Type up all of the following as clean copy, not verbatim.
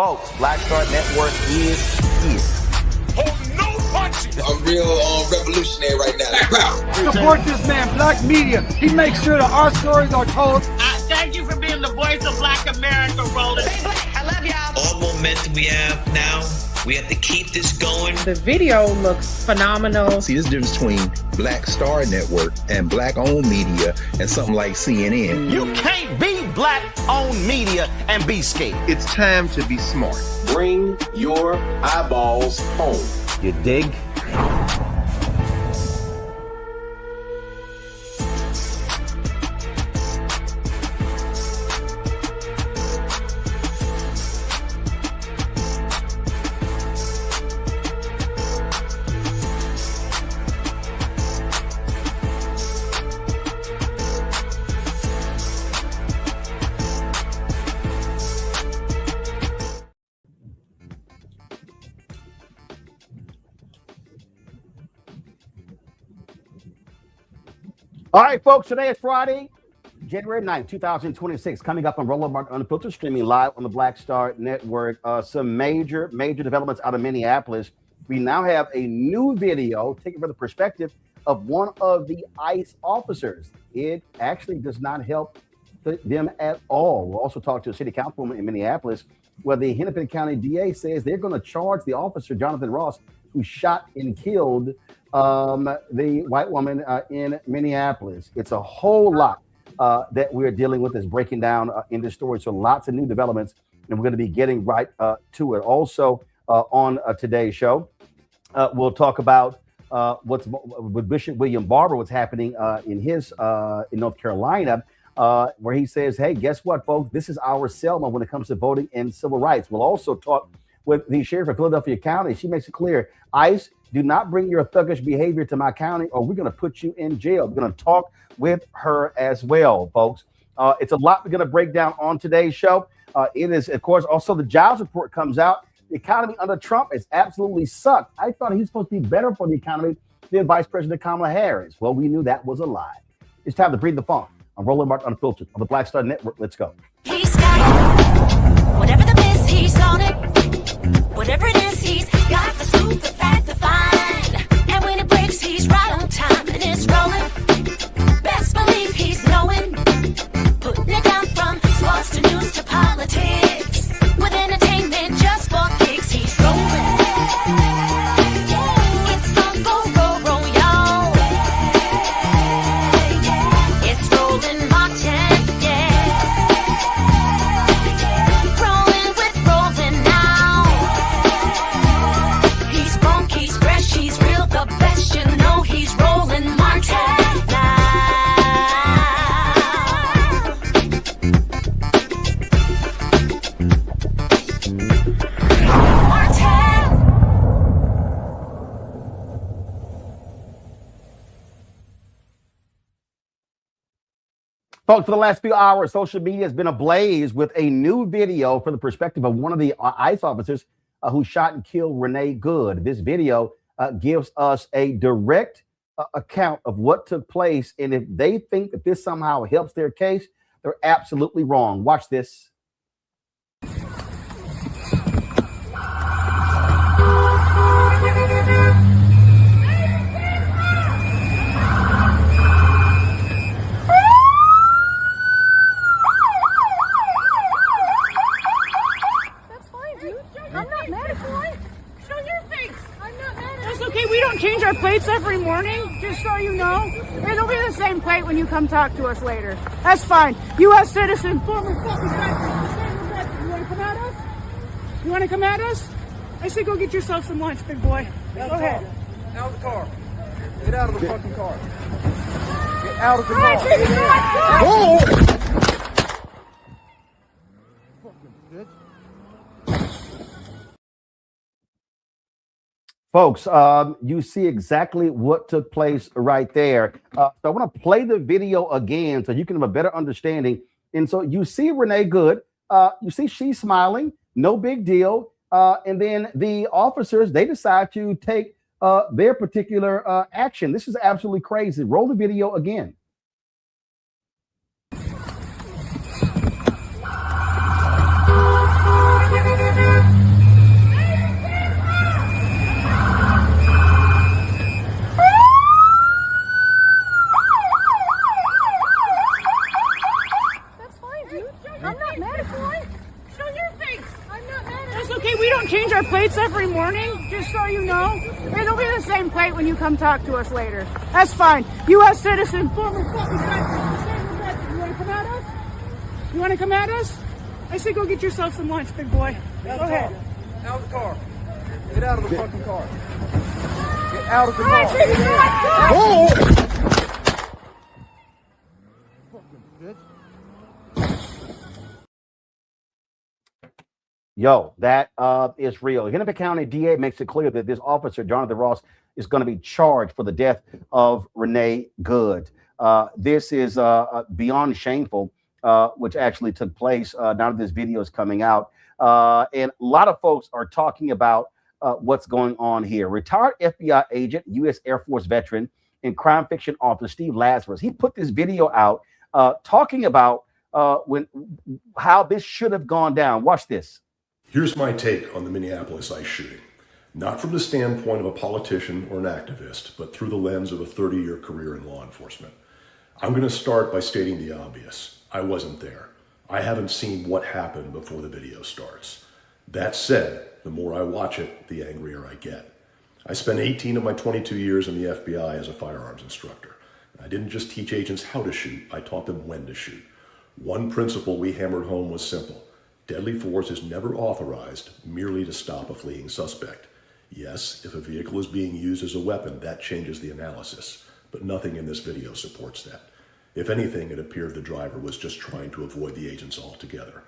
Folks, Black Star Network is here. Oh, no punches! I'm real revolutionary right now. Support this man, Black Media. He makes sure that our stories are told. Thank you for being the voice of Black America, Roland. Stay black. I love y'all. All momentum we have now, we have to keep this going. The video looks phenomenal. See, this difference between Black Star Network and Black-owned media and something like CNN. You can't be Black-owned media and be scared. It's time to be smart. Bring your eyeballs home. You dig? All right, folks, today is Friday, January 9th, 2026. Coming up on Roland Unfiltered, streaming live on the Black Star Network. Some major developments out of Minneapolis. We now have a new video taken from the perspective of one of the ICE officers. It actually does not help them at all. We'll also talk to a city councilwoman in Minneapolis where the Hennepin County DA says they're going to charge the officer, Jonathan Ross, who shot and killed the white woman in Minneapolis. It's a whole lot that we're dealing with, is breaking down in this story. So lots of new developments, and we're going to be getting right to it. Also on today's show, we'll talk about what's with Bishop William Barber, what's happening in North Carolina, where he says, hey, guess what, folks? This is our Selma when it comes to voting and civil rights. We'll also talk with the sheriff of Philadelphia County. She makes it clear, ICE, do not bring your thuggish behavior to my county or we're going to put you in jail. We're going to talk with her as well, folks. It's a lot we're going to break down on today's show. It is, of course, also the jobs report comes out. The economy under Trump has absolutely sucked. I thought he's supposed to be better for the economy than Vice President Kamala Harris. Well, we knew that was a lie. It's time to breathe the funk. I'm Roland Martin Unfiltered on the Black Star Network. Let's go. He's got whatever the miss, he's on it. Whatever it is, he's got the scoop, the fact, the find. And when it breaks, he's right on time and it's rolling. Best believe he's knowing. Putting it down from sports to news to politics. With entertainment just for kicks, he's rolling. It's on go, y'all. It's Roland Martin, yeah. Rolling with Roland now. He's funk, he's fresh, he's real, the best, you know he's Roland Martin now. Folks, for the last few hours, social media has been ablaze with a new video from the perspective of one of the ICE officers who shot and killed Renee Good. This video gives us a direct account of what took place. And if they think that this somehow helps their case, they're absolutely wrong. Watch this. Change our plates every morning, just so you know. It'll be the same plate when you come talk to us later. That's fine. U.S. citizen, former fucking veteran. You want to come at us? You want to come at us? I say go get yourself some lunch, big boy. Go ahead. Out of the car. Get out of the fucking car. Get out of the car. Right, Folks, you see exactly what took place right there. So I want to play the video again so you can have a better understanding. And so you see Renee Good. You see she's smiling. No big deal. And then the officers, they decide to take their particular action. This is absolutely crazy. Roll the video again. warning, just so you know. It'll be the same plate when you come talk to us later. That's fine. U.S. citizen, former fucking veteran. You want to come at us? You want to come at us? I say go get yourself some lunch, big boy. Go ahead. Out of the car. Get out of the fucking car. Get out of the All right, car. baby, come on. Yo, that is real. Hennepin County DA makes it clear that this officer, Jonathan Ross, is going to be charged for the death of Renee Good. This is beyond shameful, which actually took place now that this video is coming out. And a lot of folks are talking about what's going on here. Retired FBI agent, U.S. Air Force veteran, and crime fiction author Steve Lazarus, he put this video out talking about how this should have gone down. Watch this. Here's my take on the Minneapolis ICE shooting. Not from the standpoint of a politician or an activist, but through the lens of a 30-year career in law enforcement. I'm going to start by stating the obvious. I wasn't there. I haven't seen what happened before the video starts. That said, the more I watch it, the angrier I get. I spent 18 of my 22 years in the FBI as a firearms instructor. I didn't just teach agents how to shoot, I taught them when to shoot. One principle we hammered home was simple. Deadly force is never authorized merely to stop a fleeing suspect. Yes, if a vehicle is being used as a weapon, that changes the analysis, but nothing in this video supports that. If anything, it appeared the driver was just trying to avoid the agents altogether.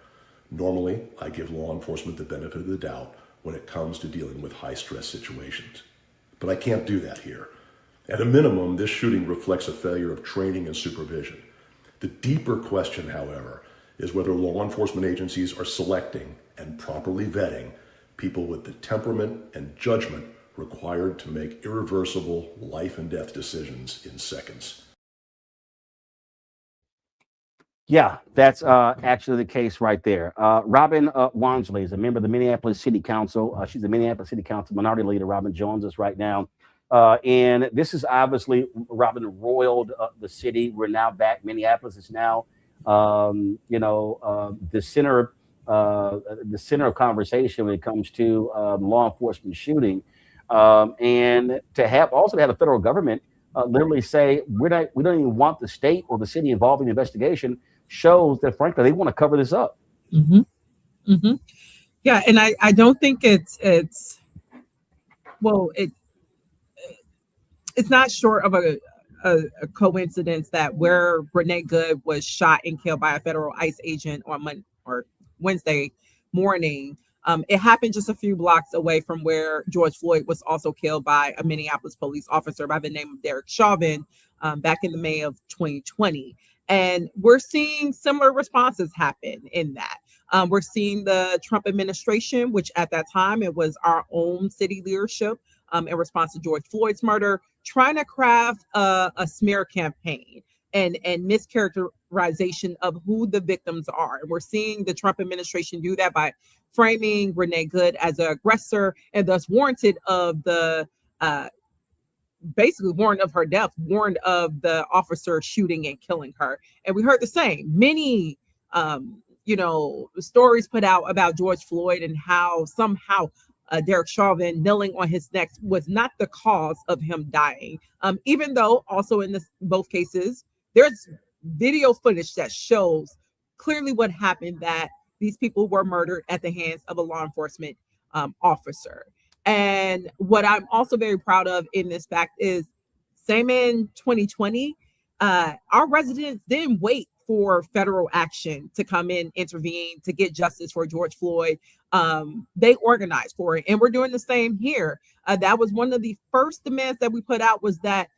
Normally, I give law enforcement the benefit of the doubt when it comes to dealing with high-stress situations. But I can't do that here. At a minimum, this shooting reflects a failure of training and supervision. The deeper question, however, is whether law enforcement agencies are selecting and properly vetting people with the temperament and judgment required to make irreversible life and death decisions in seconds. Yeah, that's actually the case right there. Robin Wansley is a member of the Minneapolis City Council. She's the Minneapolis City Council minority leader. Robin joins us right now. And this is obviously, Robin roiled the city. We're now back. Minneapolis is now, the center of conversation when it comes to law enforcement shooting. And to have the federal government literally say, we don't even want the state or the city involved in the investigation shows that, frankly, they want to cover this up. Mm-hmm. Mm-hmm. Yeah, and I don't think it's not short of a coincidence that where Renee Good was shot and killed by a federal ICE agent on Wednesday morning. It happened just a few blocks away from where George Floyd was also killed by a Minneapolis police officer by the name of Derek Chauvin back in the May of 2020. And we're seeing similar responses happen in that. We're seeing the Trump administration, which at that time, it was our own city leadership in response to George Floyd's murder, trying to craft a smear campaign and mischaracterization of who the victims are. And we're seeing the Trump administration do that by framing Renee Good as an aggressor and thus warranted of the basically warned of her death, warned of the officer shooting and killing her. And we heard the same. Many stories put out about George Floyd and how somehow Derek Chauvin kneeling on his neck was not the cause of him dying. Even though also in both cases, there's video footage that shows clearly what happened, that these people were murdered at the hands of a law enforcement officer. And what I'm also very proud of in this fact is, same in 2020, our residents didn't wait for federal action to come in, intervene, to get justice for George Floyd. They organized for it. And we're doing the same here. That was one of the first demands that we put out, was that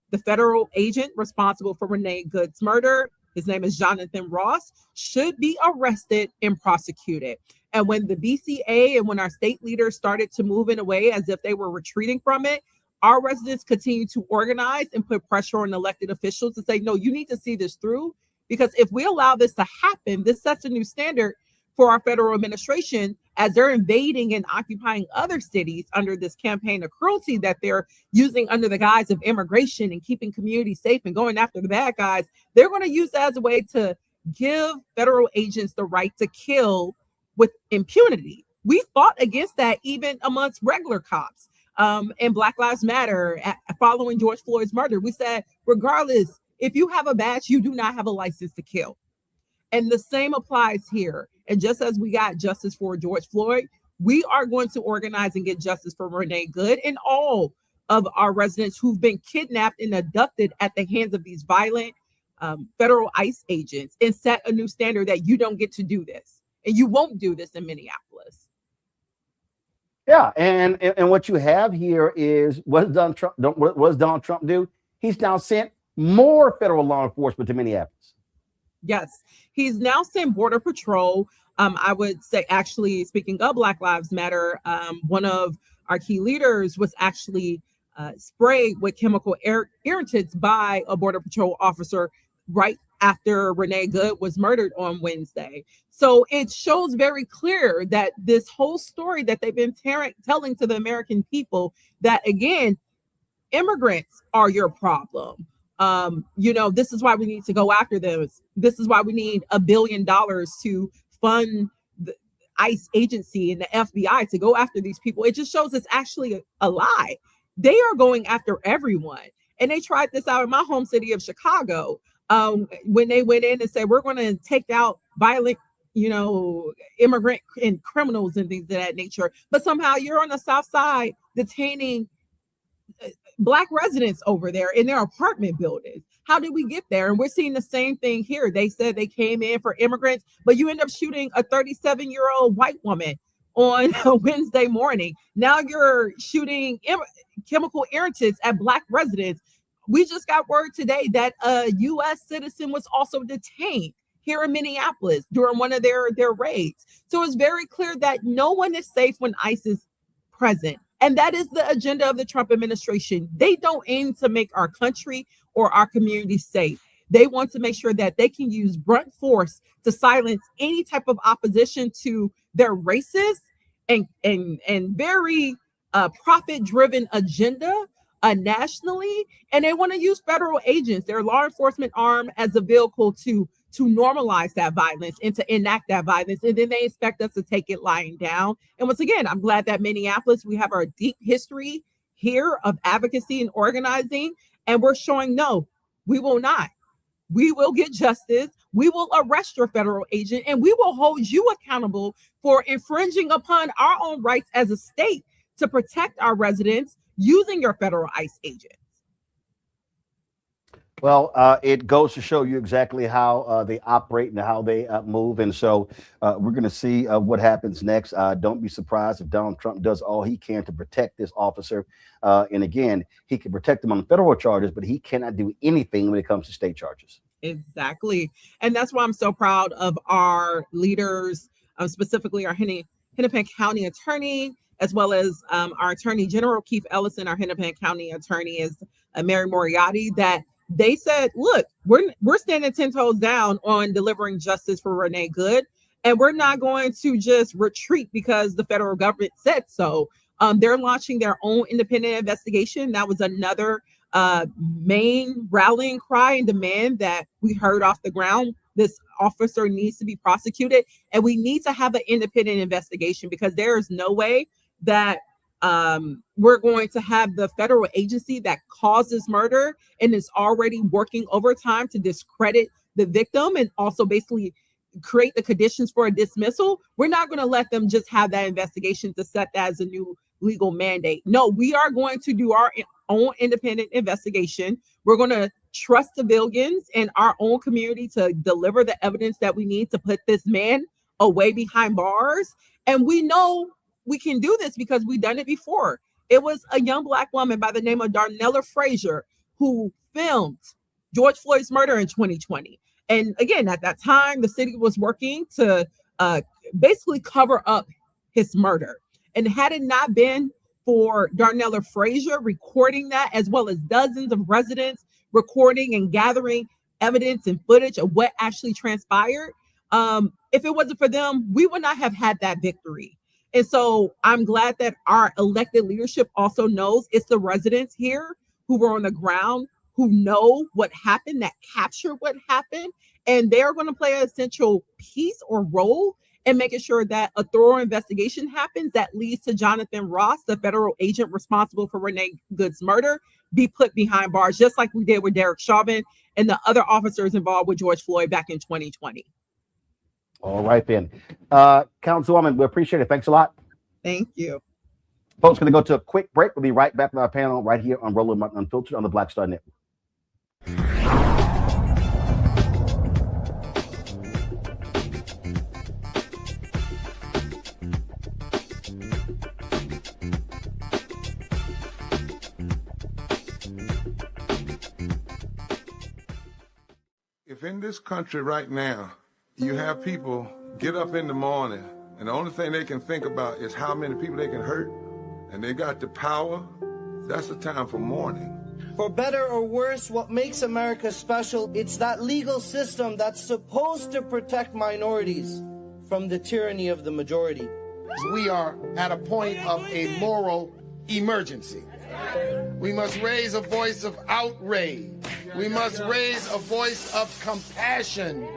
the federal agent responsible for Renee Good's murder, his name is Jonathan Ross, should be arrested and prosecuted. And when the BCA and when our state leaders started to move in a way as if they were retreating from it, our residents continued to organize and put pressure on elected officials to say, no, you need to see this through. Because if we allow this to happen, this sets a new standard for our federal administration as they're invading and occupying other cities under this campaign of cruelty that they're using under the guise of immigration and keeping communities safe and going after the bad guys. They're going to use that as a way to give federal agents the right to kill with impunity, We fought against that even amongst regular cops. And Black Lives Matter following George Floyd's murder. We said, regardless, if you have a badge, you do not have a license to kill. And the same applies here. And just as we got justice for George Floyd, we are going to organize and get justice for Renee Good and all of our residents who've been kidnapped and abducted at the hands of these violent federal ICE agents, and set a new standard that you don't get to do this. And you won't do this in Minneapolis. Yeah, and what you have here is what does Donald Trump do? He's now sent more federal law enforcement to Minneapolis. Yes, he's now sent Border Patrol. I would say, actually, speaking of Black Lives Matter, one of our key leaders was actually sprayed with chemical irritants by a Border Patrol officer right after Renee Good was murdered on Wednesday. So it shows very clear that this whole story that they've been telling to the American people, that again, immigrants are your problem. This is why we need to go after them. This is why we need $1 billion to fund the ICE agency and the FBI to go after these people. It just shows it's actually a lie. They are going after everyone. And they tried this out in my home city of Chicago. When they went in and said, we're going to take out violent, immigrant and criminals and things of that nature. But somehow you're on the South Side detaining Black residents over there in their apartment buildings. How did we get there? And we're seeing the same thing here. They said they came in for immigrants, but you end up shooting a 37-year-old white woman on a Wednesday morning. Now you're shooting chemical irritants at Black residents. We just got word today that a U.S. citizen was also detained here in Minneapolis during one of their raids. So it's very clear that no one is safe when ICE is present. And that is the agenda of the Trump administration. They don't aim to make our country or our community safe. They want to make sure that they can use blunt force to silence any type of opposition to their racist and very profit-driven agenda nationally. And they want to use federal agents, their law enforcement arm, as a vehicle to normalize that violence and to enact that violence. And then they expect us to take it lying down. And once again, I'm glad that Minneapolis, we have our deep history here of advocacy and organizing. And we're showing, no, we will not. We will get justice. We will arrest your federal agent, and we will hold you accountable for infringing upon our own rights as a state to protect our residents using your federal ICE agents. Well, it goes to show you exactly how they operate and how they move. And so we're going to see what happens next. Don't be surprised if Donald Trump does all he can to protect this officer. And again, he can protect him on federal charges, but he cannot do anything when it comes to state charges. Exactly. And that's why I'm so proud of our leaders, specifically our Hennepin County attorney, as well as our Attorney General, Keith Ellison. Our Hennepin County attorney is Mary Moriarty, that they said, look, we're standing 10 toes down on delivering justice for Renee Good, and we're not going to just retreat because the federal government said so. They're launching their own independent investigation. That was another main rallying cry and demand that we heard off the ground. This officer needs to be prosecuted, and we need to have an independent investigation, because there is no way that we're going to have the federal agency that caused this murder and is already working overtime to discredit the victim and also basically create the conditions for a dismissal. We're not going to let them just have that investigation to set that as a new legal mandate. No, we are going to do our own independent investigation. We're going to trust civilians in our own community to deliver the evidence that we need to put this man away behind bars. And we know we can do this because we've done it before. It was a young Black woman by the name of Darnella Frazier who filmed George Floyd's murder in 2020. And again, at that time, the city was working to basically cover up his murder. And had it not been for Darnella Frazier recording that, as well as dozens of residents recording and gathering evidence and footage of what actually transpired, if it wasn't for them, we would not have had that victory. And so I'm glad that our elected leadership also knows it's the residents here who were on the ground, who know what happened, that captured what happened, and they're going to play an essential piece or role and making sure that a thorough investigation happens that leads to Jonathan Ross, the federal agent responsible for Renee Good's murder, be put behind bars, just like we did with Derek Chauvin and the other officers involved with George Floyd back in 2020. All right, then. Councilwoman, we appreciate it. Thanks a lot. Thank you. Folks, going to go to a quick break. We'll be right back with our panel right here on Roland Martin Unfiltered on the Black Star Network. If in this country right now, you have people get up in the morning and the only thing they can think about is how many people they can hurt, and they got the power, that's the time for mourning. For better or worse, what makes America special, it's that legal system that's supposed to protect minorities from the tyranny of the majority. We are at a point of a moral emergency. We must raise a voice of outrage. We must raise a voice of compassion.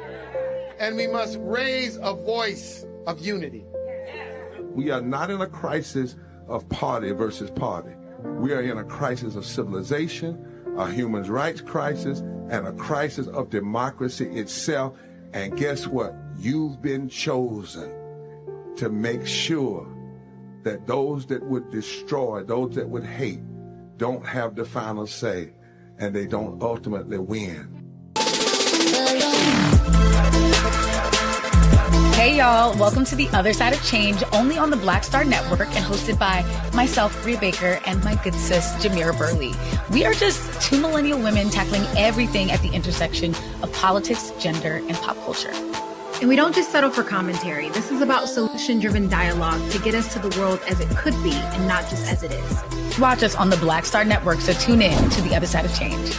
And we must raise a voice of unity. We are not in a crisis of party versus party. We are in a crisis of civilization, a human rights crisis, and a crisis of democracy itself. And guess what? You've been chosen to make sure that those that would destroy, those that would hate, don't have the final say, and they don't ultimately win. Hey y'all, welcome to The Other Side of Change, only on the Black Star Network and hosted by myself, Rhea Baker, and my good sis, Jamira Burley. We are just two millennial women tackling everything at the intersection of politics, gender, and pop culture. And we don't just settle for commentary. This is about solution-driven dialogue to get us to the world as it could be and not just as it is. Watch us on the Black Star Network, so tune in to The Other Side of Change.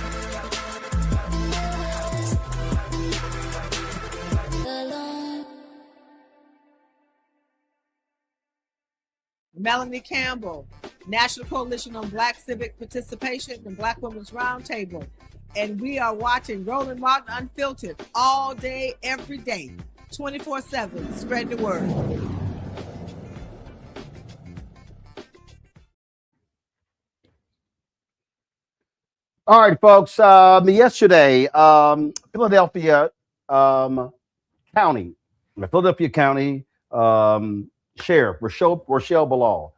Melanie Campbell, National Coalition on Black Civic Participation and Black Women's Roundtable. And we are watching Roland Martin Unfiltered all day, every day, 24/7. Spread the word. All right, folks. Yesterday, Philadelphia County Sheriff Rochelle Bilal.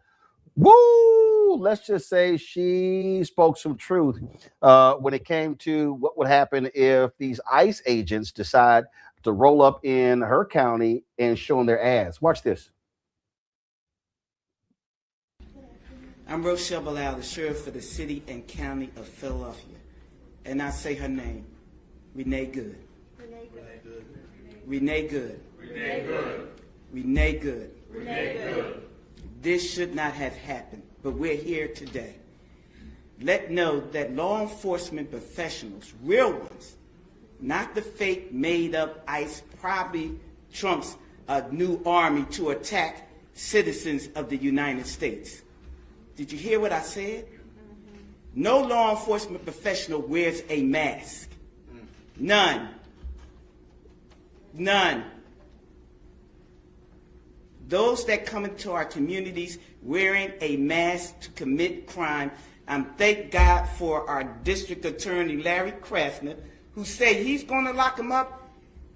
Woo! Let's just say she spoke some truth when it came to what would happen if these ICE agents decide to roll up in her county and showing their ass. Watch this. I'm Rochelle Bilal, the sheriff for the city and county of Philadelphia. And I say her name, Renee Good. Renee Good. Renee Good. Renee Good. Renee Good. Renee Good. This should not have happened, but we're here today. Let know that law enforcement professionals, real ones, not the fake made-up ICE, probably Trump's new army to attack citizens of the United States. Did you hear what I said? No law enforcement professional wears a mask. None. None. Those that come into our communities wearing a mask to commit crime, thank God for our district attorney, Larry Krasner, who said he's going to lock them up.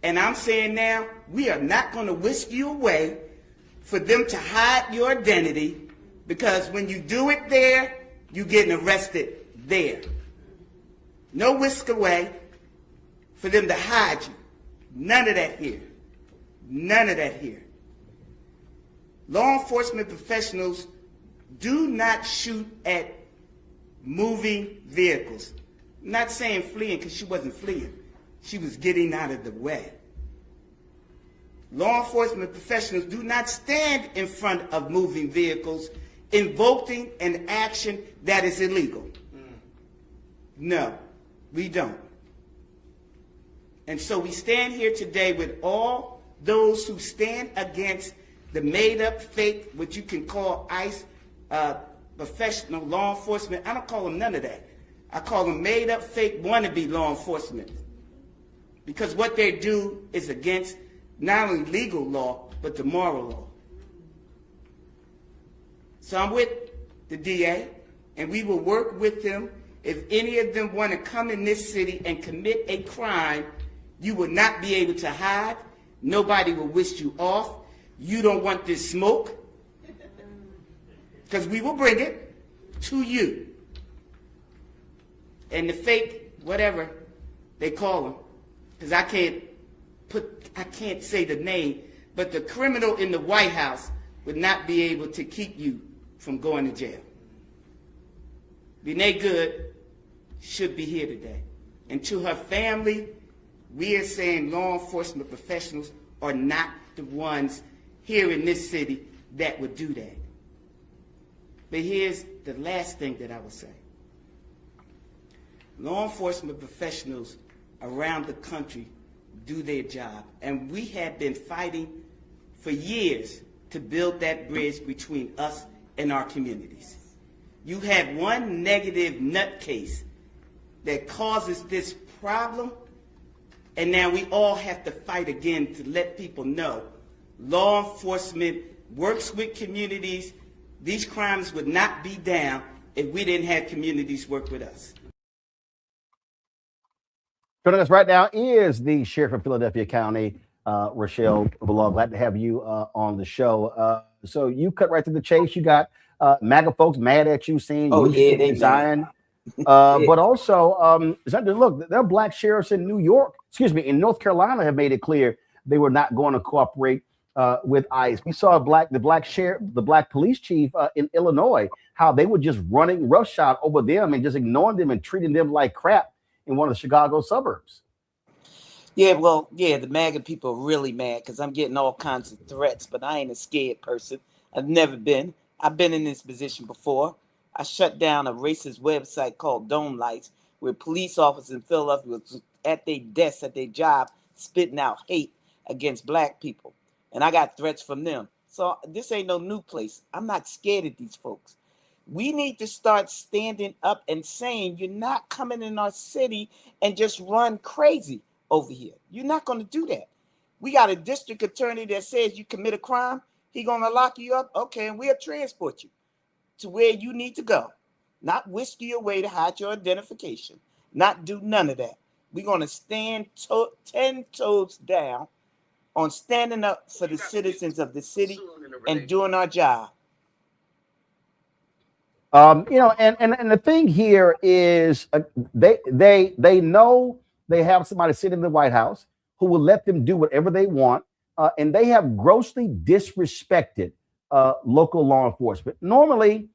And I'm saying now, we are not going to whisk you away for them to hide your identity, because when you do it there, you're getting arrested there. No whisk away for them to hide you. None of that here. None of that here. Law enforcement professionals do not shoot at moving vehicles. I'm not saying fleeing, because she wasn't fleeing. She was getting out of the way. Law enforcement professionals do not stand in front of moving vehicles invoking an action that is illegal. No, we don't. And so we stand here today with all those who stand against the made-up, fake, what you can call ICE, professional law enforcement. I don't call them none of that. I call them made-up, fake, wannabe law enforcement. Because what they do is against not only legal law, but the moral law. So I'm with the DA, and we will work with them. If any of them want to come in this city and commit a crime, you will not be able to hide. Nobody will wish you off. You don't want this smoke, because we will bring it to you. And the fake, whatever they call them, because I can't say the name, but the criminal in the White House would not be able to keep you from going to jail. Renee Good should be here today. And to her family, we are saying law enforcement professionals are not the ones here in this city that would do that. But here's the last thing that I will say. Law enforcement professionals around the country do their job, and we have been fighting for years to build that bridge between us and our communities. You have one negative nutcase that causes this problem, and now we all have to fight again to let people know law enforcement works with communities. These crimes would not be down if we didn't have communities work with us. Joining us right now is the Sheriff of Philadelphia County, Rochelle Belong. Glad to have you on the show. So you cut right to the chase. You got MAGA folks mad at you, saying you should resign. But also, look, there are black sheriffs in in North Carolina have made it clear they were not going to cooperate with ICE. We saw the black police chief in Illinois, how they were just running roughshod over them and just ignoring them and treating them like crap in one of the Chicago suburbs. Yeah, the MAGA people are really mad because I'm getting all kinds of threats, but I ain't a scared person. I've never been. I've been in this position before. I shut down a racist website called Dome Lights, where police officers in Philadelphia was at their desks, at their job, spitting out hate against black people. And I got threats from them. So this ain't no new place. I'm not scared of these folks. We need to start standing up and saying, you're not coming in our city and just run crazy over here. You're not going to do that. We got a district attorney that says you commit a crime, he going to lock you up. Okay, and we'll transport you to where you need to go. Not whisk you away to hide your identification. Not do none of that. We're going to stand 10 toes down on standing up for the citizens of the city and doing our job. And the thing here is they know they have somebody sitting in the White House who will let them do whatever they want, and they have grossly disrespected local law enforcement. Normally,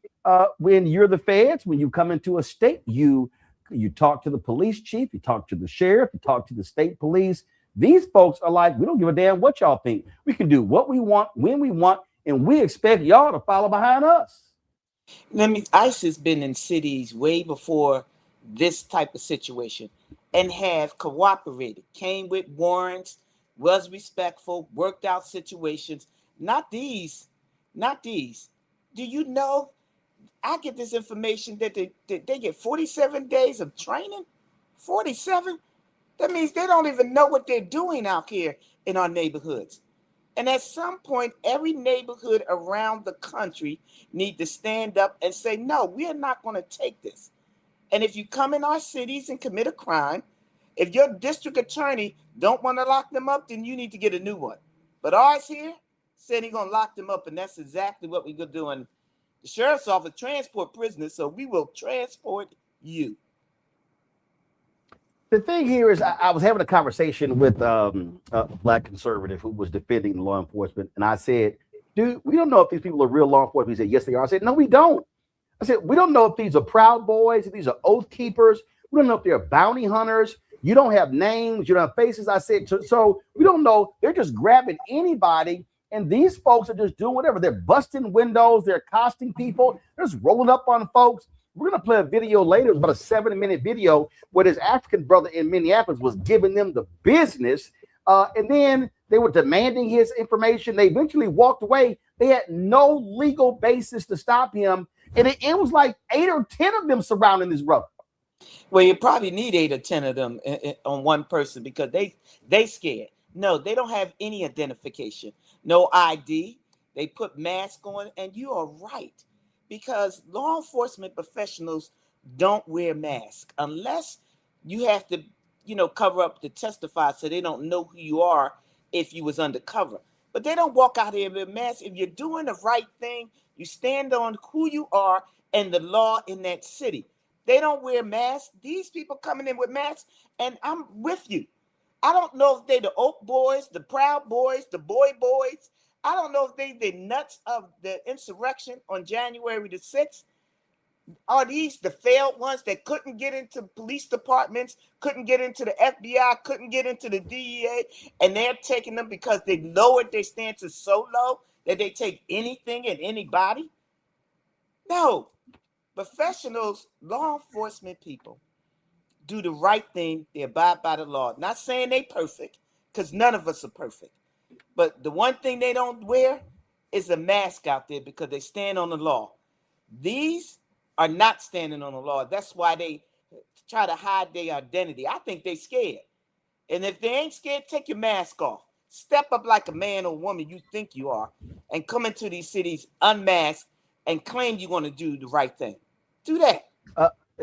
when you're the feds, when you come into a state, you talk to the police chief, you talk to the sheriff, you talk to the state police. These folks are like, we don't give a damn what y'all think. We can do what we want, when we want, and we expect y'all to follow behind us. ICE has been in cities way before this type of situation and have cooperated, came with warrants, was respectful, worked out situations. Not these. Do you know? I get this information that they get 47 days of training. 47? That means they don't even know what they're doing out here in our neighborhoods. And at some point, every neighborhood around the country need to stand up and say, no, we are not going to take this. And if you come in our cities and commit a crime, if your district attorney don't want to lock them up, then you need to get a new one. But ours here said he's going to lock them up, and that's exactly what we're going to do. And the sheriff's office transport prisoners, so we will transport you. The thing here is, I was having a conversation with a black conservative who was defending law enforcement, and I said, dude, we don't know if these people are real law enforcement. He said, yes, they are. I said, no, we don't. I said, we don't know if these are Proud Boys, if these are Oath Keepers. We don't know if they're bounty hunters. You don't have names, you don't have faces. I said, so we don't know. They're just grabbing anybody, and these folks are just doing whatever. They're busting windows. They're accosting people. They're just rolling up on folks. We're going to play a video later. It's about a 7-minute video where this African brother in Minneapolis was giving them the business. And then they were demanding his information. They eventually walked away. They had no legal basis to stop him. And it was like 8 or 10 of them surrounding this brother. Well, you probably need 8 or 10 of them on one person because they scared. No, they don't have any identification, no ID. They put masks on, and you are right, because law enforcement professionals don't wear masks unless you have to, cover up to testify, so they don't know who you are if you was undercover. But they don't walk out here with masks. If you're doing the right thing, you stand on who you are and the law in that city. They don't wear masks. These people coming in with masks, and I'm with you. I don't know if they the Oak Boys, the Proud Boys, the Boy Boys. I don't know if they the nuts of the insurrection on January the 6th. Are these the failed ones that couldn't get into police departments, couldn't get into the FBI, couldn't get into the DEA, and they're taking them because they lowered their stances so low that they take anything and anybody? No. Professionals, law enforcement people, do the right thing. They abide by the law. Not saying they perfect, because none of us are perfect. But the one thing they don't wear is a mask out there because they stand on the law. These are not standing on the law. That's why they try to hide their identity. I think they're scared. And if they ain't scared, take your mask off. Step up like a man or woman you think you are and come into these cities unmasked and claim you're going to do the right thing. Do that.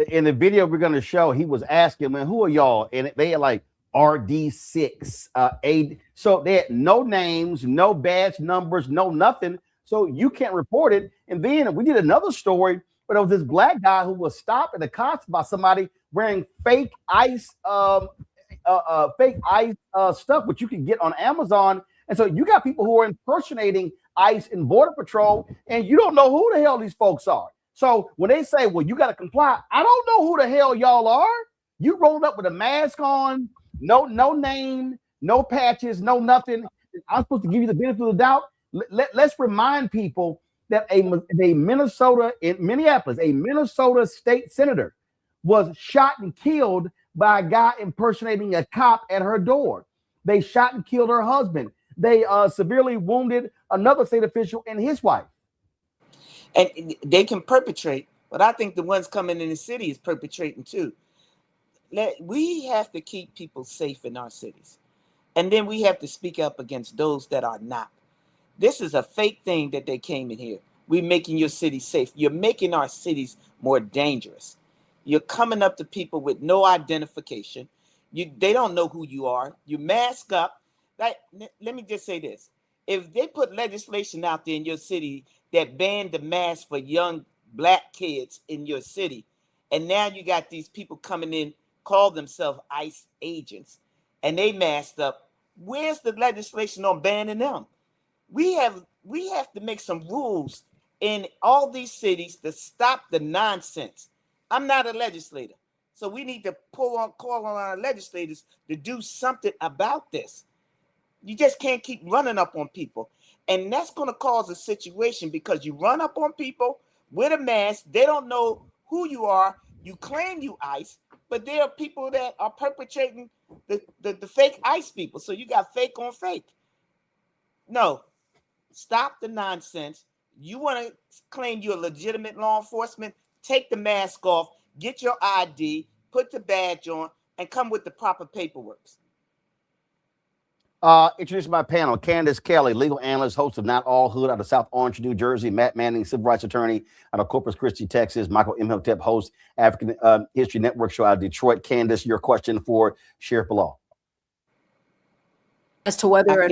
In the video we're going to show, he was asking, man, who are y'all? And they had like RD6, so they had no names, no badge numbers, no nothing. So you can't report it. And then we did another story where there was this black guy who was stopped at the cops by somebody wearing fake ICE stuff, which you can get on Amazon. And so you got people who are impersonating ICE and Border Patrol, and you don't know who the hell these folks are. So when they say, well, you got to comply, I don't know who the hell y'all are. You rolled up with a mask on, no name, no patches, no nothing. I'm supposed to give you the benefit of the doubt. Let's remind people that a Minnesota, in Minneapolis, a Minnesota state senator was shot and killed by a guy impersonating a cop at her door. They shot and killed her husband. They severely wounded another state official and his wife. And they can perpetrate, but I think the ones coming in the city is perpetrating too. We have to keep people safe in our cities. And then we have to speak up against those that are not. This is a fake thing that they came in here. We're making your city safe. You're making our cities more dangerous. You're coming up to people with no identification. They don't know who you are. You mask up. Let me just say this. If they put legislation out there in your city that banned the mask for young black kids in your city, and now you got these people coming in, call themselves ICE agents, and they masked up, where's the legislation on banning them? We have to make some rules in all these cities to stop the nonsense. I'm not a legislator, so we need to call on our legislators to do something about this. You just can't keep running up on people. And that's going to cause a situation because you run up on people with a mask. They don't know who you are. You claim you ICE, but there are people that are perpetrating the fake ICE people. So you got fake on fake. No, stop the nonsense. You want to claim you're a legitimate law enforcement? Take the mask off, get your ID, put the badge on, and come with the proper paperwork. Introduce my panel, Candace Kelly, legal analyst, host of Not All Hood out of South Orange, New Jersey. Matt Manning, civil rights attorney out of Corpus Christi, Texas. Michael Imhotep, host, African History Network show out of Detroit. Candace, your question for Sheriff Bilal. As to whether or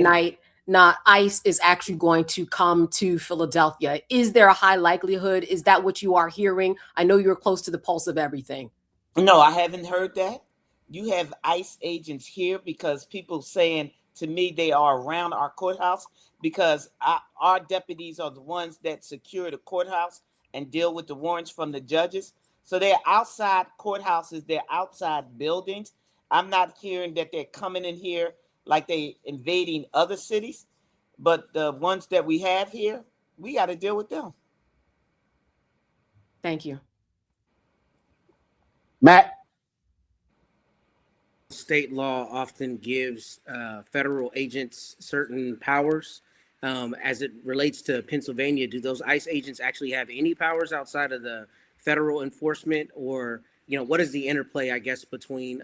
not ICE is actually going to come to Philadelphia. Is there a high likelihood? Is that what you are hearing? I know you're close to the pulse of everything. No, I haven't heard that. You have ICE agents here because people saying to me they are around our courthouse because our deputies are the ones that secure the courthouse and deal with the warrants from the judges. So they're outside courthouses, they're outside buildings. I'm not hearing that they're coming in here like they invading other cities, but the ones that we have here, we got to deal with them. Thank you. Matt? State law often gives federal agents certain powers. As it relates to Pennsylvania, do those ICE agents actually have any powers outside of the federal enforcement, or what is the interplay, I guess, between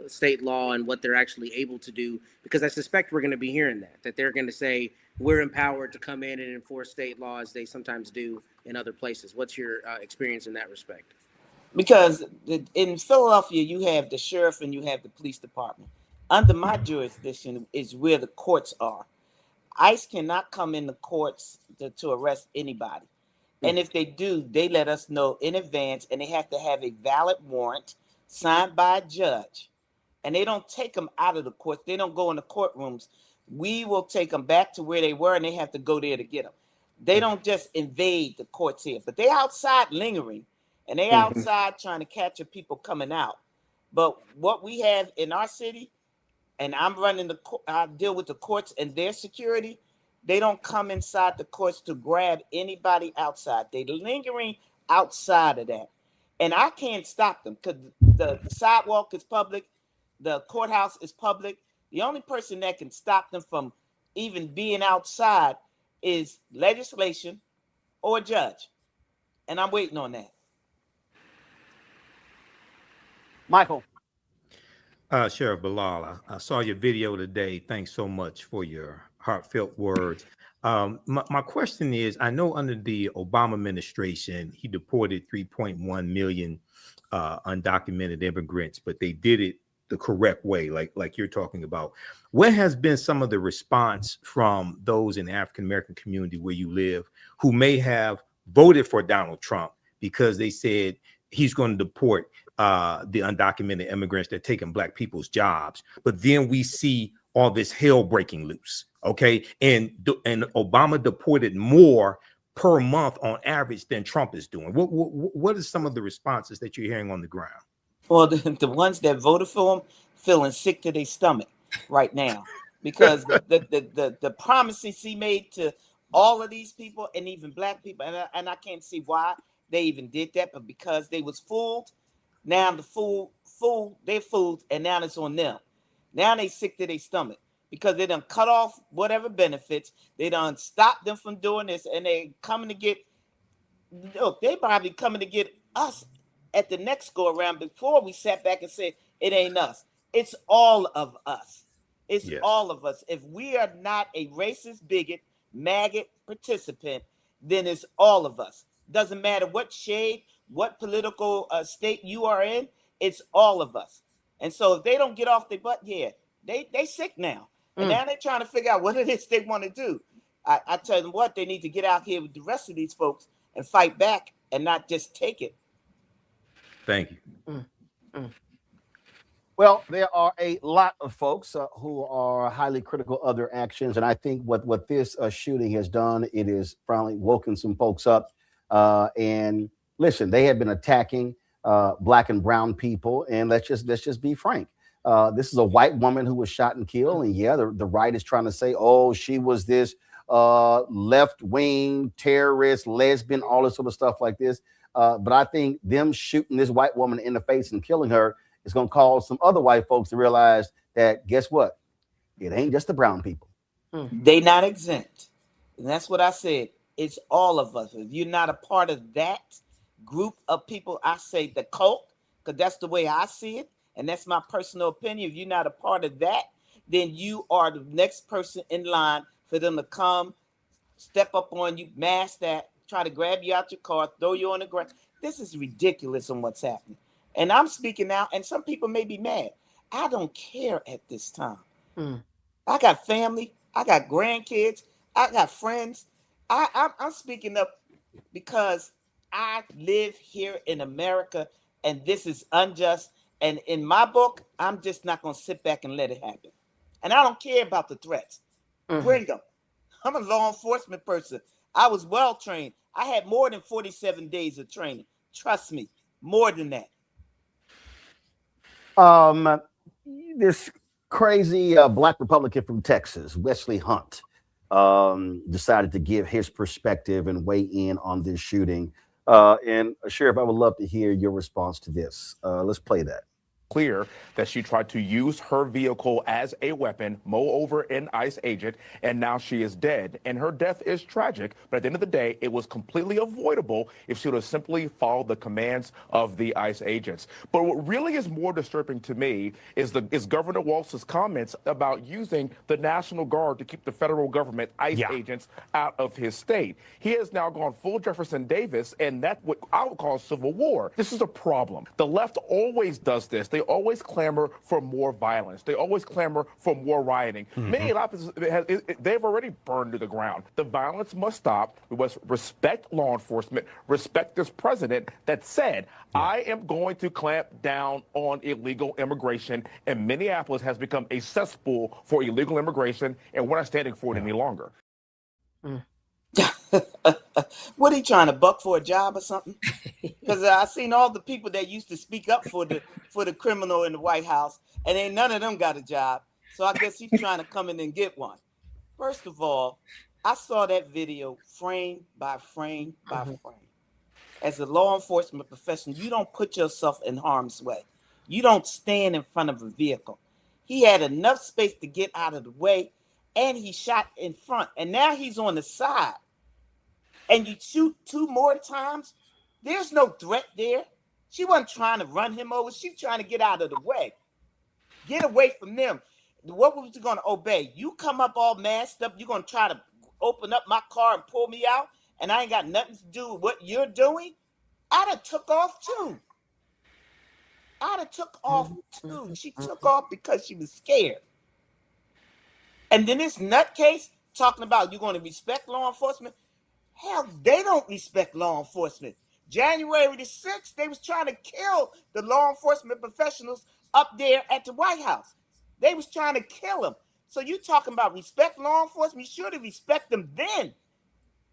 state law and what they're actually able to do? Because I suspect we're going to be hearing that they're going to say we're empowered to come in and enforce state law as they sometimes do in other places. What's your experience in that respect? Because in Philadelphia, you have the sheriff and you have the police department. Under my jurisdiction is where the courts are. ICE cannot come in the courts to arrest anybody. And if they do, they let us know in advance, and they have to have a valid warrant signed by a judge. And they don't take them out of the courts. They don't go in the courtrooms. We will take them back to where they were, and they have to go there to get them. They don't just invade the courts here, but they outside lingering, and they outside trying to capture people coming out. But what we have in our city, and I'm running I deal with the courts and their security. They don't come inside the courts to grab anybody outside. They're lingering outside of that. And I can't stop them because the sidewalk is public. The courthouse is public. The only person that can stop them from even being outside is legislation or a judge. And I'm waiting on that. Michael. Sheriff Bilal, I saw your video today. Thanks so much for your heartfelt words. My question is, I know under the Obama administration, he deported 3.1 million undocumented immigrants, but they did it the correct way, like you're talking about. What has been some of the response from those in the African-American community where you live who may have voted for Donald Trump because they said he's going to deport the undocumented immigrants that are taking Black people's jobs? But then we see all this hell breaking loose, okay? And Obama deported more per month on average than Trump is doing. What are some of the responses that you're hearing on the ground? Well, the ones that voted for him feeling sick to their stomach right now because the promises he made to all of these people and even Black people, and I can't see why they even did that, but because they was fooled. Now they're fooled, and now it's on them. Now they sick to their stomach because they done cut off whatever benefits. They done stopped them from doing this, and they coming to get. Look, they probably coming to get us at the next go around. Before we sat back and said it ain't us, it's all of us. It's all of us. If we are not a racist, bigot, maggot participant, then it's all of us. Doesn't matter what shade, what political state you are in, it's all of us. And so if they don't get off their butt, they sick now. And now they're trying to figure out what it is they want to do. I tell them what, they need to get out here with the rest of these folks and fight back and not just take it. Thank you. Well, there are a lot of folks who are highly critical of their actions. And I think what this shooting has done, it has finally woken some folks up. And listen, they have been attacking Black and brown people. And let's just be frank. This is a white woman who was shot and killed. And the right is trying to say, oh, she was this left-wing terrorist, lesbian, all this sort of stuff like this. But I think them shooting this white woman in the face and killing her is going to cause some other white folks to realize that, guess what? It ain't just the brown people. They not exempt. And that's what I said. It's all of us. If you're not a part of that group of people, I say the cult, because that's the way I see it. And that's my personal opinion. If you're not a part of that, then you are the next person in line for them to come, step up on you, mask that, try to grab you out your car, throw you on the ground. This is ridiculous on what's happening. And I'm speaking now, and some people may be mad. I don't care at this time. I got family. I got grandkids. I got friends. I'm speaking up because I live here in America, and this is unjust. And in my book, I'm just not going to sit back and let it happen. And I don't care about the threats. Bring them. I'm a law enforcement person. I was well trained. I had more than 47 days of training. Trust me, more than that. This crazy Black Republican from Texas, Wesley Hunt, decided to give his perspective and weigh in on this shooting. And Sheriff, I would love to hear your response to this. Let's play that. clear that she tried to use her vehicle as a weapon, mow over an ICE agent, and now she is dead. And her death is tragic, but at the end of the day, it was completely avoidable if she would have simply followed the commands of the ICE agents. But what really is more disturbing to me is Governor Walz's comments about using the National Guard to keep the federal government ICE agents out of his state. He has now gone full Jefferson Davis, and that's what I would call civil war. This is a problem. The left always does this. They always clamor for more violence. They always clamor for more rioting. Minneapolis, they've already burned to the ground. The violence must stop. We must respect law enforcement, respect this president that said, I am going to clamp down on illegal immigration, and Minneapolis has become a cesspool for illegal immigration, and we're not standing for it any longer. What, he trying to buck for a job or something? Because I seen all the people that used to speak up for the criminal in the White House, and ain't none of them got a job. So I guess he's trying to come in and get one. First of all, I saw that video frame by frame by frame. As a law enforcement professional, you don't put yourself in harm's way. You don't stand in front of a vehicle. He had enough space to get out of the way, and he shot in front. And now he's on the side. And you shoot 2 more times, there's no threat there. She wasn't trying to run him over. She's trying to get out of the way. Get away from them. What was you going to obey? You come up all masked up. You're going to try to open up my car and pull me out, and I ain't got nothing to do with what you're doing? I'd have took off too. She took off because she was scared. And then this nutcase talking about you're going to respect law enforcement. Hell, they don't respect law enforcement. January the 6th, they was trying to kill the law enforcement professionals up there at the White House. They was trying to kill them. So you talking about respect law enforcement? You should have respect them then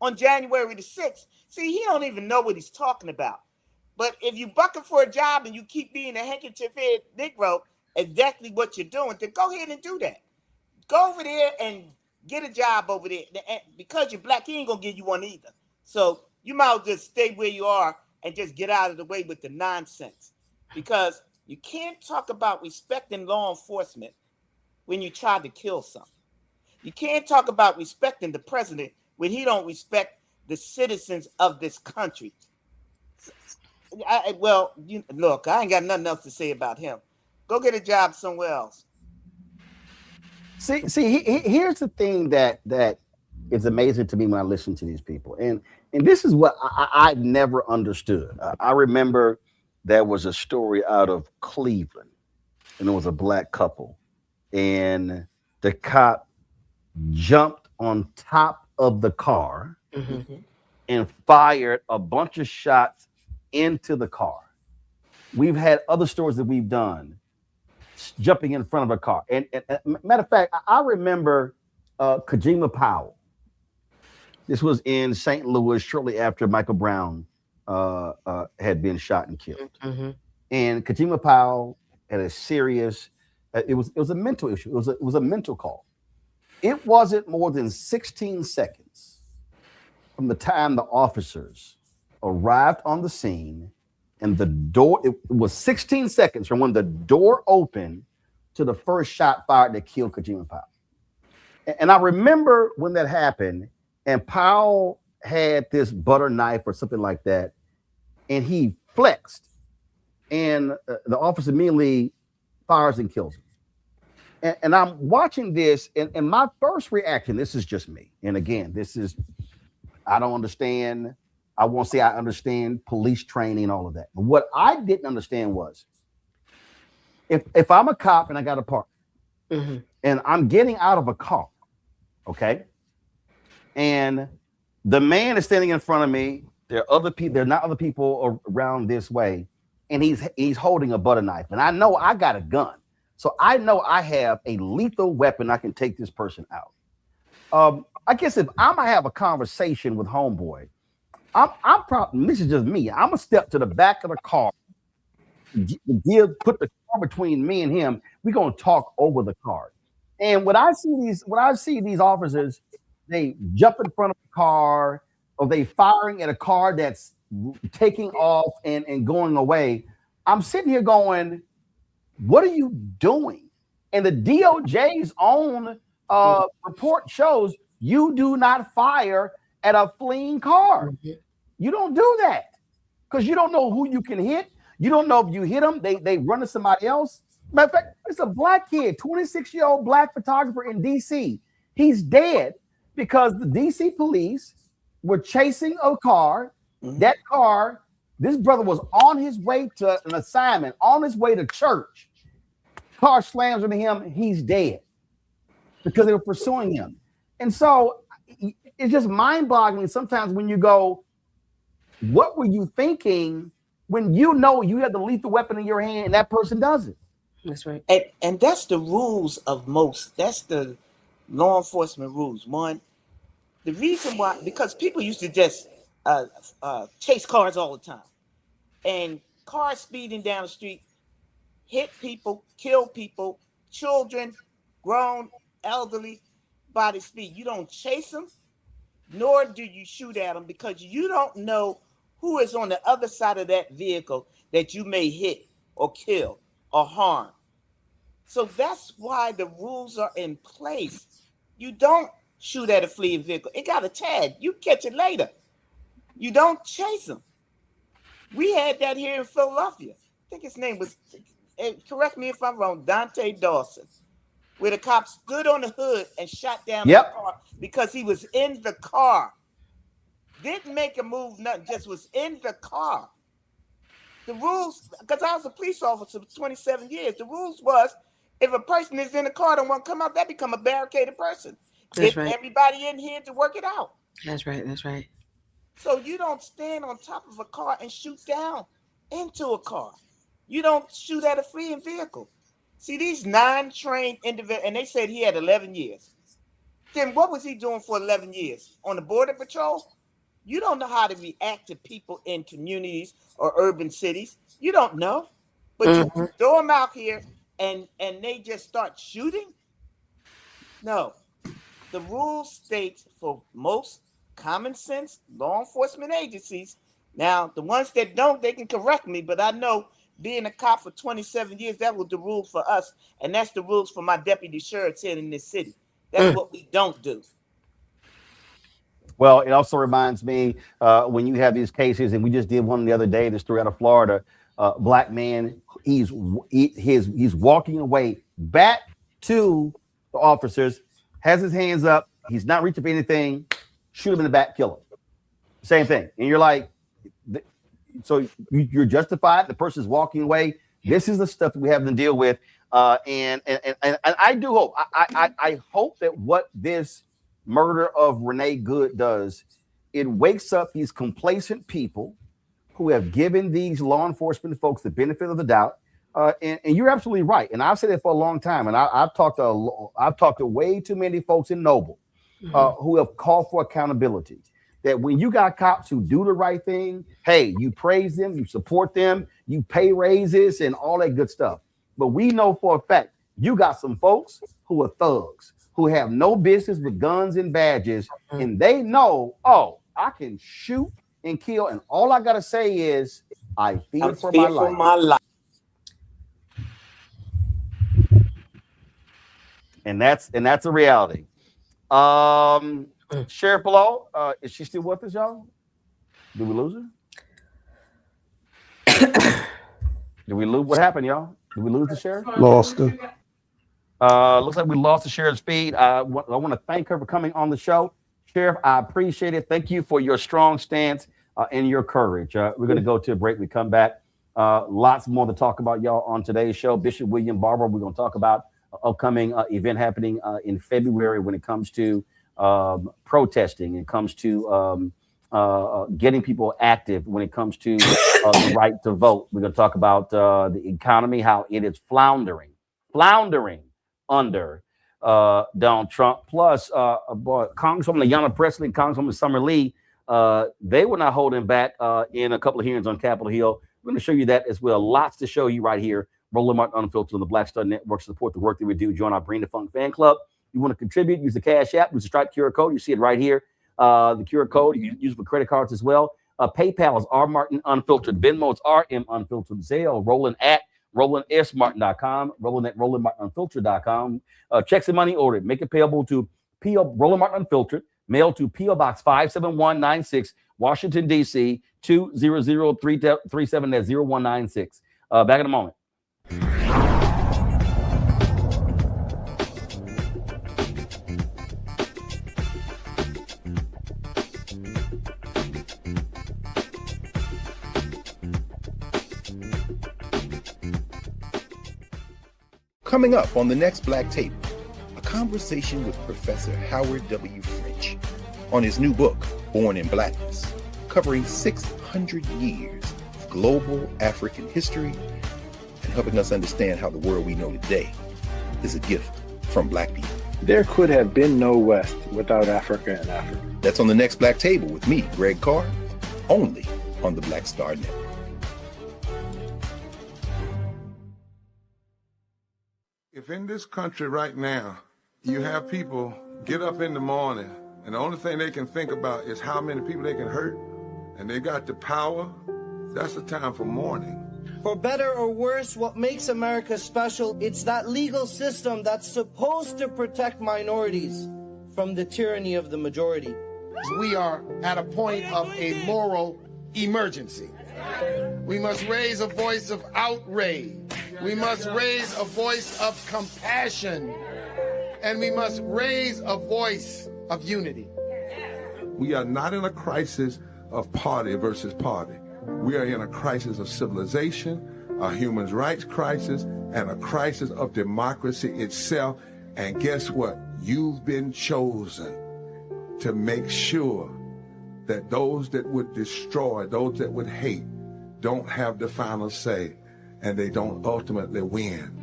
on January the 6th. See, he don't even know what he's talking about. But if you bucking for a job and you keep being a handkerchief head Negro, exactly what you're doing, then go ahead and do that. Go over there and get a job over there. And because you're black, he ain't gonna give you one either. So you might as well just stay where you are and just get out of the way with the nonsense. Because you can't talk about respecting law enforcement when you try to kill something. You can't talk about respecting the president when he don't respect the citizens of this country. Look, I ain't got nothing else to say about him. Go get a job somewhere else. Here's the thing that is amazing to me when I listen to these people, and this is what I never understood. I remember there was a story out of Cleveland, and it was a black couple, and the cop jumped on top of the car and fired a bunch of shots into the car. We've had other stories that we've done jumping in front of a car. And matter of fact, I remember Kajima Powell. This was in St. Louis shortly after Michael Brown had been shot and killed. And Kajima Powell had a serious, it was a mental issue. It was a mental call. It wasn't more than 16 seconds from the time the officers arrived on the scene, and the door, it was 16 seconds from when the door opened to the first shot fired that killed Kajima Powell. And I remember when that happened, and Powell had this butter knife or something like that, and he flexed, and the officer immediately fires and kills him. And I'm watching this, and my first reaction, this is just me. And again, I don't understand. I won't say I understand police training and all of that. But what I didn't understand was if I'm a cop and I got a partner and I'm getting out of a car, okay, and the man is standing in front of me, there are other people, there are not other people around this way, and he's holding a butter knife, and I know I got a gun. So I know I have a lethal weapon. I can take this person out. I guess if I'm gonna have a conversation with homeboy, I'm probably, this is just me, I'm gonna step to the back of the car, put the car between me and him. We're gonna talk over the car. And when I see these officers, they jump in front of the car, or they firing at a car that's taking off and going away. I'm sitting here going, What are you doing? And the DOJ's own report shows you do not fire at a fleeing car. You don't do that because you don't know who you can hit. You don't know if you hit them, they run to somebody else. Matter of fact, it's a black kid, 26-year-old black photographer in DC. He's dead because the DC police were chasing a car. That car, this brother was on his way to an assignment, on his way to church. Car slams into him, he's dead because they were pursuing him. And so it's just mind-boggling sometimes when you go, what were you thinking when you know you have the lethal weapon in your hand and that person does it? That's right. And that's the rules of most. That's the law enforcement rules. One, the reason why, because people used to just chase cars all the time. And cars speeding down the street, hit people, kill people, children, grown, elderly, by the speed. You don't chase them, nor do you shoot at them because you don't know who is on the other side of that vehicle that you may hit or kill or harm. So that's why the rules are in place. You don't shoot at a fleeing vehicle. It got a tag. You catch it later. You don't chase them. We had that here in Philadelphia. I think his name was, correct me if I'm wrong, Dante Dawson, where the cop stood on the hood and shot down the car because he was in the car. Didn't make a move, nothing, just was in the car. The rules, because I was a police officer for 27 years, the rules was if a person is in the car and won't come out, that become a barricaded person. That's Get right. everybody in here to work it out. That's right. That's right. So you don't stand on top of a car and shoot down into a car. You don't shoot at a fleeing vehicle. See, these non-trained individuals, and they said he had 11 years. Then what was he doing for 11 years? On the border patrol? You don't know how to react to people in communities or urban cities. You don't know. But you throw them out here and they just start shooting? No. The rule states for most common sense law enforcement agencies. Now, the ones that don't, they can correct me, but I know being a cop for 27 years, that was the rule for us. And that's the rules for my deputy sheriffs here in this city. That's what we don't do. Well, it also reminds me when you have these cases, and we just did one the other day, this story out of Florida, black man, he's walking away back to the officers, has his hands up, he's not reaching for anything, shoot him in the back, kill him. Same thing. And you're like, so you're justified, the person's walking away. This is the stuff that we have to deal with. And I do hope, I hope that what this murder of Renee Good does, it wakes up these complacent people who have given these law enforcement folks the benefit of the doubt. And you're absolutely right. And I've said it for a long time. And I've talked to way too many folks in Noble who have called for accountability. That when you got cops who do the right thing, hey, you praise them, you support them, you pay raises and all that good stuff. But we know for a fact you got some folks who are thugs, who have no business with guns and badges, and they know, oh, I can shoot and kill, and all I gotta say is I fear for my life. And that's a reality. Sheriff Below, is she still with us, y'all? Did we lose her? Did we lose? What happened, y'all? Did we lose the sheriff? Lost her. Looks like we lost the sheriff's feed. I want to thank her for coming on the show. Sheriff, I appreciate it. Thank you for your strong stance and your courage. We're going to go to a break. We come back. Lots more to talk about, y'all, on today's show. Bishop William Barber, we're going to talk about an upcoming event happening in February when it comes to protesting, it comes to getting people active when it comes to the right to vote. We're going to talk about the economy, how it is floundering under Donald Trump. Plus, Congresswoman Ayanna Pressley and Congresswoman Summer Lee, they were not holding back in a couple of hearings on Capitol Hill. We're going to show you that as well. Lots to show you right here. Roland Martin Unfiltered on the Black Star Network. Support the work that we do. Join our Bring the Funk fan club. You want to contribute, use the Cash App, use the Stripe QR code. You see it right here. The QR code, you use it for credit cards as well. PayPal is R Martin Unfiltered. Venmo is RM Unfiltered. Zelle, Roland at RolandSMartin.com, Roland at RolandMartinUnfiltered.com. Checks and money ordered. Make it payable to P.O. Roland Martin Unfiltered, mail to P.O. Box 57196, Washington, D.C., 20037, that's 0196. Back in a moment. Coming up on the next Black Table, a conversation with Professor Howard W. French on his new book, Born in Blackness, covering 600 years of global African history and helping us understand how the world we know today is a gift from Black people. There could have been no West without Africa and Africa. That's on the next Black Table with me, Greg Carr, only on the Black Star Network. If in this country right now, you have people get up in the morning and the only thing they can think about is how many people they can hurt, and they got the power, that's the time for mourning. For better or worse, what makes America special, it's that legal system that's supposed to protect minorities from the tyranny of the majority. We are at a point of a moral emergency. We must raise a voice of outrage. We must raise a voice of compassion. And we must raise a voice of unity. We are not in a crisis of party versus party. We are in a crisis of civilization, a human rights crisis, and a crisis of democracy itself. And guess what? You've been chosen to make sure that those that would destroy, those that would hate, don't have the final say, and they don't ultimately win.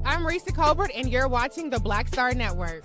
I'm Risa Colbert, and you're watching the Black Star Network.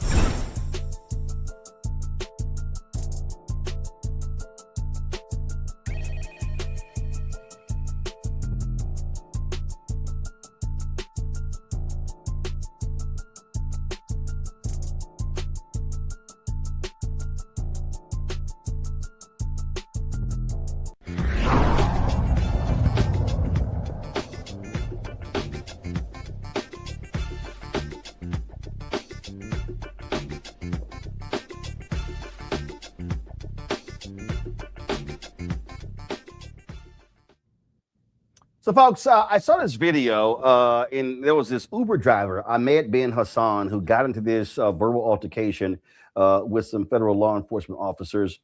So, folks, I saw this video, and there was this Uber driver, Ahmed bin Hassan, who got into this verbal altercation with some federal law enforcement officers.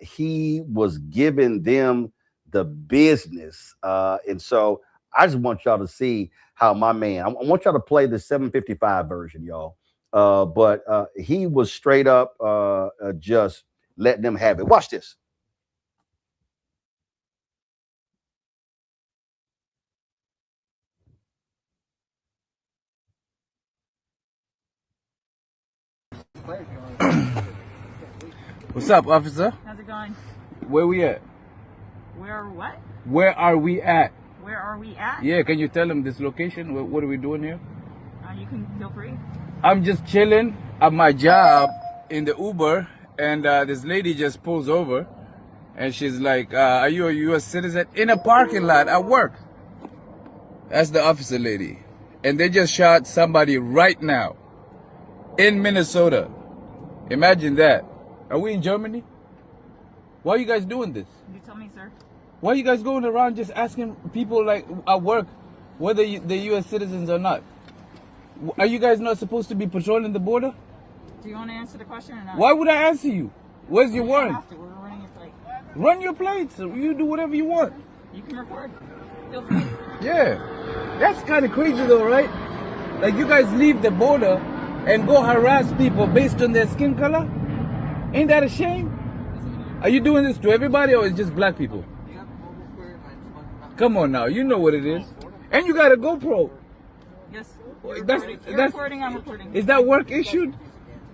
He was giving them the business. And so I just want y'all to see how my man, I want y'all to play the 755 version, y'all. But he was straight up just letting them have it. Watch this. What's up, officer? How's it going? Where we at? Where what? Where are we at? Where are we at? Yeah, can you tell them this location? What are we doing here? You can feel free. I'm just chilling at my job in the Uber, and this lady just pulls over, and she's like, are you a U.S. citizen? In a parking lot at work. That's the officer lady. And they just shot somebody right now in Minnesota. Imagine that. Are we in Germany? Why are you guys doing this? You tell me, sir. Why are you guys going around just asking people like at work whether they're U.S. citizens or not? Are you guys not supposed to be patrolling the border? Do you want to answer the question or not? Why would I answer you? Where's your warrant? We're running your plate. Run your plates. You do whatever you want. You can record. Feel free. Yeah. That's kind of crazy though, right? Like you guys leave the border and go harass people based on their skin color? Ain't that a shame? Are you doing this to everybody or it's just black people? Come on now, you know what it is. And you got a GoPro. Yes. You're recording, I'm recording. Is that work issued?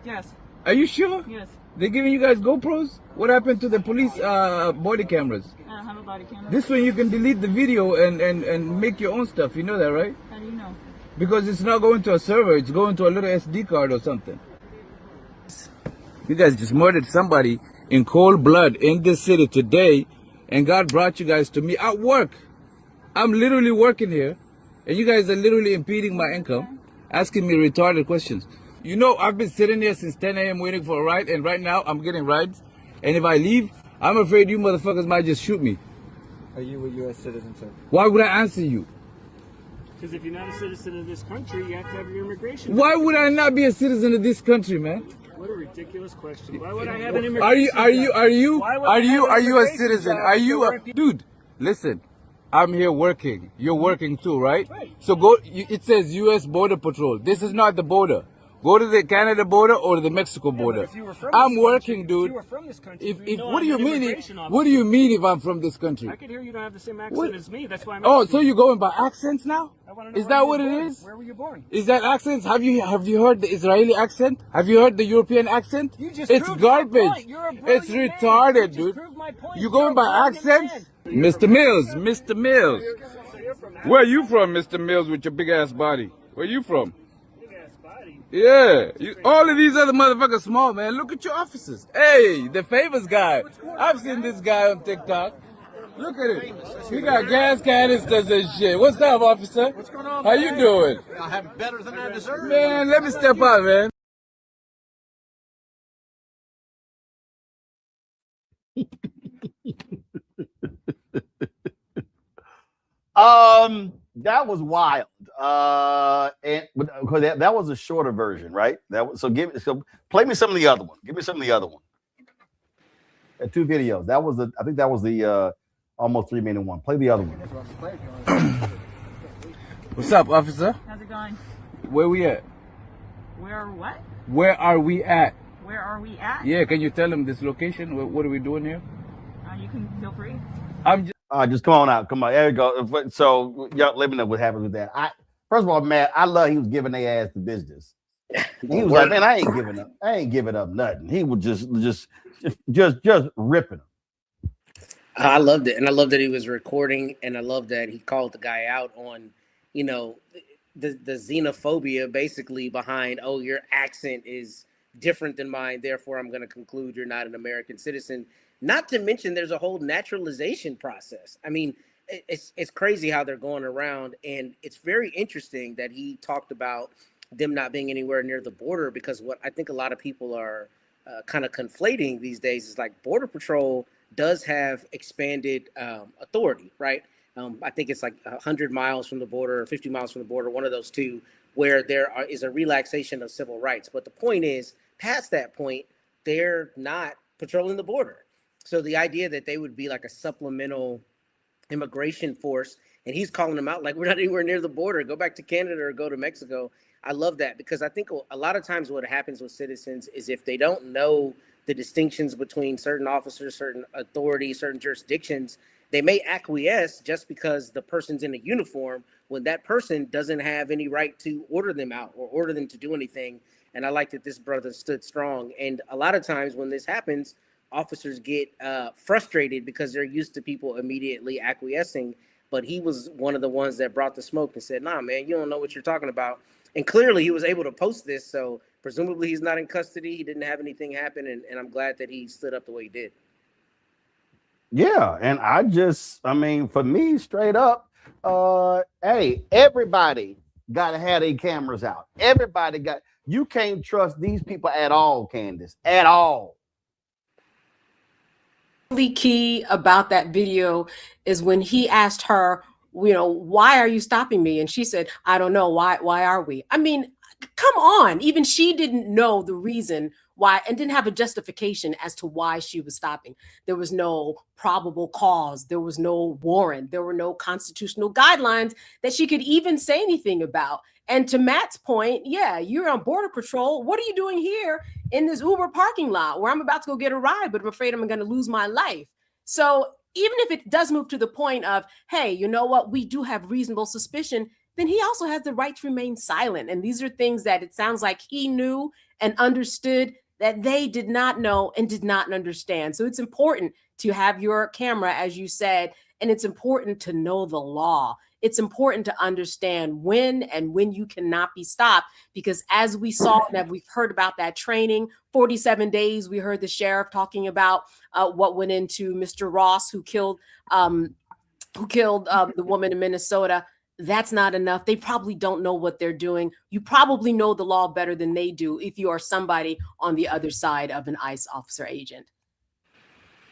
Yes. Are you sure? Yes. They're giving you guys GoPros? What happened to the police body cameras? I don't have a body camera. This one you can delete the video and make your own stuff. You know that, right? How do you know? Because it's not going to a server. It's going to a little SD card or something. You guys just murdered somebody in cold blood in this city today, and God brought you guys to me at work. I'm literally working here, and you guys are literally impeding my income, asking me retarded questions. You know, I've been sitting here since 10 a.m. waiting for a ride, and right now I'm getting rides. And if I leave, I'm afraid you motherfuckers might just shoot me. Are you a U.S. citizen, sir? Why would I answer you? Because if you're not a citizen of this country, you have to have your immigration. Why would I not be a citizen of this country, man? What a ridiculous question. Why would I have an immigration? Are you a citizen? Are you a dude? Listen, I'm here working. You're working too, right? So go. It says U.S. Border Patrol. This is not the border. Go to the Canada border or the Mexico border. I'm working, dude. If you were from this country, What do you mean? What do you mean if I'm from this country? I could hear you don't have the same accent as me. That's why I'm. Oh, so you're going by accents now? Is that what it is? Where were you born? Is that accents? Have you heard the Israeli accent? Have you heard the European accent? It's garbage. It's retarded, dude. You going by accents? Mr. Mills. Where are you from, Mr. Mills, with your big ass body? Where you from? Yeah, all of these other motherfuckers small, man. Look at your officers. Hey, the famous guy. I've seen this guy on TikTok. Look at it. He got gas canisters and shit. What's up, officer? What's going on? How you doing? I have better than I deserve. Man, let me step out, man. That was wild. And because that was a shorter version, right? Play me some of the other one. Give me some of the other one. 2 videos. I think that was the almost 3-minute one. Play the other one. What's up, officer? How's it going? Where we at? Where what? Where are we at? Where are we at? Yeah, can you tell them this location? What are we doing here? You can feel free. I'm just come on out. Come on. There you go. So y'all let me know what happens with that. First of all, man, I love he was giving their ass the business. He was like, man, I ain't giving up nothing. He was just ripping them. I loved it. And I love that he was recording, and I love that he called the guy out on, the xenophobia basically behind, oh, your accent is different than mine, therefore I'm going to conclude you're not an American citizen. Not to mention there's a whole naturalization process. I mean, it's crazy how they're going around, and it's very interesting that he talked about them not being anywhere near the border, because what I think a lot of people are kind of conflating these days is like Border Patrol does have expanded authority, right? I think it's like 100 miles from the border or 50 miles from the border, one of those two, where there is a relaxation of civil rights. But the point is, past that point, they're not patrolling the border. So the idea that they would be like a supplemental immigration force, and he's calling them out like, we're not anywhere near the border, go back to Canada or go to Mexico. I love that, because I think a lot of times what happens with citizens is if they don't know the distinctions between certain officers, certain authorities, certain jurisdictions, they may acquiesce just because the person's in a uniform when that person doesn't have any right to order them out or order them to do anything. And I like that this brother stood strong. And a lot of times when this happens, officers get frustrated because they're used to people immediately acquiescing. But he was one of the ones that brought the smoke and said, nah, man, you don't know what you're talking about. And clearly he was able to post this. So presumably he's not in custody. He didn't have anything happen. And I'm glad that he stood up the way he did. Yeah. And I mean, for me, straight up, hey, everybody got to have their cameras out. You can't trust these people at all, Candace, at all. Really key about that video is when he asked her, why are you stopping me? And she said, I don't know. Why are we? I mean, come on. Even she didn't know the reason why and didn't have a justification as to why she was stopping. There was no probable cause. There was no warrant. There were no constitutional guidelines that she could even say anything about. And to Matt's point, yeah, you're on Border Patrol. What are you doing here in this Uber parking lot where I'm about to go get a ride, but I'm afraid I'm going to lose my life? So even if it does move to the point of, hey, you know what, we do have reasonable suspicion, then he also has the right to remain silent. And these are things that it sounds like he knew and understood that they did not know and did not understand. So it's important to have your camera, as you said, and it's important to know the law. It's important to understand when you cannot be stopped, because as we saw and we've heard about that training, 47 days, we heard the sheriff talking about what went into Mr. Ross, who killed who killed the woman in Minnesota. That's not enough. They probably don't know what they're doing. You probably know the law better than they do if you are somebody on the other side of an ICE officer agent.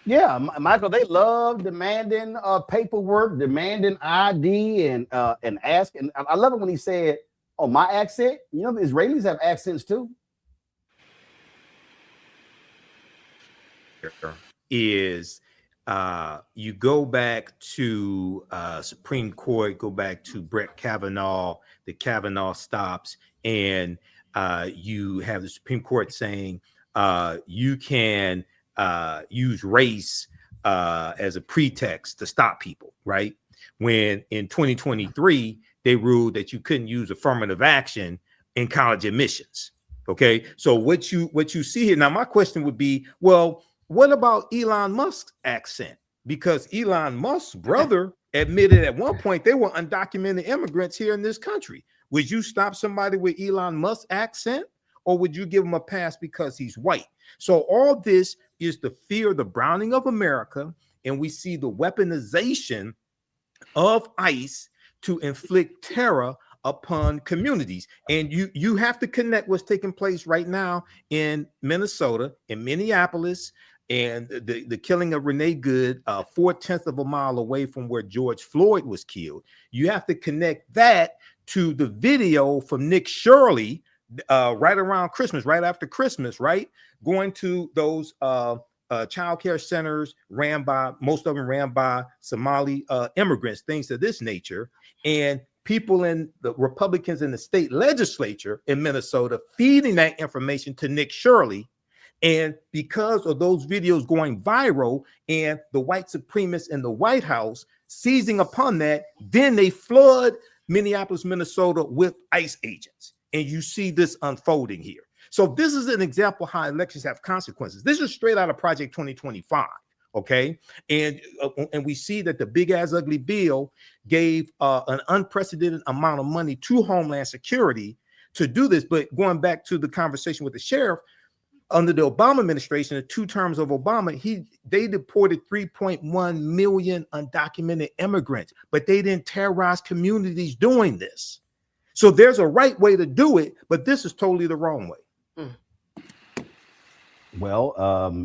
Yeah, Michael, they love demanding paperwork, demanding ID, and asking. I love it when he said, "Oh, my accent." You know, the Israelis have accents too. Is you go back to Supreme Court, go back to Brett Kavanaugh, the Kavanaugh stops, and you have the Supreme Court saying you can use race as a pretext to stop people, right? When in 2023, they ruled that you couldn't use affirmative action in college admissions. Okay, so what you see here now, my question would be, well, what about Elon Musk's accent? Because Elon Musk's brother admitted at one point they were undocumented immigrants here in this country. Would you stop somebody with Elon Musk's accent, or would you give him a pass because he's white? So all this is the fear, the browning of America, and we see the weaponization of ICE to inflict terror upon communities. And you have to connect what's taking place right now in Minnesota, in Minneapolis, and the killing of Renee Good, 4/10 of a mile away from where George Floyd was killed. You have to connect that to the video from Nick Shirley right around Christmas, right after Christmas, right? Going to those child care centers most of them ran by Somali immigrants, things of this nature. And people in the Republicans in the state legislature in Minnesota feeding that information to Nick Shirley. And because of those videos going viral and the white supremacists in the White House seizing upon that, then they flood Minneapolis, Minnesota with ICE agents. And you see this unfolding here. So this is an example how elections have consequences. This is straight out of Project 2025. Okay. And we see that the big ass ugly bill gave an unprecedented amount of money to Homeland Security to do this. But going back to the conversation with the sheriff, under the Obama administration, the 2 terms of Obama, they deported 3.1 million undocumented immigrants, but they didn't terrorize communities doing this. So there's a right way to do it, but this is totally the wrong way. Well,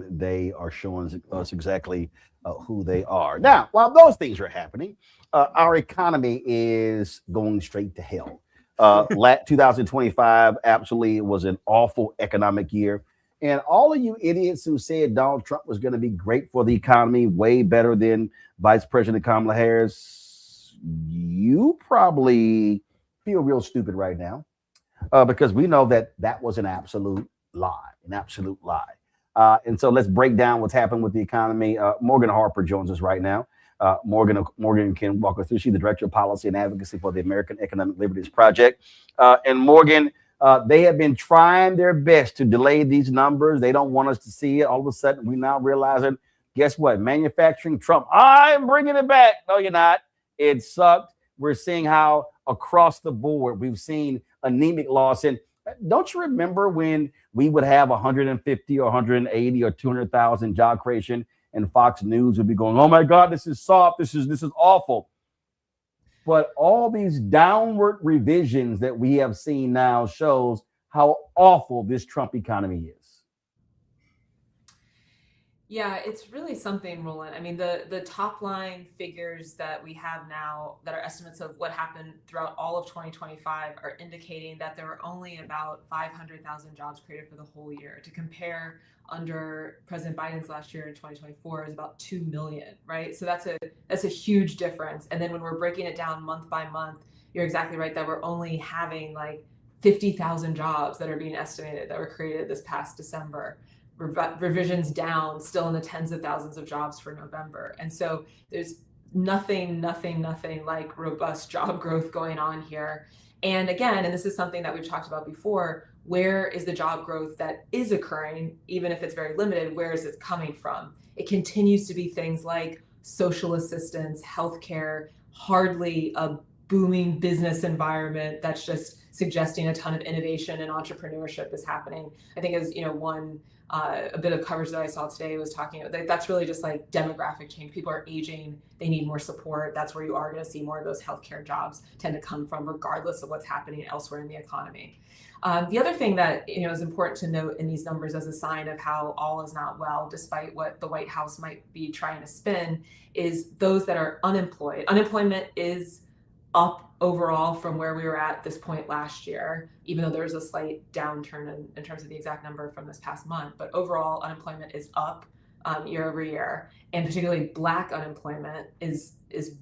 they are showing us exactly who they are. Now, while those things are happening, our economy is going straight to hell. 2025 absolutely was an awful economic year. And all of you idiots who said Donald Trump was going to be great for the economy, way better than Vice President Kamala Harris, you probably feel real stupid right now because we know that was an absolute lie, and so let's break down what's happened with the economy. Morgan Harper joins us right now. Morgan can walk us through. She's the Director of Policy and Advocacy for the American Economic Liberties Project. And Morgan, they have been trying their best to delay these numbers. They don't want us to see it. All of a sudden, we now realizing, guess what? Manufacturing Trump. I'm bringing it back. No, you're not. It sucked. We're seeing how across the board we've seen anemic loss. And don't you remember when we would have 150 or 180 or 200,000 job creation and Fox News would be going, oh my God, this is soft. This is awful. But all these downward revisions that we have seen now shows how awful this Trump economy is. Yeah, it's really something, Roland. I mean, the top line figures that we have now that are estimates of what happened throughout all of 2025 are indicating that there were only about 500,000 jobs created for the whole year. To compare, under President Biden's last year in 2024 is about 2 million, right? So that's a huge difference. And then when we're breaking it down month by month, you're exactly right that we're only having like 50,000 jobs that are being estimated that were created this past December. Revisions down, still in the tens of thousands of jobs for November. And so there's nothing like robust job growth going on here. And again, and this is something that we've talked about before, where is the job growth that is occurring, even if it's very limited, where is it coming from? It continues to be things like social assistance, healthcare, hardly a booming business environment that's just suggesting a ton of innovation and entrepreneurship is happening. I think as one a bit of coverage that I saw today was talking about that's really just like demographic change. People are aging, they need more support. That's where you are going to see more of those healthcare jobs tend to come from, regardless of what's happening elsewhere in the economy. The other thing that is important to note in these numbers as a sign of how all is not well, despite what the White House might be trying to spin, is those that are unemployed. Unemployment is up overall from where we were at this point last year, even though there's a slight downturn in terms of the exact number from this past month. But overall, unemployment is up year over year, and particularly Black unemployment is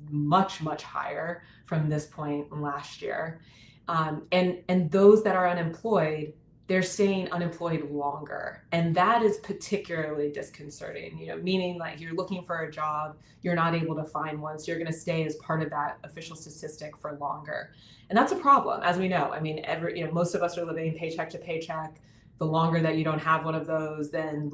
much, much higher from this point last year. And those that are unemployed, they're staying unemployed longer. And that is particularly disconcerting, meaning like you're looking for a job, you're not able to find one, so you're going to stay as part of that official statistic for longer. And that's a problem, as we know. I mean, most of us are living paycheck to paycheck. The longer that you don't have one of those, then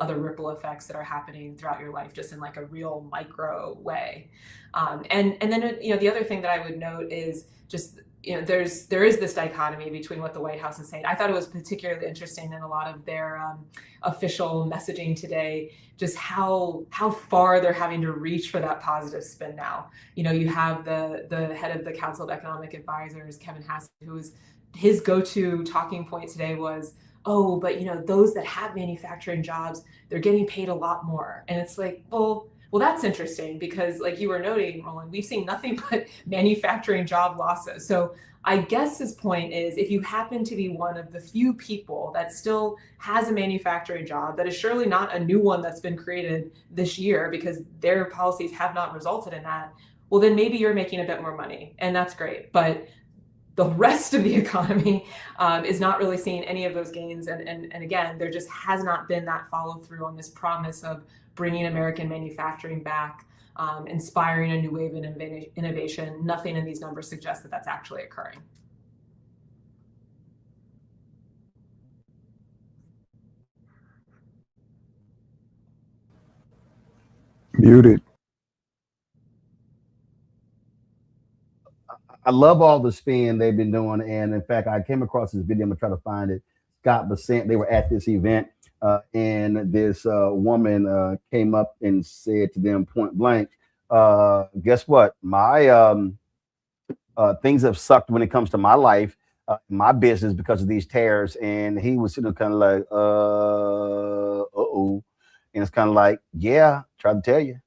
other ripple effects that are happening throughout your life, just in like a real micro way. And then the other thing that I would note is just there is this dichotomy between what the White House is saying. I thought it was particularly interesting in a lot of their official messaging today, just how far they're having to reach for that positive spin now. You have the head of the Council of Economic Advisors, Kevin Hassett, his go-to talking point today was, oh, but those that have manufacturing jobs, they're getting paid a lot more. And it's like, well, that's interesting because like you were noting, Roland, we've seen nothing but manufacturing job losses. So I guess his point is if you happen to be one of the few people that still has a manufacturing job, that is surely not a new one that's been created this year because their policies have not resulted in that, well, then maybe you're making a bit more money and that's great. But the rest of the economy is not really seeing any of those gains. And again, there just has not been that follow through on this promise of bringing American manufacturing back, inspiring a new wave of innovation. Nothing in these numbers suggests that that's actually occurring. Muted. I love all the spin they've been doing. And in fact, I came across this video. I'm gonna try to find it. Scott Bassett, they were at this event and this woman came up and said to them point blank, guess what? My things have sucked when it comes to my life, my business because of these tariffs. And he was sitting kind of like, uh-oh. And it's kind of like, yeah, try to tell you.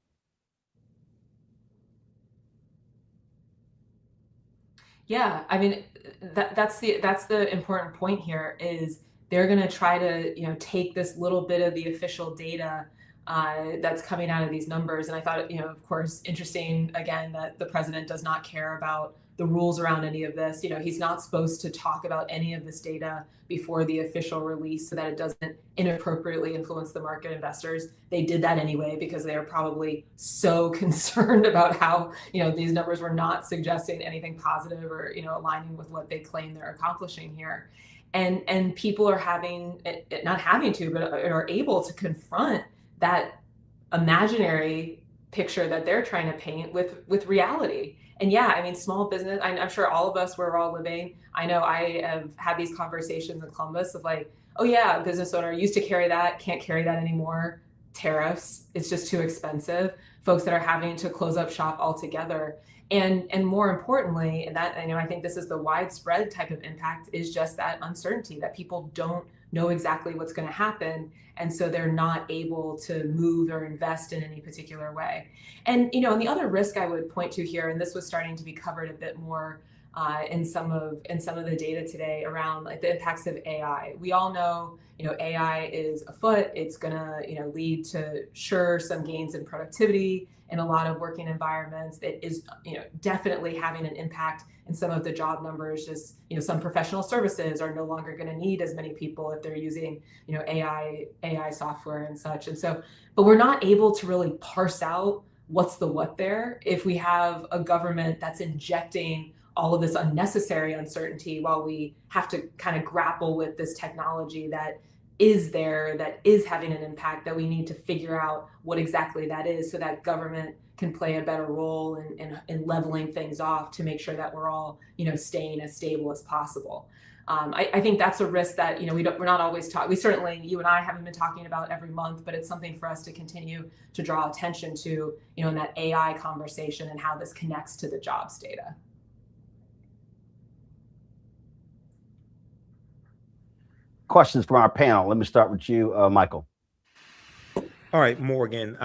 Yeah, I mean, that's the important point here is they're going to try to take this little bit of the official data that's coming out of these numbers. And I thought, of course, interesting again that the president does not care about the rules around any of this. He's not supposed to talk about any of this data before the official release so that it doesn't inappropriately influence the market investors. They did that anyway because they are probably so concerned about how, these numbers were not suggesting anything positive or, aligning with what they claim they're accomplishing here. And people are not having to, but are able to confront that imaginary picture that they're trying to paint with reality. And yeah, I mean, small business, I'm sure all of us where we're all living, I know I have had these conversations in Columbus of like, oh yeah, business owner used to carry that, can't carry that anymore. Tariffs, it's just too expensive. Folks that are having to close up shop altogether. And more importantly, and that I think this is the widespread type of impact, is just that uncertainty that people don't know exactly what's going to happen. And so they're not able to move or invest in any particular way. And, and the other risk I would point to here, and this was starting to be covered a bit more in some of the data today around like the impacts of AI. We all know, AI is afoot. It's going to, lead to some gains in productivity in a lot of working environments. It is, definitely having an impact in some of the job numbers. Just, some professional services are no longer going to need as many people if they're using, AI software and such. And so, but we're not able to really parse out what's the what there if we have a government that's injecting all of this unnecessary uncertainty while we have to kind of grapple with this technology that is there, that is having an impact, that we need to figure out what exactly that is so that government can play a better role in leveling things off to make sure that we're all, staying as stable as possible. I think that's a risk that, we're not always talking. We certainly, you and I haven't been talking about every month, but it's something for us to continue to draw attention to, in that AI conversation and how this connects to the jobs data. Questions from our panel. Let me start with you, Michael. All right, Morgan,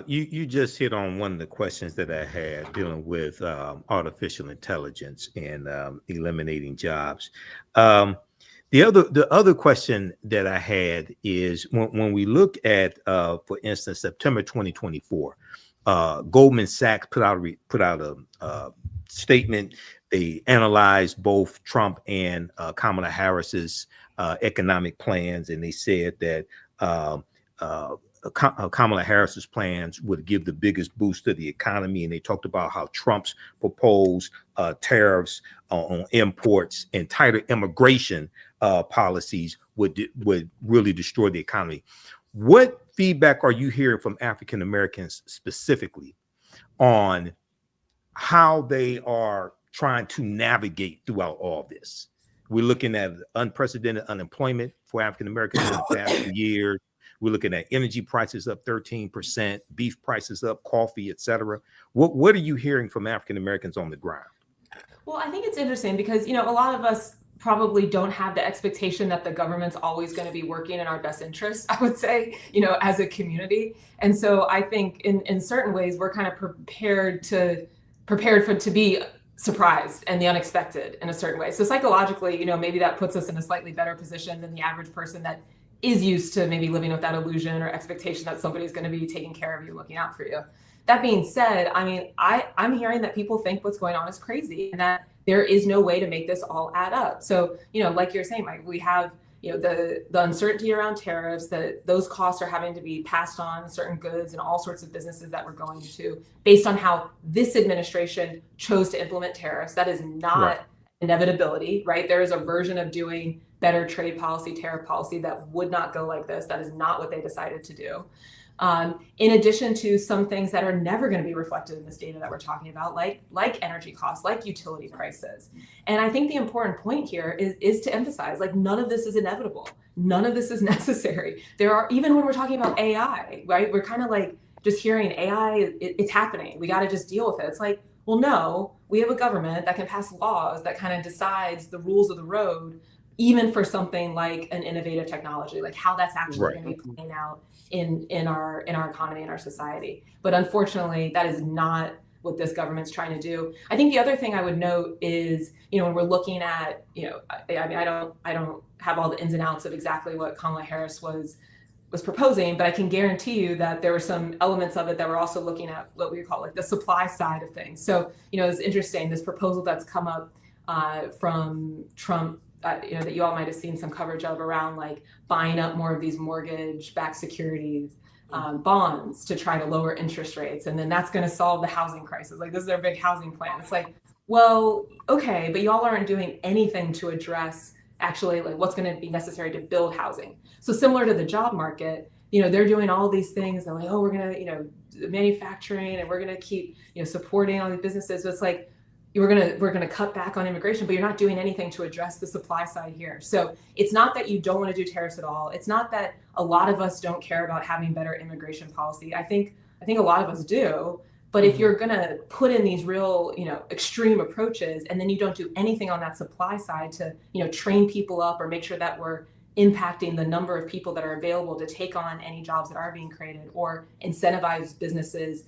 you just hit on one of the questions that I had dealing with artificial intelligence and eliminating jobs. The other question that I had is when we look at, for instance, September 2024, Goldman Sachs put out a statement. They analyzed both Trump and Kamala Harris's economic plans, and they said that Kamala Harris's plans would give the biggest boost to the economy. And they talked about how Trump's proposed tariffs on imports and tighter immigration policies would really destroy the economy. What feedback are you hearing from African Americans specifically on how they are trying to navigate throughout all this? We're looking at unprecedented unemployment for African Americans in the past few years. We're looking at energy prices up 13%, beef prices up, coffee, et cetera. What are you hearing from African Americans on the ground? Well, I think it's interesting because, a lot of us probably don't have the expectation that the government's always going to be working in our best interest, I would say, as a community. And so I think in certain ways, we're kind of prepared to be surprised and the unexpected in a certain way. So psychologically, maybe that puts us in a slightly better position than the average person that is used to maybe living with that illusion or expectation that somebody's going to be taking care of you, looking out for you. That being said, I mean, I'm hearing that people think what's going on is crazy and that there is no way to make this all add up. So, like you're saying, Mike, we have, the uncertainty around tariffs, that those costs are having to be passed on certain goods and all sorts of businesses that we're going to based on how this administration chose to implement tariffs. That is not inevitability, right? There is a version of doing better trade policy, tariff policy that would not go like this. That is not what they decided to do. In addition to some things that are never going to be reflected in this data that we're talking about, like energy costs, like utility prices. And I think the important point here is to emphasize, none of this is inevitable. None of this is necessary. Even when we're talking about AI, right? We're kind of just hearing AI, it's happening. We got to just deal with it. It's well, no, we have a government that can pass laws that kind of decides the rules of the road, even for something like an innovative technology, like how that's actually going to be playing out in our economy and our society. But unfortunately, that is not what this government's trying to do. I think the other thing I would note is, when we're looking at, I don't have all the ins and outs of exactly what Kamala Harris was proposing, but I can guarantee you that there were some elements of it that we're also looking at what we call the supply side of things. So, it's interesting, this proposal that's come up from Trump, that you all might have seen some coverage of around buying up more of these mortgage-backed securities, bonds to try to lower interest rates. And then that's going to solve the housing crisis. This is their big housing plan. It's well, okay, but y'all aren't doing anything to address actually what's going to be necessary to build housing. So similar to the job market, they're doing all these things. They're oh, we're going to, manufacturing, and we're going to keep, supporting all these businesses. But it's we're gonna cut back on immigration, but you're not doing anything to address the supply side here. So it's not that you don't want to do tariffs at all. It's not that a lot of us don't care about having better immigration policy. I think a lot of us do. But if you're gonna put in these real, extreme approaches, and then you don't do anything on that supply side to, train people up or make sure that we're impacting the number of people that are available to take on any jobs that are being created, or incentivize businesses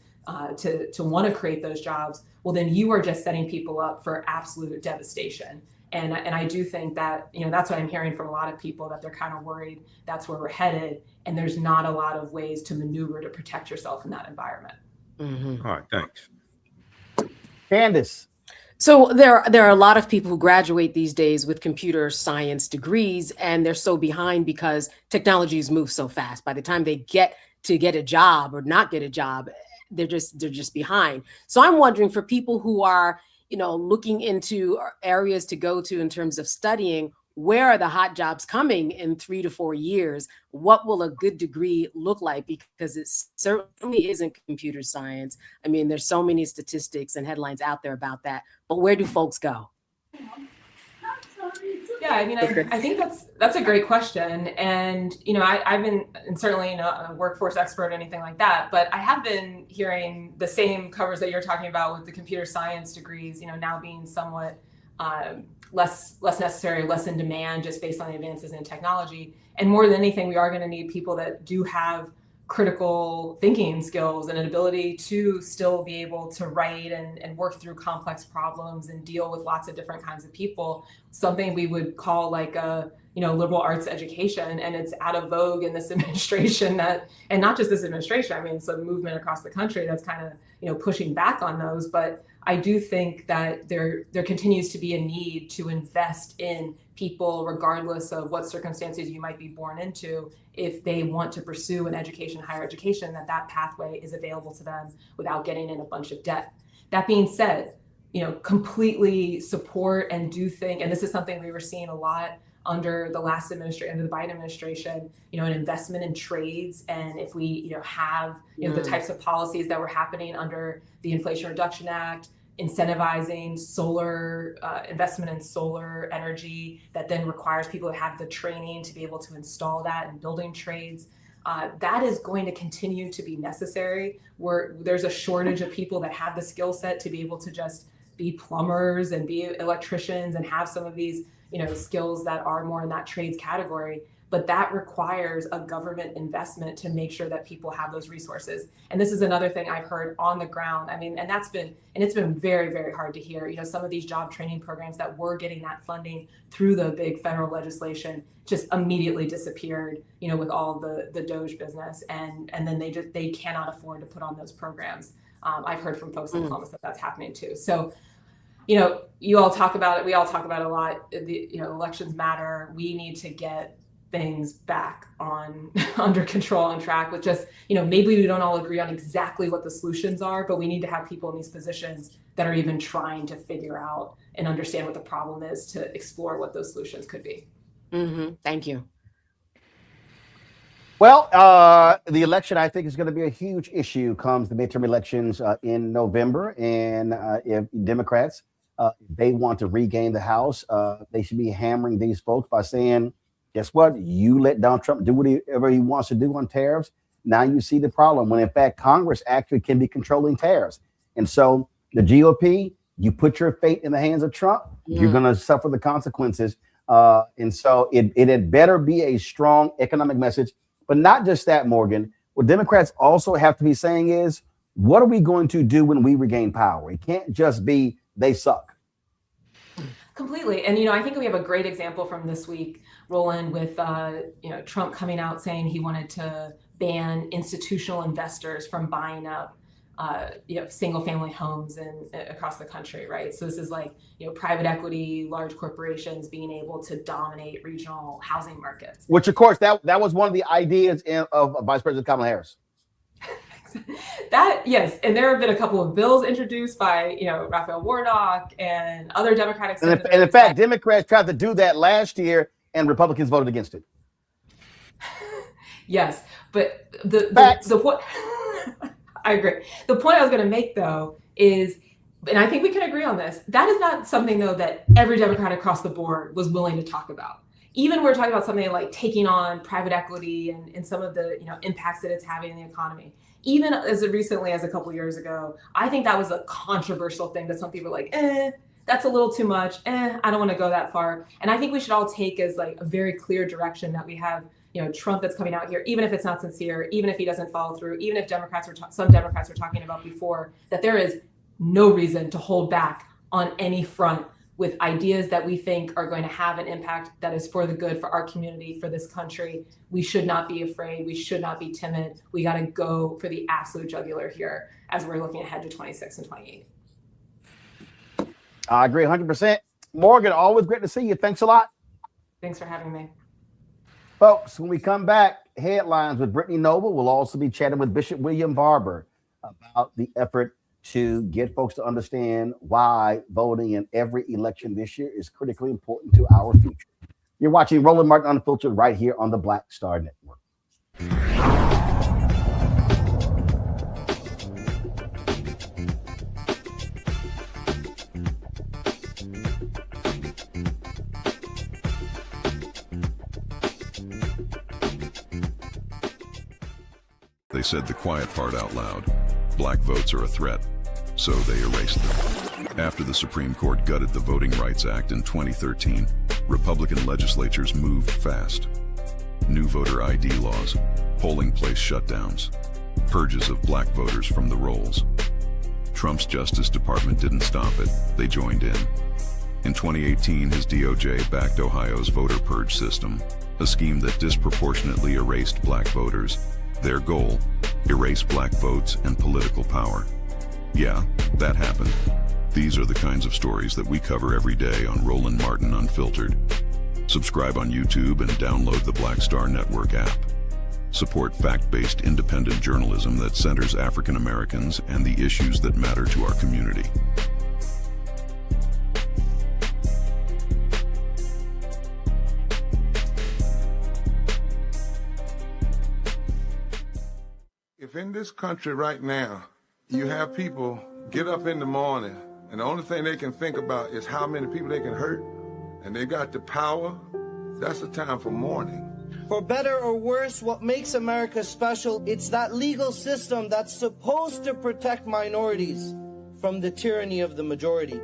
to want to create those jobs, well, then you are just setting people up for absolute devastation. And I do think that, that's what I'm hearing from a lot of people, that they're kind of worried that's where we're headed. And there's not a lot of ways to maneuver to protect yourself in that environment. Mm-hmm. All right, thanks. Candace. So there are a lot of people who graduate these days with computer science degrees, and they're so behind because technologies move so fast. By the time they get a job or not get a job, they're just behind. So I'm wondering, for people who are, looking into areas to go to in terms of studying, where are the hot jobs coming in 3 to 4 years? What will a good degree look like? Because it certainly isn't computer science. I mean, there's so many statistics and headlines out there about that, but where do folks go? Yeah, I mean, I think that's a great question. And, I've been, and certainly, a workforce expert or anything like that, but I have been hearing the same covers that you're talking about with the computer science degrees, now being somewhat less necessary, less in demand, just based on the advances in technology. And more than anything, we are going to need people that do have critical thinking skills and an ability to still be able to write and work through complex problems and deal with lots of different kinds of people, something we would call like a liberal arts education. And it's out of vogue in this administration and not just this administration, I mean, it's a movement across the country that's kind of, pushing back on those. But I do think that there continues to be a need to invest in people, regardless of what circumstances you might be born into, if they want to pursue an education, higher education, that pathway is available to them without getting in a bunch of debt. That being said, completely support and do think, and this is something we were seeing a lot under the last administration, under the Biden administration, an investment in trades. And if we, have, the types of policies that were happening under the Inflation Reduction Act, incentivizing solar investment in solar energy that then requires people to have the training to be able to install that in building trades. That is going to continue to be necessary, where there's a shortage of people that have the skill set to be able to just be plumbers and be electricians and have some of these skills that are more in that trades category. But that requires a government investment to make sure that people have those resources. And this is another thing I've heard on the ground. I mean, it's been very, very hard to hear. Some of these job training programs that were getting that funding through the big federal legislation just immediately disappeared, with all the Doge business. And then they cannot afford to put on those programs. I've heard from folks in Columbus that that's happening too. So, you all talk about it. We all talk about it a lot. Elections matter. We need to get things back on under control, on track with just, maybe we don't all agree on exactly what the solutions are, but we need to have people in these positions that are even trying to figure out and understand what the problem is to explore what those solutions could be. Thank you. Well, the election, I think, is going to be a huge issue comes the midterm elections in November. And if Democrats, they want to regain the House, they should be hammering these folks by saying, guess what? You let Donald Trump do whatever he wants to do on tariffs. Now you see the problem when, in fact, Congress actually can be controlling tariffs. And so the GOP, you put your fate in the hands of Trump, you're going to suffer the consequences. And so it had better be a strong economic message. But not just that, Morgan. What Democrats also have to be saying is, what are we going to do when we regain power? It can't just be they suck. Completely. And, I think we have a great example from this week, Roland, with, Trump coming out saying he wanted to ban institutional investors from buying up, single family homes across the country. Right. So this is like, private equity, large corporations being able to dominate regional housing markets. Which, of course, that was one of the ideas of Vice President Kamala Harris. Yes, and there have been a couple of bills introduced by Raphael Warnock and other Democratic senators. And in fact, Democrats tried to do that last year, and Republicans voted against it. Yes, but the point I agree. The point I was going to make, though, is, and I think we can agree on this, that is not something, though, that every Democrat across the board was willing to talk about. Even we're talking about something like taking on private equity and some of the impacts that it's having in the economy. Even as recently as a couple of years ago, I think that was a controversial thing that some people were like, that's a little too much. I don't want to go that far. And I think we should all take as like a very clear direction that we have, Trump that's coming out here, even if it's not sincere, even if he doesn't follow through, even if some Democrats were talking about before, that there is no reason to hold back on any front with ideas that we think are going to have an impact that is for the good for our community, for this country. We should not be afraid. We should not be timid. We got to go for the absolute jugular here as we're looking ahead to 26 and 28. I agree 100%. Morgan, always great to see you. Thanks a lot. Thanks for having me. Folks, when we come back, headlines with Brittany Noble. We'll also be chatting with Bishop William Barber about the effort to get folks to understand why voting in every election this year is critically important to our future. You're watching Roland Martin Unfiltered right here on the Black Star Network. They said the quiet part out loud. Black votes are a threat, so they erased them. After the Supreme Court gutted the Voting Rights Act in 2013, Republican legislatures moved fast. New voter ID laws, polling place shutdowns, purges of black voters from the rolls. Trump's Justice Department didn't stop it, they joined in. In 2018, his DOJ backed Ohio's voter purge system, a scheme that disproportionately erased black voters. Their goal, erase black votes and political power. Yeah, that happened. These are the kinds of stories that we cover every day on Roland Martin Unfiltered. Subscribe on YouTube and download the Black Star Network app. Support fact-based independent journalism that centers African Americans and the issues that matter to our community. If in this country right now, you have people get up in the morning and the only thing they can think about is how many people they can hurt, and they got the power, that's the time for mourning. For better or worse, what makes America special, it's that legal system that's supposed to protect minorities from the tyranny of the majority.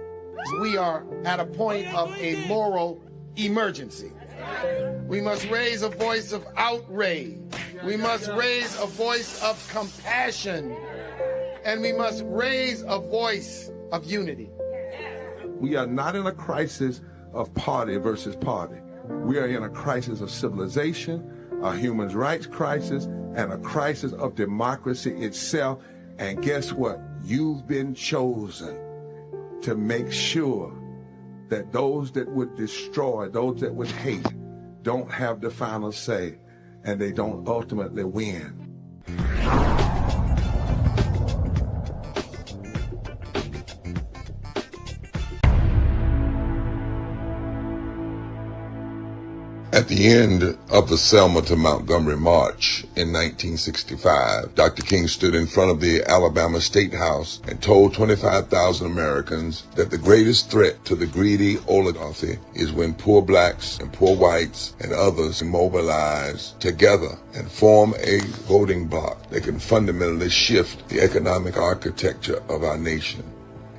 We are at a point of a moral emergency. We must raise a voice of outrage. We must raise a voice of compassion. And we must raise a voice of unity. We are not in a crisis of party versus party. We are in a crisis of civilization, a human rights crisis, and a crisis of democracy itself. And guess what? You've been chosen to make sure that those that would destroy, those that would hate, don't have the final say, and they don't ultimately win. At the end of the Selma to Montgomery March in 1965, Dr. King stood in front of the Alabama State House and told 25,000 Americans that the greatest threat to the greedy oligarchy is when poor blacks and poor whites and others mobilize together and form a voting bloc that can fundamentally shift the economic architecture of our nation.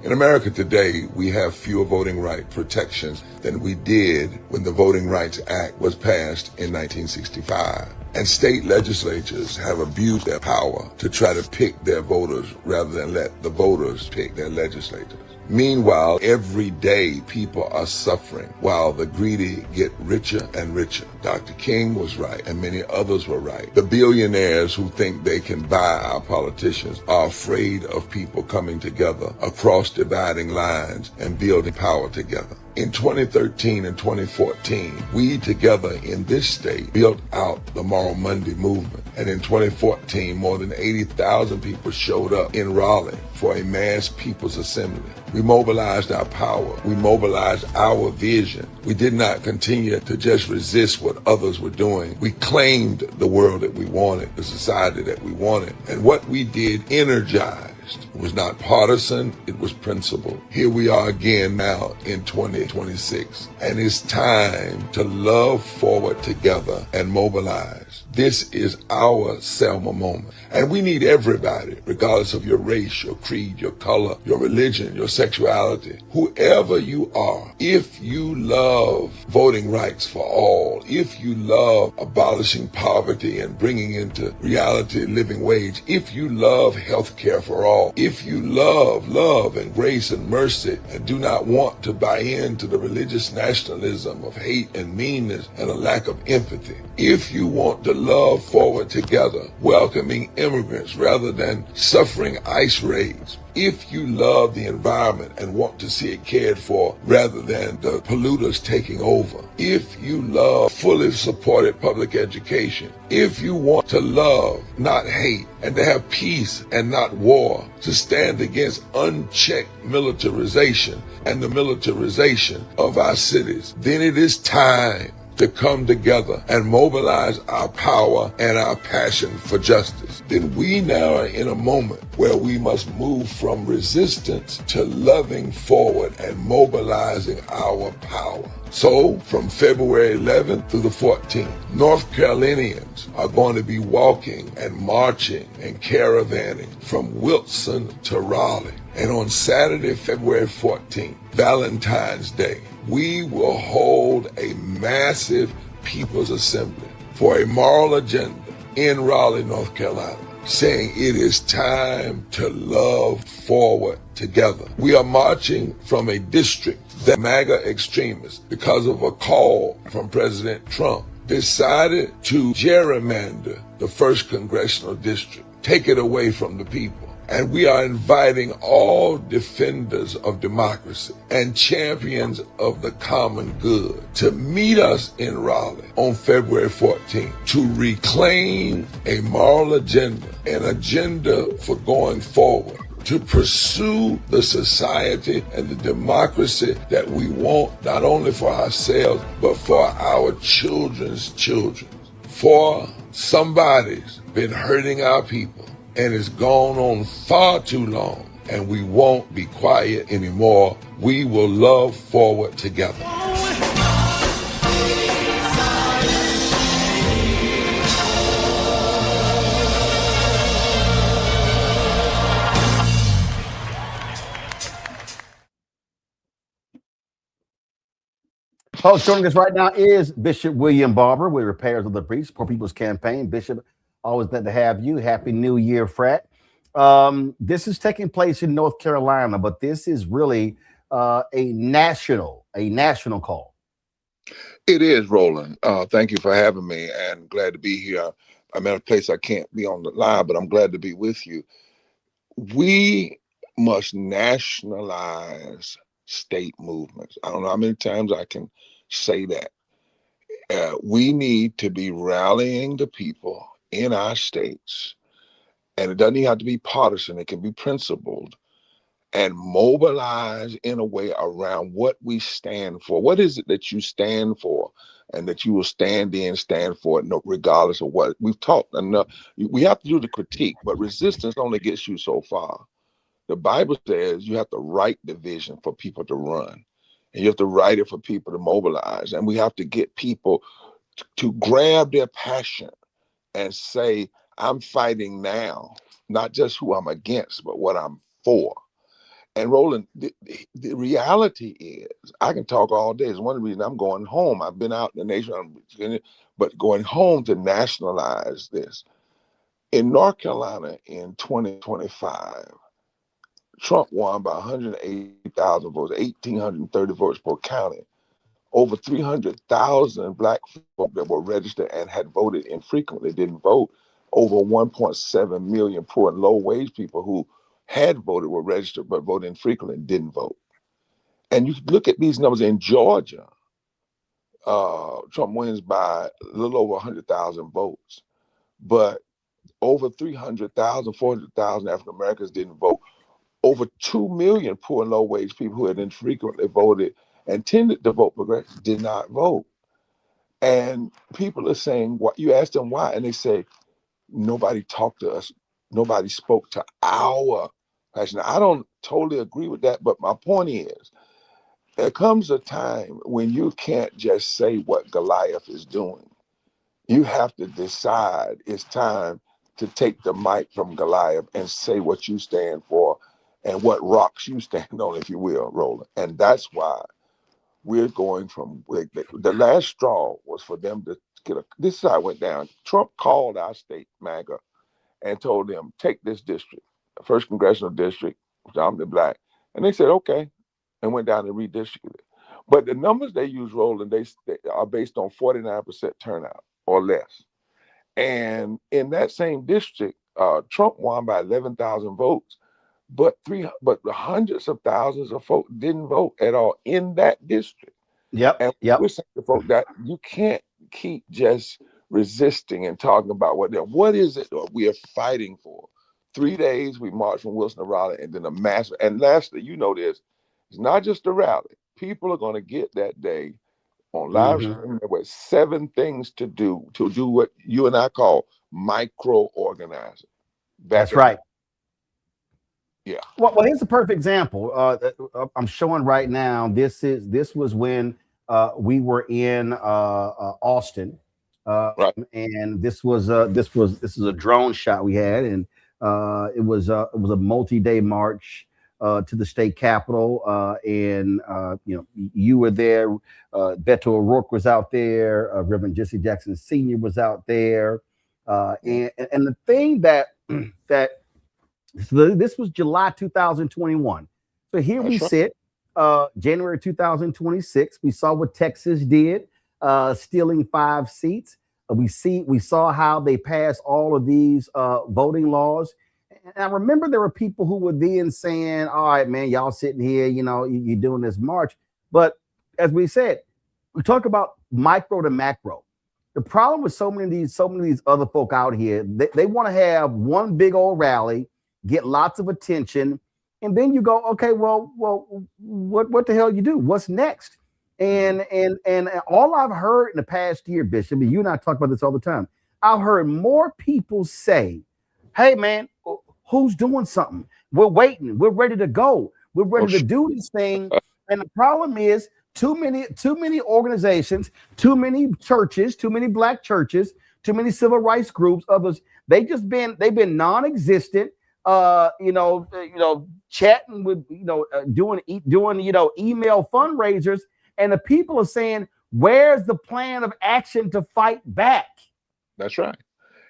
In America today, we have fewer voting right protections than we did when the Voting Rights Act was passed in 1965. And state legislatures have abused their power to try to pick their voters rather than let the voters pick their legislators. Meanwhile, every day people are suffering while the greedy get richer and richer. Dr. King was right, and many others were right. The billionaires who think they can buy our politicians are afraid of people coming together across dividing lines and building power together. In 2013 and 2014, we together in this state built out the Moral Monday movement. And in 2014, more than 80,000 people showed up in Raleigh for a mass people's assembly. We mobilized our power. We mobilized our vision. We did not continue to just resist what others were doing. We claimed the world that we wanted, the society that we wanted. And what we did energized. It was not partisan, it was principled. Here we are again now in 2026. And it's time to love forward together and mobilize. This is our Selma moment. And we need everybody, regardless of your race, your creed, your color, your religion, your sexuality, whoever you are. If you love voting rights for all, if you love abolishing poverty and bringing into reality living wage, if you love health care for all, if you love and grace and mercy and do not want to buy into the religious nationalism of hate and meanness and a lack of empathy, if you want to love forward together, welcoming immigrants rather than suffering ICE raids, if you love the environment and want to see it cared for rather than the polluters taking over, if you love fully supported public education, if you want to love, not hate, and to have peace and not war, to stand against unchecked militarization and the militarization of our cities, then it is time to come together and mobilize our power and our passion for justice, then we now are in a moment where we must move from resistance to loving forward and mobilizing our power. So, from February 11th through the 14th, North Carolinians are going to be walking and marching and caravanning from Wilson to Raleigh. And on Saturday, February 14th, Valentine's Day, we will hold a massive People's Assembly for a moral agenda in Raleigh, North Carolina, saying it is time to love forward together. We are marching from a district that MAGA extremists, because of a call from President Trump, decided to gerrymander the 1st Congressional District, take it away from the people. And we are inviting all defenders of democracy and champions of the common good to meet us in Raleigh on February 14th to reclaim a moral agenda, an agenda for going forward, to pursue the society and the democracy that we want, not only for ourselves, but for our children's children. For somebody's been hurting our people, and it's gone on far too long, and we won't be quiet anymore. We will love forward together. Host joining us right now is Bishop William Barber with Repairs of the Breach, Poor People's Campaign. Bishop, always glad to have you. Happy New Year, Frat. This is taking place in North Carolina, but this is really a national call. It is, Roland. Thank you for having me, and glad to be here. I'm at a place I can't be on the line, but I'm glad to be with you. We must nationalize state movements. I don't know how many times I can say that. We need to be rallying the people in our states, and it doesn't even have to be partisan. It can be principled, and mobilize in a way around what we stand for. What is it that you stand for, and that you will stand for it, regardless of what we've talked enough. We have to do the critique, but resistance only gets you so far. The Bible says you have to write the vision for people to run, and you have to write it for people to mobilize. And we have to get people to grab their passion and say, I'm fighting now, not just who I'm against, but what I'm for. And Roland, the reality is, I can talk all day. It's one of the reasons I'm going home. I've been out in the nation, but going home to nationalize this. In North Carolina in 2025, Trump won by 180,000 votes, 1,830 votes per county. Over 300,000 Black folk that were registered and had voted infrequently didn't vote. Over 1.7 million poor and low wage people who had voted were registered but voted infrequently and didn't vote. And you look at these numbers in Georgia, Trump wins by a little over 100,000 votes, but over 300,000, 400,000 African Americans didn't vote. Over 2 million poor and low wage people who had infrequently voted and tended to vote progressive did not vote. And people are saying, what? You ask them why, and they say, nobody talked to us. Nobody spoke to our passion. I don't totally agree with that, but my point is, there comes a time when you can't just say what Goliath is doing. You have to decide it's time to take the mic from Goliath and say what you stand for and what rocks you stand on, if you will, Roland. And that's why we're going from, the last straw was for them to get this is how it went down. Trump called our state, MAGA, and told them, take this district, the 1st Congressional District, predominantly Black. And they said, okay, and went down and redistricted it. But the numbers they use, Roland, they are based on 49% turnout or less. And in that same district, Trump won by 11,000 votes, but hundreds of thousands of folks didn't vote at all in that district. And we're saying to folks that you can't keep just resisting and talking about what is it that we are fighting for. 3 days we marched from Wilson to Raleigh, and then a massive. And lastly, you know this, it's not just a rally. People are going to get that day on live Mhm. stream. There were 7 things to do what you and I call micro organizing. That's right. Yeah. Well, here's a perfect example. I'm showing right now. This was when we were in Austin, Right. and this is a drone shot we had, and it was a multi-day march to the state capitol, and you were there. Beto O'Rourke was out there. Reverend Jesse Jackson Sr. was out there, and the thing that that so this was July 2021. So here we sit, January 2026. We saw what Texas did, stealing 5 seats. We saw how they passed all of these voting laws. And I remember there were people who were then saying, "All right, man, y'all sitting here, you're doing this march." But as we said, we talk about micro to macro. The problem with so many of these other folk out here, they want to have one big old rally, get lots of attention, and then you go, okay, well, what the hell you do? What's next? And all I've heard in the past year, Bishop, and you and I talk about this all the time. I've heard more people say, "Hey, man, who's doing something? We're waiting. We're ready to go. We're ready to do this thing." And the problem is too many organizations, too many churches, too many black churches, too many civil rights groups, others. They've been non-existent. Chatting with, doing email fundraisers, and the people are saying, "Where's the plan of action to fight back?" That's right.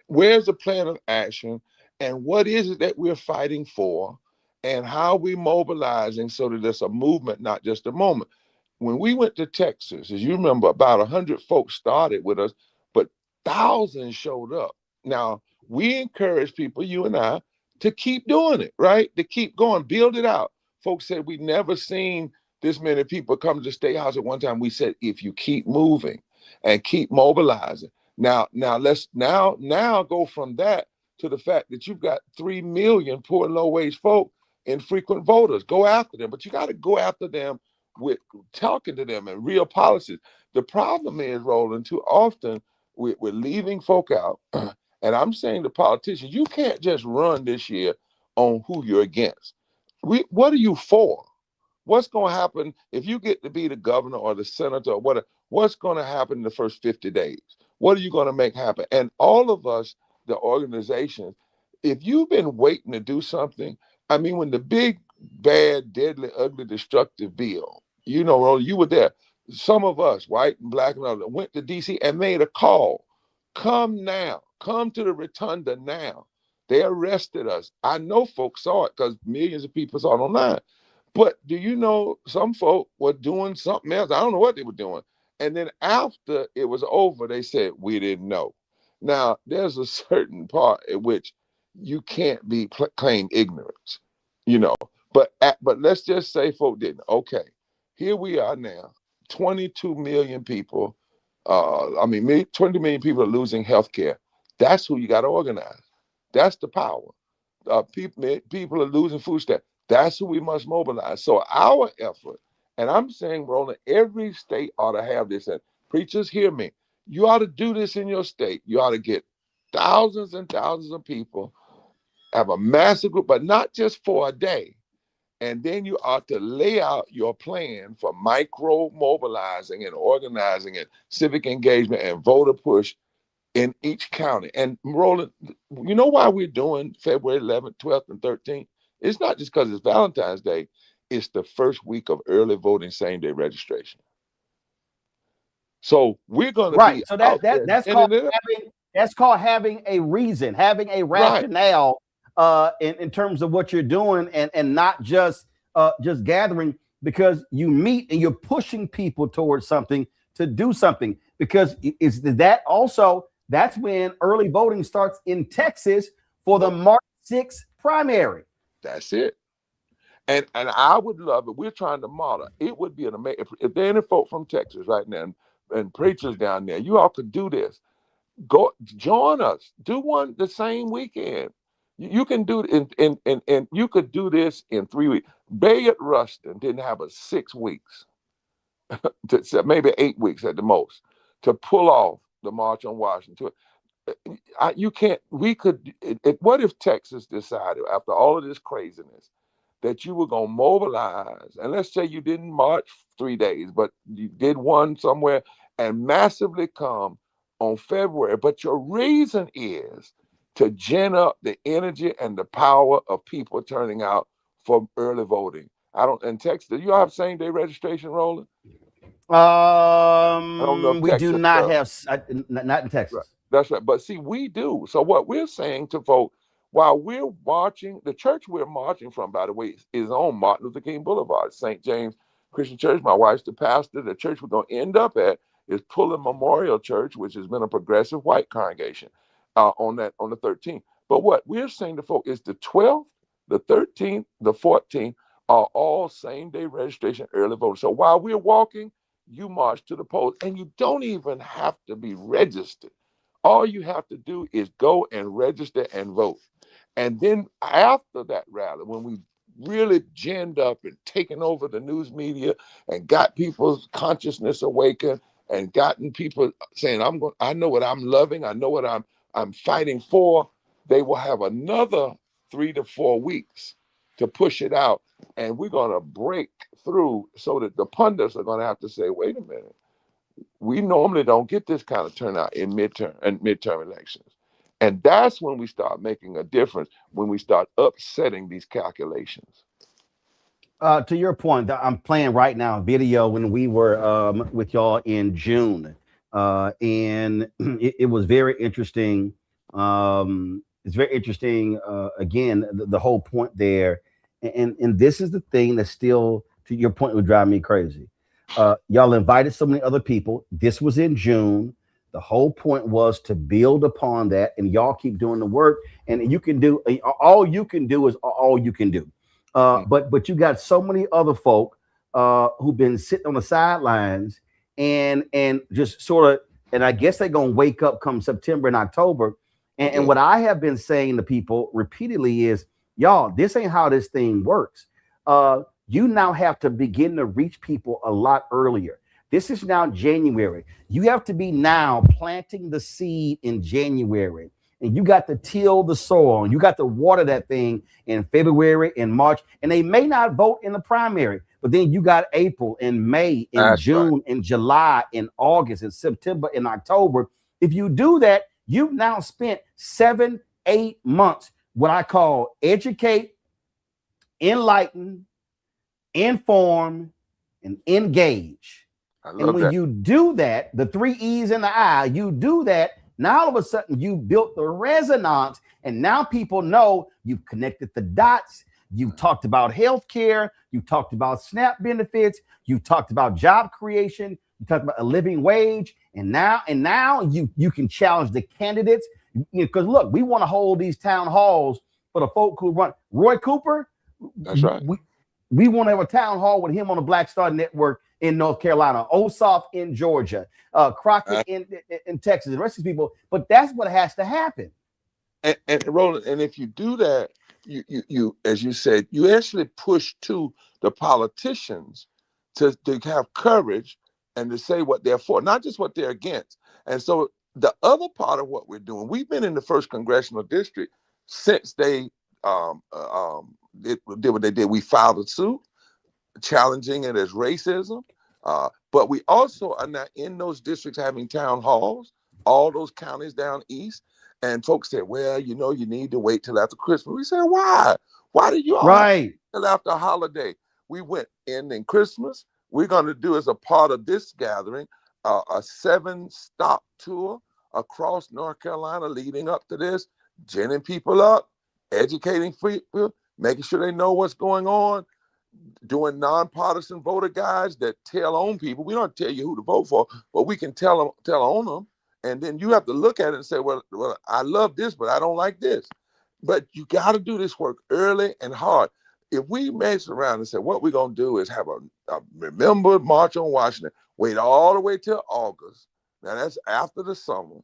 Where's the plan of action, and what is it that we're fighting for, and how are we mobilizing so that there's a movement, not just a moment? When we went to Texas, as you remember, about 100 folks started with us, but thousands showed up. Now, we encourage people, you and I, to keep doing it, right? To keep going, build it out. Folks said we'd never seen this many people come to the State House at one time. We said, if you keep moving and keep mobilizing. Now let's go from that to the fact that you've got 3 million poor and low-wage folk and frequent voters. Go after them, but you got to go after them with talking to them and real policies. The problem is, Roland, too often we're leaving folk out. And I'm saying to politicians, you can't just run this year on who you're against. What are you for? What's going to happen if you get to be the governor or the senator or whatever? What's going to happen in the first 50 days? What are you going to make happen? And all of us, the organizations, if you've been waiting to do something, I mean, when the big, bad, deadly, ugly, destructive bill, Roland, you were there. Some of us, white and black and others, went to D.C. and made a call. Come now. Come to the rotunda now. They arrested us. I know folks saw it because millions of people saw it online. But do you know some folk were doing something else? I don't know what they were doing. And then after it was over, they said, we didn't know. Now, there's a certain part in which you can't claim ignorance, But let's just say folk didn't. Okay, here we are now, 22 million people. 20 million people are losing health care. That's who you got to organize. That's the power. People are losing food stamps. That's who we must mobilize. So our effort, and I'm saying, Roland, every state ought to have this. And preachers, hear me. You ought to do this in your state. You ought to get thousands and thousands of people, have a massive group, but not just for a day. And then you ought to lay out your plan for micro mobilizing and organizing and civic engagement and voter push in each county. And Roland, you know why we're doing February 11th, 12th, and 13th? It's not just because it's Valentine's Day. It's the first week of early voting, same-day registration. So we're going to be So out there. that's called having a reason, having a rationale in terms of what you're doing, and not just gathering, because you meet and you're pushing people towards something to do something. Because that's when early voting starts in Texas for the March 6th primary. That's it. And I would love it. We're trying to model. It would be an amazing, if there are any folk from Texas right now and preachers down there, you all could do this. Go join us. Do one the same weekend. You can do it and you could do this in 3 weeks. Bayard Rustin didn't have 6 weeks. maybe 8 weeks at the most, to pull off the March on Washington. You can't, we could, what if Texas decided after all of this craziness that you were going to mobilize, and let's say you didn't march 3 days, but you did one somewhere and massively come on February, but your reason is to gin up the energy and the power of people turning out for early voting. In Texas, do you all have same day registration, Roland? I don't know if We Texas do not does. have, not in Texas. Right. That's right. But see, we do. So what we're saying to folks, while we're marching, the church we're marching from, by the way, is on Martin Luther King Boulevard, St. James Christian Church. My wife's the pastor. The church we're going to end up at is Pullen Memorial Church, which has been a progressive white congregation on the 13th. But what we're saying to folks is the 12th, the 13th, the 14th are all same day registration early voting. So while we're walking, you march to the polls, and you don't even have to be registered. All you have to do is go and register and vote. And then after that rally, when we really ginned up and taken over the news media and got people's consciousness awakened and gotten people saying, I know what I'm loving, I know what I'm fighting for, they will have another 3 to 4 weeks to push it out. And we're going to break through so that the pundits are going to have to say, wait a minute, we normally don't get this kind of turnout in midterm elections. And that's when we start making a difference, when we start upsetting these calculations. To your point, I'm playing right now a video when we were with y'all in June. And it was very interesting. It's very interesting. Again, the whole point there. And this is the thing that still, to your point, would drive me crazy. Y'all invited so many other people. This was in June. The whole point was to build upon that, and y'all keep doing the work. And you can do all you can do is all you can do. But you got so many other folk who've been sitting on the sidelines and just sort of, and I guess they're gonna wake up come September and October. And what I have been saying to people repeatedly is, y'all, this ain't how this thing works. You now have to begin to reach people a lot earlier. This is now January. You have to be now planting the seed in January, and you got to till the soil. You got to water that thing in February and March, and they may not vote in the primary, but then you got April and May and June and July and August and September and October. If you do that, you've now spent 7-8 months, what I call educate, enlighten, inform, and engage. And when you do that, the 3 E's in the I, you do that, now all of a sudden you built the resonance, and now people know you've connected the dots. You've talked about healthcare, you talked about SNAP benefits, you talked about job creation, you talked about a living wage, and now you can challenge the candidates. Because look, we want to hold these town halls for the folk who run. Roy Cooper, that's right. We want to have a town hall with him on the Black Star Network in North Carolina, Ossoff in Georgia, Crockett in Texas, the rest of these people. But that's what has to happen. And Roland, and if you do that, you as you said, you actually push to the politicians to have courage and to say what they're for, not just what they're against. And so the other part of what we're doing, we've been in the 1st Congressional District since they did what they did. We filed a suit challenging it as racism, but we also are not in those districts having town halls, all those counties down east. And folks said, well, you need to wait till after Christmas. We said, why? Why did you all wait till after a holiday? We went in Christmas. We're going to do, as a part of this gathering, a 7-stop tour across North Carolina leading up to this, ginning people up, educating people, making sure they know what's going on, doing nonpartisan voter guides that tell on people. We don't tell you who to vote for, but we can tell on them. And then you have to look at it and say, well, I love this, but I don't like this. But you got to do this work early and hard. If we mess around and say, what we're going to do is have a remember March on Washington, wait all the way till August. Now that's after the summer.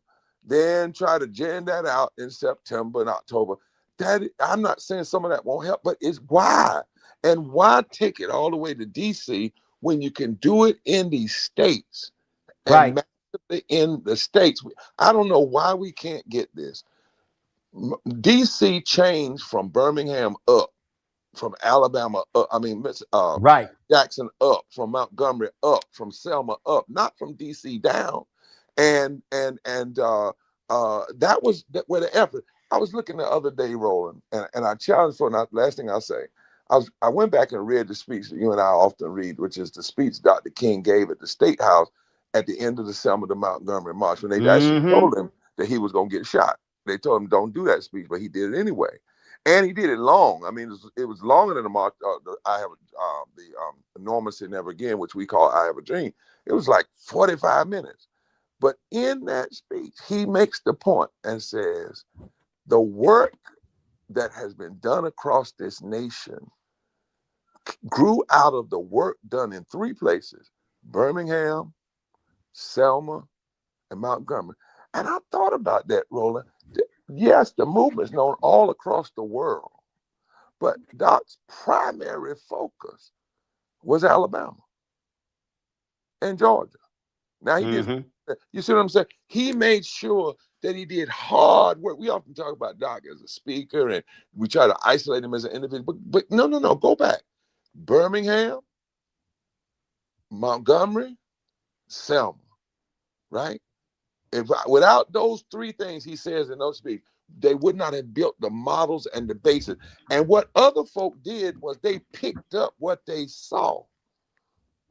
Then try to gin that out in September and October. I'm not saying some of that won't help, but it's why. And why take it all the way to DC when you can do it in these states Right. and massively in the states. I don't know why we can't get this. DC changed from Birmingham up, from Alabama up, Right. Jackson up, from Montgomery up, from Selma up, not from DC down. And that was where the effort. I was looking the other day, Roland, and I challenged for last thing I'll say. I went back and read the speech that you and I often read, which is the speech Dr. King gave at the State House at the end of the Selma to Montgomery March, when they actually told him that he was going to get shot. They told him, don't do that speech, but he did it anyway. And he did it long. I mean, it was longer than the march. Enormously Never Again, which we call I Have a Dream. It was like 45 minutes. But in that speech, he makes the point and says, the work that has been done across this nation grew out of the work done in three places: Birmingham, Selma, and Montgomery. And I thought about that, Roland. Yes, the movement's known all across the world, but Doc's primary focus was Alabama and Georgia. Now he did. You see what I'm saying? He made sure that he did hard work. We often talk about Doc as a speaker, and we try to isolate him as an individual. But no, go back. Birmingham, Montgomery, Selma, right? Without those three things he says in those speeches, they would not have built the models and the basis. And what other folk did was they picked up what they saw.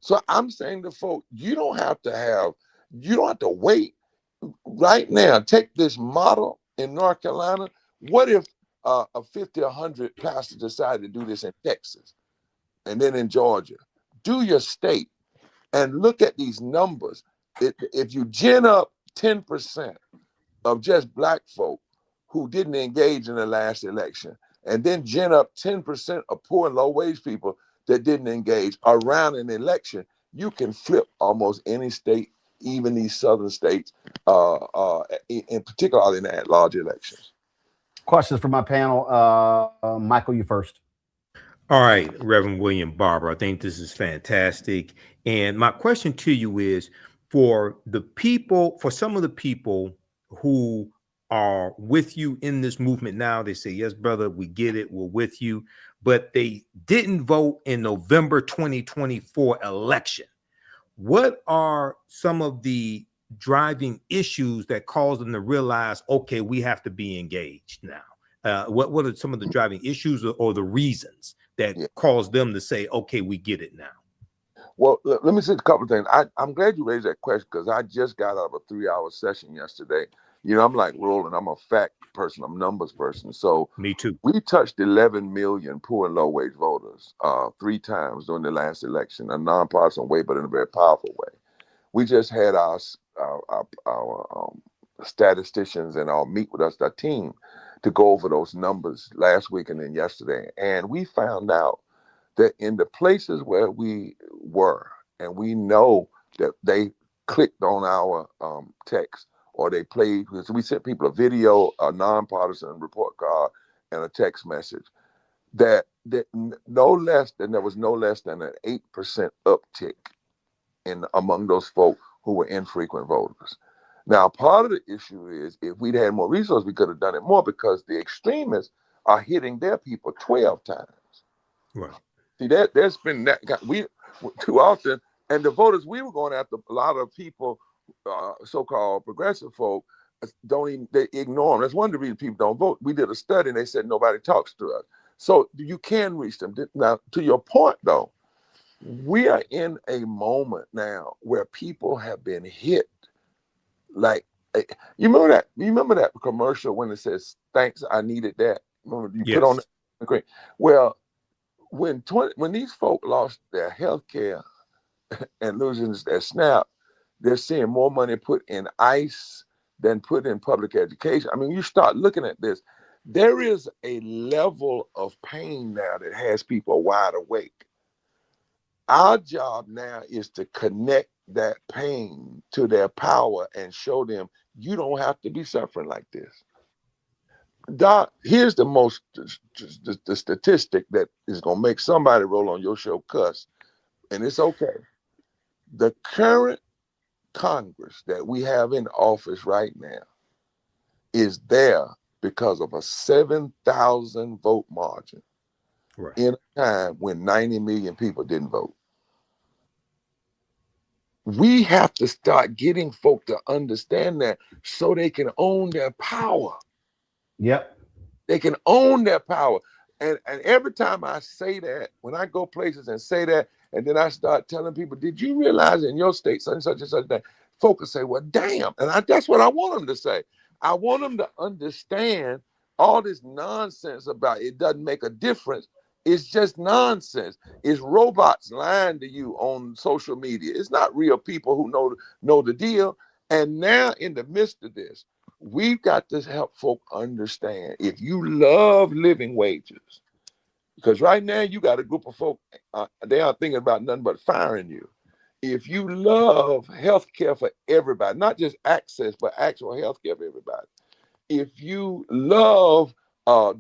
So I'm saying to folk, you don't have to wait. Right now, take this model in North Carolina. What if a 50 or 100 pastors decided to do this in Texas and then in Georgia? Do your state and look at these numbers. If you gin up 10% of just Black folk who didn't engage in the last election, and then gin up 10% of poor and low wage people that didn't engage around an election, you can flip almost any state, even these southern states, in particular in the at-large elections. Questions for my panel. Michael, you first. All right, Reverend William Barber, I think this is fantastic. And my question to you is, for some of the people who are with you in this movement now, they say, yes, brother, we get it, we're with you, but they didn't vote in November 2024 election. What are some of the driving issues that cause them to realize, okay, we have to be engaged now? What are some of the driving issues or the reasons that cause them to say, okay, we get it now? Well, let me say a couple of things. I'm glad you raised that question, because I just got out of a 3-hour session yesterday. You know, I'm like Roland, I'm a fact person, I'm a numbers person. So me too. We touched 11 million poor and low wage voters 3 times during the last election, a nonpartisan way, but in a very powerful way. We just had our statisticians and our meet with us, our team, to go over those numbers last week and then yesterday. And we found out that in the places where we were, and we know that they clicked on our text, or they played, because we sent people a video, a nonpartisan report card, and a text message, that there was no less than an 8% uptick among those folk who were infrequent voters. Now, part of the issue is, if we'd had more resources, we could have done it more, because the extremists are hitting their people 12 times. Right. See, there's been that we too often, and the voters we were going after, a lot of people, so-called progressive folk, they ignore them. That's one of the reasons people don't vote. We did a study and they said nobody talks to us. So you can reach them. Now, to your point though, we are in a moment now where people have been hit. Like, you remember that commercial when it says, "Thanks, I needed that." Remember you put on the screen? Well, when these folk lost their health care and losing their SNAP, they're seeing more money put in ICE than put in public education. I mean, you start looking at this, there is a level of pain now that has people wide awake. Our job now is to connect that pain to their power and show them, you don't have to be suffering like this. Doc, here's the statistic that is going to make somebody roll on your show cuss. and it's okay. The current Congress that we have in office right now is there because of a 7,000 vote margin in a time when 90 million people didn't vote. We have to start getting folk to understand that so they can own their power. Yep. They can own their power. And every time I say that, when I go places and say that, and then I start telling people, did you realize in your state such and such and such that folk will say, well, damn. And that's what I want them to say. I want them to understand all this nonsense about it doesn't make a difference. It's just nonsense. It's robots lying to you on social media. It's not real people who know the deal. And now in the midst of this, we've got to help folk understand if you love living wages, because right now you got a group of folk, they aren't thinking about nothing but firing you. If you love health care for everybody, not just access, but actual health care for everybody. If you love a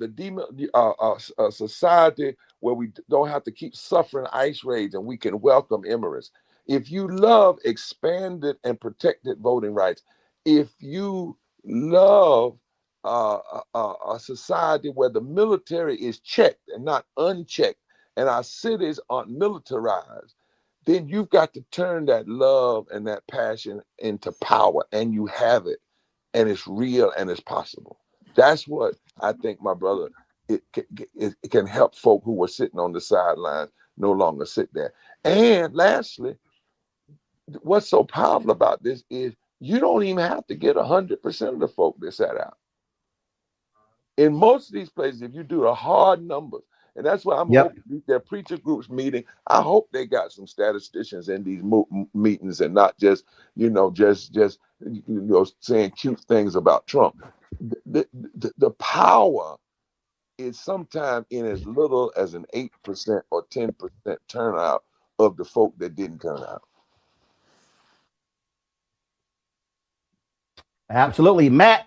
society where we don't have to keep suffering ICE raids and we can welcome immigrants. If you love expanded and protected voting rights, if you love a society where the military is checked and not unchecked, and our cities aren't militarized, then you've got to turn that love and that passion into power, and you have it, and it's real and it's possible. That's what I think, my brother, it can help folk who were sitting on the sidelines no longer sit there. And lastly, what's so powerful about this is you don't even have to get 100% of the folk that sat out. In most of these places, if you do the hard numbers, and that's why I'm hoping their preacher groups meeting, I hope they got some statisticians in these meetings and not just saying cute things about Trump. The power is sometimes in as little as an 8% or 10% turnout of the folk that didn't turn out. Absolutely. Matt.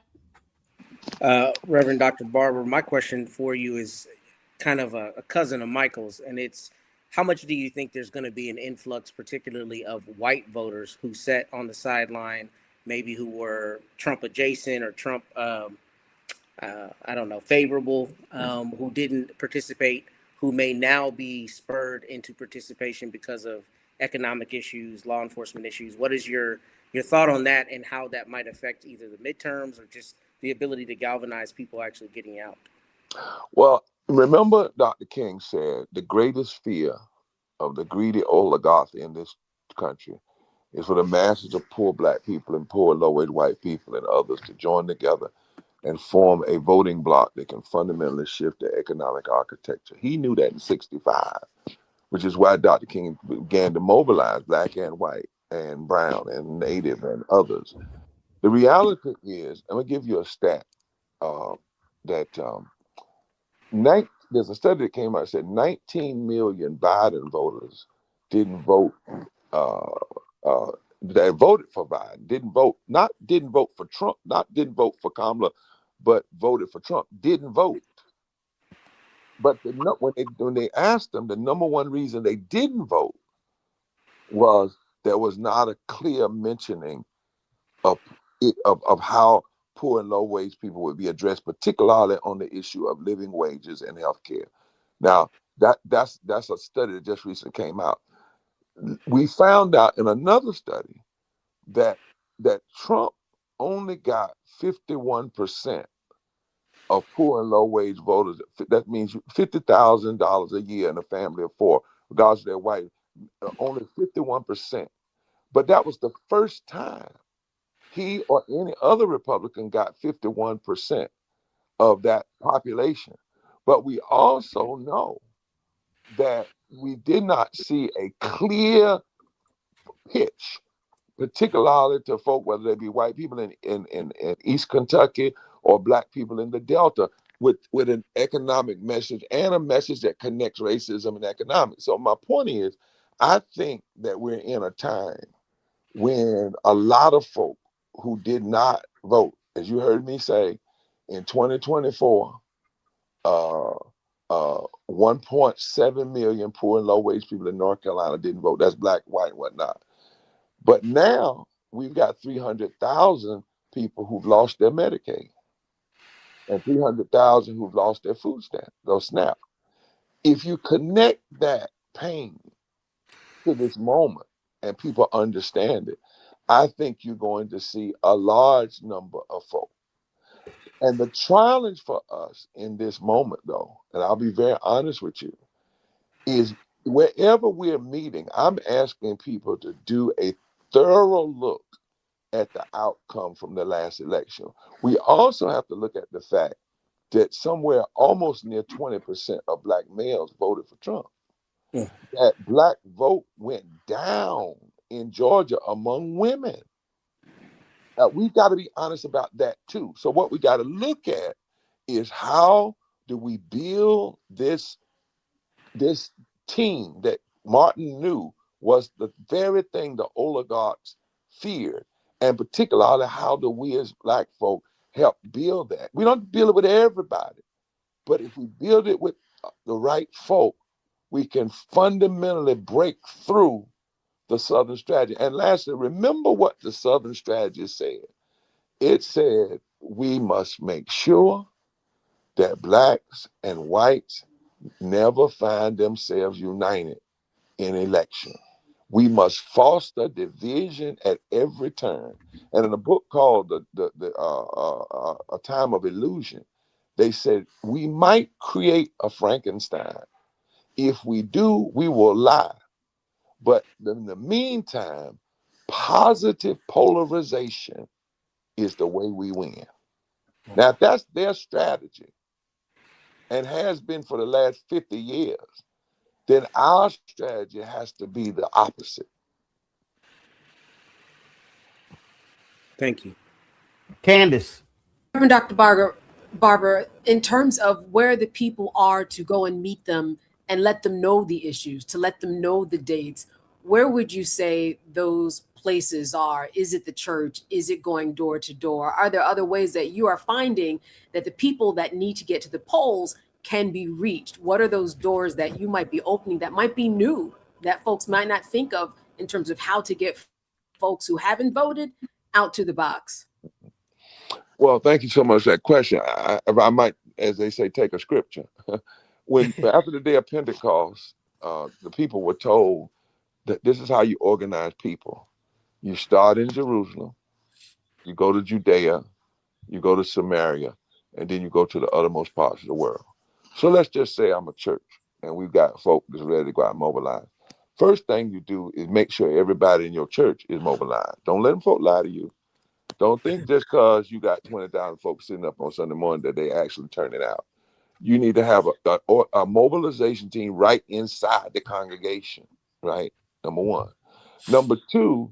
Reverend Dr. Barber, my question for you is kind of a cousin of Michael's, and it's how much do you think there's going to be an influx, particularly of white voters who sat on the sideline, maybe who were Trump adjacent or Trump, I don't know, favorable, who didn't participate, who may now be spurred into participation because of economic issues, law enforcement issues? What is your thought on that and how that might affect either the midterms or just the ability to galvanize people actually getting out? Well, remember Dr. King said the greatest fear of the greedy oligarchy in this country is for the masses of poor black people and poor low-wage white people and others to join together and form a voting bloc that can fundamentally shift the economic architecture. He knew that in 65, which is why Dr. King began to mobilize black and white and brown and native and others. The reality is, I'm going to give you a stat there's a study that came out that said 19 million Biden voters didn't vote, that voted for Biden, didn't vote for Trump, didn't vote for Kamala, but voted for Trump, didn't vote. But when they asked them, the number one reason they didn't vote was there was not a clear mentioning of how poor and low wage people would be addressed, particularly on the issue of living wages and health care. Now, that's a study that just recently came out. We found out in another study that Trump only got 51% of poor and low wage voters. That means $50,000 a year in a family of four, regardless of their white, only 51%. But that was the first time he or any other Republican got 51% of that population. But we also know that we did not see a clear pitch, particularly to folk, whether they be white people in East Kentucky or black people in the Delta, with an economic message and a message that connects racism and economics. So my point is, I think that we're in a time when a lot of folk who did not vote, as you heard me say, in 2024, 1.7 million poor and low wage people in North Carolina didn't vote. That's black, white, whatnot. But now we've got 300,000 people who've lost their Medicaid and 300,000 who've lost their food stamp, those SNAP. If you connect that pain to this moment and people understand it, I think you're going to see a large number of folks. And the challenge for us in this moment, though, and I'll be very honest with you, is wherever we're meeting, I'm asking people to do a thorough look at the outcome from the last election. We also have to look at the fact that somewhere almost near 20% of black males voted for Trump. Yeah. That black vote went down in Georgia among women. We've got to be honest about that too. So what we got to look at is how do we build this team that Martin knew was the very thing the oligarchs feared, and particularly how do we as black folk help build that? We don't build it with everybody, but if we build it with the right folk, we can fundamentally break through the Southern strategy. And lastly, remember what the Southern strategy said. It said we must make sure that blacks and whites never find themselves united in election. We must foster division at every turn. And in a book called A Time of Illusion, they said we might create a Frankenstein. If we do, we will lie. But in the meantime, positive polarization is the way we win. Now, if that's their strategy and has been for the last 50 years, then our strategy has to be the opposite. Thank you. Candace. Reverend Dr. Barber, in terms of where the people are to go and meet them and let them know the issues, to let them know the dates, where would you say those places are? Is it the church? Is it going door to door? Are there other ways that you are finding that the people that need to get to the polls can be reached? What are those doors that you might be opening that might be new, that folks might not think of in terms of how to get folks who haven't voted out to the box? Well, thank you so much for that question. If I might, as they say, take a scripture. When after the day of Pentecost, the people were told that this is how you organize people. You start in Jerusalem, you go to Judea, you go to Samaria, and then you go to the uttermost parts of the world. So let's just say I'm a church and we've got folk that's ready to go out and mobilize. First thing you do is make sure everybody in your church is mobilized. Don't let them folk lie to you. Don't think just because you got 20,000 folks sitting up on Sunday morning that they actually turn it out. You need to have a mobilization team right inside the congregation, right? Number one. Number two,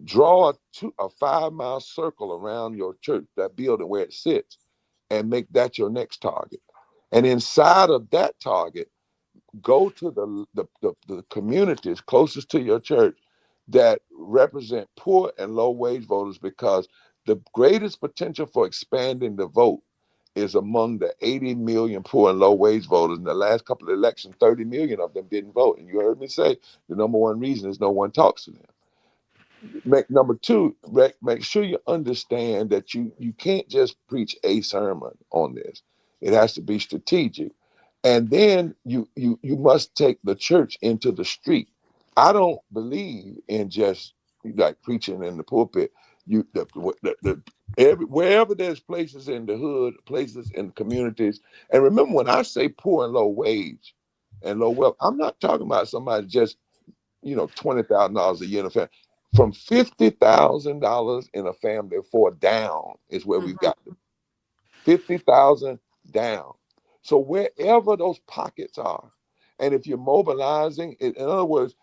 draw a 5-mile circle around your church, that building where it sits, and make that your next target. And inside of that target, go to the communities closest to your church that represent poor and low wage voters, because the greatest potential for expanding the vote is among the 80 million poor and low wage voters. In the last couple of elections, 30 million of them didn't vote. And you heard me say the number one reason is no one talks to them. Number two, make sure you understand that you can't just preach a sermon on this. It has to be strategic. And then you must take the church into the street. I don't believe in just like preaching in the pulpit. Wherever there's places in the hood, places in communities. And remember, when I say poor and low wage and low wealth, I'm not talking about somebody just, $20,000 a year in a family. From $50,000 in a family for down is where we've got them. 50,000 down. So wherever those pockets are, and if you're mobilizing, in other words,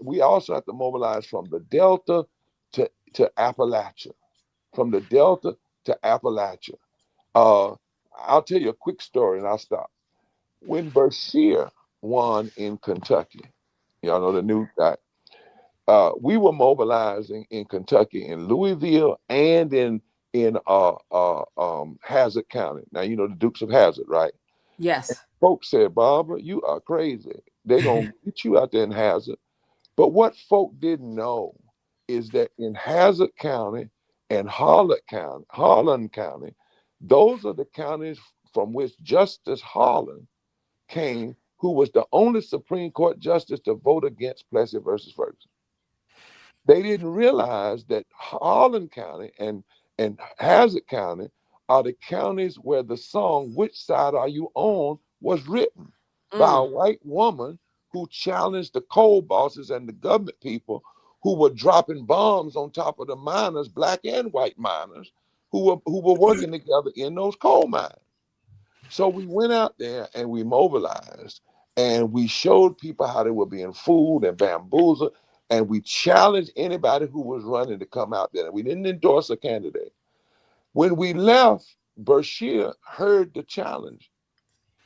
we also have to mobilize from the Delta to Appalachia, from the Delta to Appalachia. I'll tell you a quick story and I'll stop. When Bashir won in Kentucky, y'all know the new guy, we were mobilizing in Kentucky, in Louisville, and in Hazard County. Now, you know the Dukes of Hazzard, right? Yes. Folks said, Barbara, you are crazy. They're going to get you out there in Hazard. But what folk didn't know is that in Hazard County and Harlan County, those are the counties from which Justice Harlan came, who was the only Supreme Court justice to vote against Plessy versus Ferguson. They didn't realize that Harlan County and Hazard County are the counties where the song "Which Side Are You On" was written by a white woman who challenged the coal bosses and the government people who were dropping bombs on top of the miners, black and white miners, who were working together in those coal mines. So we went out there and we mobilized and we showed people how they were being fooled and bamboozled, and we challenged anybody who was running to come out there. We didn't endorse a candidate. When we left, Bashir heard the challenge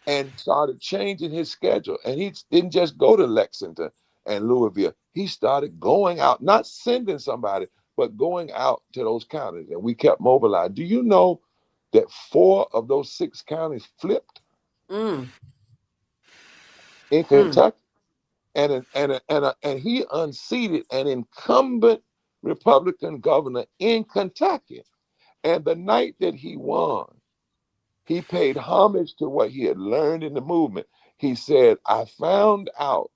and started changing his schedule. And he didn't just go to Lexington and Louisville. He started going out, not sending somebody, but going out to those counties. And we kept mobilized. Do you know that 4 of those 6 counties flipped in Kentucky? And he unseated an incumbent Republican governor in Kentucky. And the night that he won, he paid homage to what he had learned in the movement. He said, I found out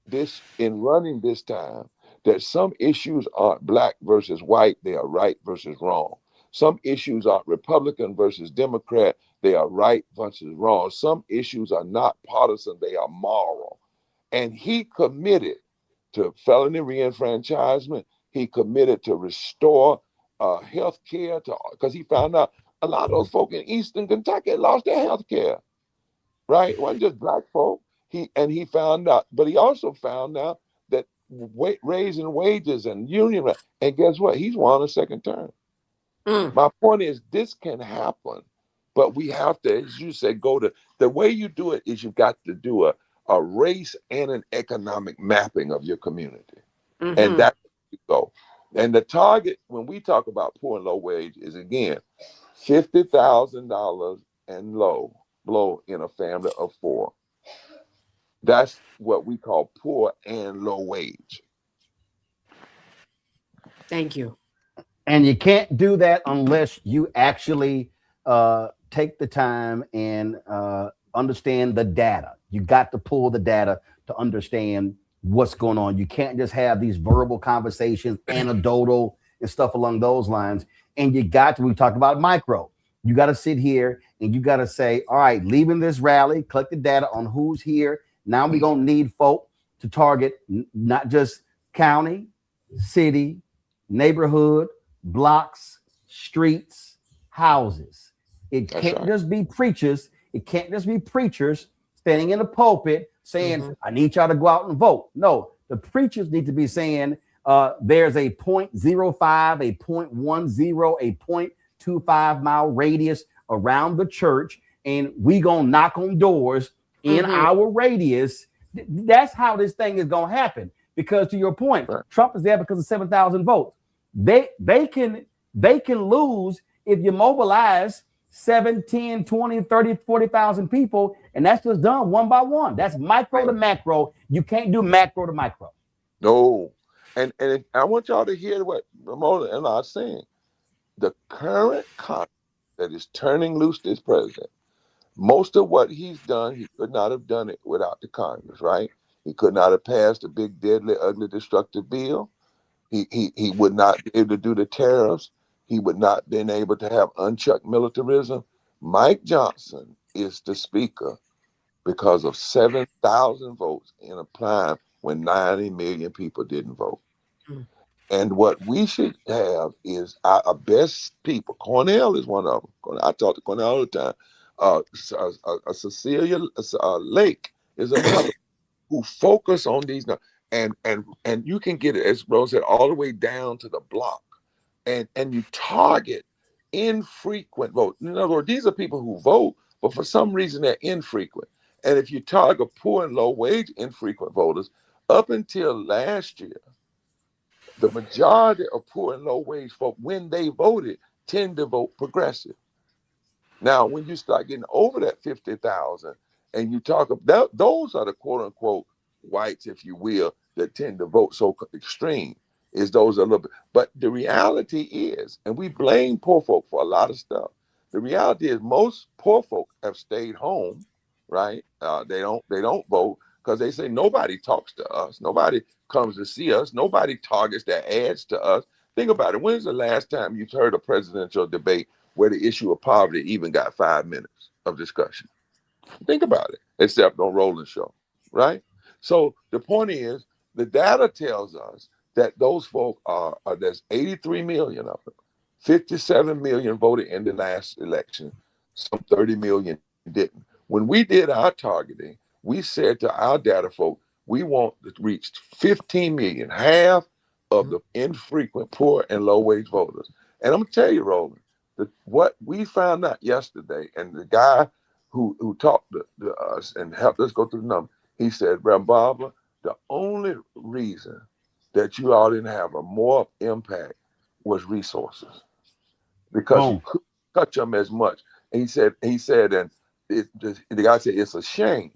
this in running this time, that some issues aren't black versus white, they are right versus wrong. Some issues aren't Republican versus Democrat, they are right versus wrong. Some issues are not partisan, they are moral. And he committed to felony reenfranchisement. He committed to restore health care, because he found out a lot of those folk in Eastern Kentucky lost their health care, right? It wasn't just black folk. He found out, but he also found out that raising wages and union, and guess what? He's won a second term. My point is, this can happen, but we have to, as you say, the way you do it is you've got to do a race and an economic mapping of your community. And that's where you go. And the target, when we talk about poor and low wage, is again, $50,000 and below in a family of 4. That's what we call poor and low wage. Thank you. And you can't do that unless you actually take the time and understand the data. You got to pull the data to understand what's going on. You can't just have these verbal conversations, anecdotal and stuff along those lines. And you got to, we talked about micro. You got to sit here and you got to say, all right, leaving this rally, collect the data on who's here. Now we're going to need folk to target not just county, city, neighborhood, blocks, streets, houses. It can't just be preachers. It can't just be preachers standing in the pulpit saying, I need y'all to go out and vote. No, the preachers need to be saying there's a 0.05, a 0.10, a 0.25 mile radius around the church, and we gonna knock on doors in our radius. That's how this thing is gonna happen. Because to your point, Trump is there because of 7,000 votes. They can lose if you mobilize 7, 10, 20, 30, 40,000 people, and that's just done one by one. That's micro to macro. You can't do macro to micro. No. And I want y'all to hear what Ramona and I are saying. The current Congress that is turning loose this president, most of what he's done, he could not have done it without the Congress, right? He could not have passed a big, deadly, ugly, destructive bill. He would not be able to do the tariffs. He would not have been able to have unchecked militarism. Mike Johnson is the speaker because of 7,000 votes in a time when 90 million people didn't vote. And what we should have is our best people. Cornell is one of them. I talk to Cornell all the time. Cecilia Lake is another who focus on these. And you can get it, as Rose said, all the way down to the block. And you target infrequent vote. In other words, these are people who vote, but for some reason they're infrequent. And if you target poor and low wage infrequent voters, up until last year, the majority of poor and low wage folk, when they voted, tend to vote progressive. Now, when you start getting over that 50,000 and you talk about those are the quote unquote whites, if you will, that tend to vote so extreme, is those a little bit. But the reality is, and we blame poor folk for a lot of stuff. The reality is most poor folk have stayed home, right? They don't vote because they say nobody talks to us. Nobody comes to see us. Nobody targets their ads to us. Think about it. When's the last time you've heard a presidential debate where the issue of poverty even got 5 minutes of discussion? Think about it, except on Roland show, right? So the point is, the data tells us that those folk there's 83 million of them. 57 million voted in the last election. Some 30 million didn't. When we did our targeting, we said to our data folk, we want to reach 15 million, half of the infrequent, poor, and low-wage voters. And I'm going to tell you, Roland, that what we found out yesterday, and the guy who talked to us and helped us go through the numbers, he said, Reverend Barbara, the only reason that you all didn't have a more impact was resources, because you couldn't touch them as much. And he said, and the guy said, it's a shame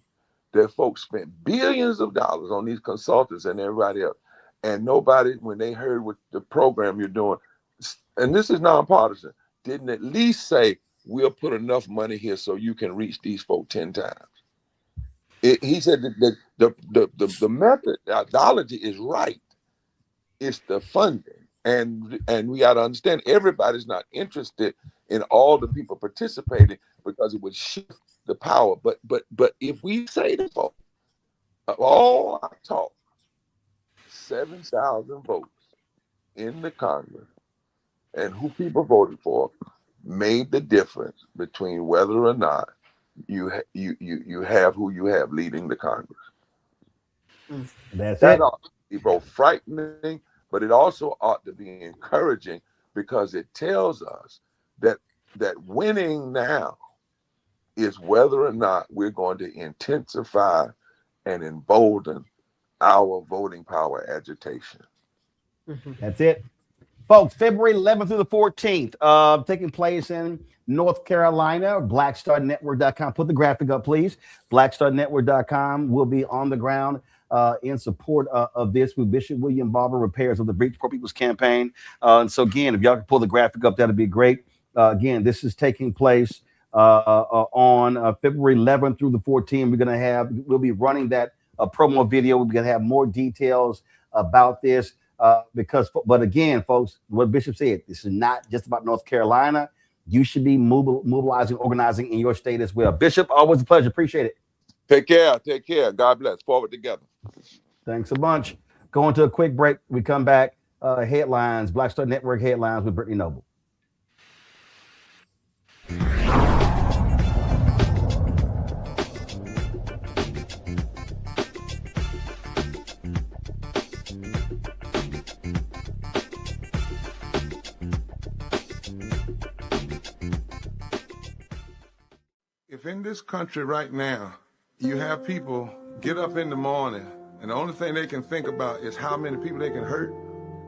that folks spent billions of dollars on these consultants and everybody else, and nobody, when they heard what the program you're doing, and this is nonpartisan, didn't at least say, we'll put enough money here so you can reach these folk 10 times. He said that the methodology is right. It's the funding. And we got to understand, everybody's not interested in all the people participating because it would shift the power. But if we say to folks, of all our talk, 7,000 votes in the Congress and who people voted for made the difference between whether or not you have who you have leading the Congress. That ought to be both frightening, but it also ought to be encouraging, because it tells us that winning now is whether or not we're going to intensify and embolden our voting power agitation. That's it. Folks, February 11th through the 14th, taking place in North Carolina, blackstarnetwork.com. Put the graphic up, please. Blackstarnetwork.com will be on the ground in support of this with Bishop William Barber, repairs of the Breach Poor People's Campaign. And so again, if y'all can pull the graphic up, that'd be great. Again, this is taking place on February 11th through the 14th. We'll be running that promo video. We're gonna have more details about this. But again, folks, what Bishop said, this is not just about North Carolina. You should be mobilizing, organizing in your state as well. Bishop, always a pleasure. Appreciate it. Take care. God bless. Forward together. Thanks a bunch. Going to a quick break. We come back. Headlines, Black Star Network headlines with Brittany Noble. If in this country right now, you have people get up in the morning and the only thing they can think about is how many people they can hurt,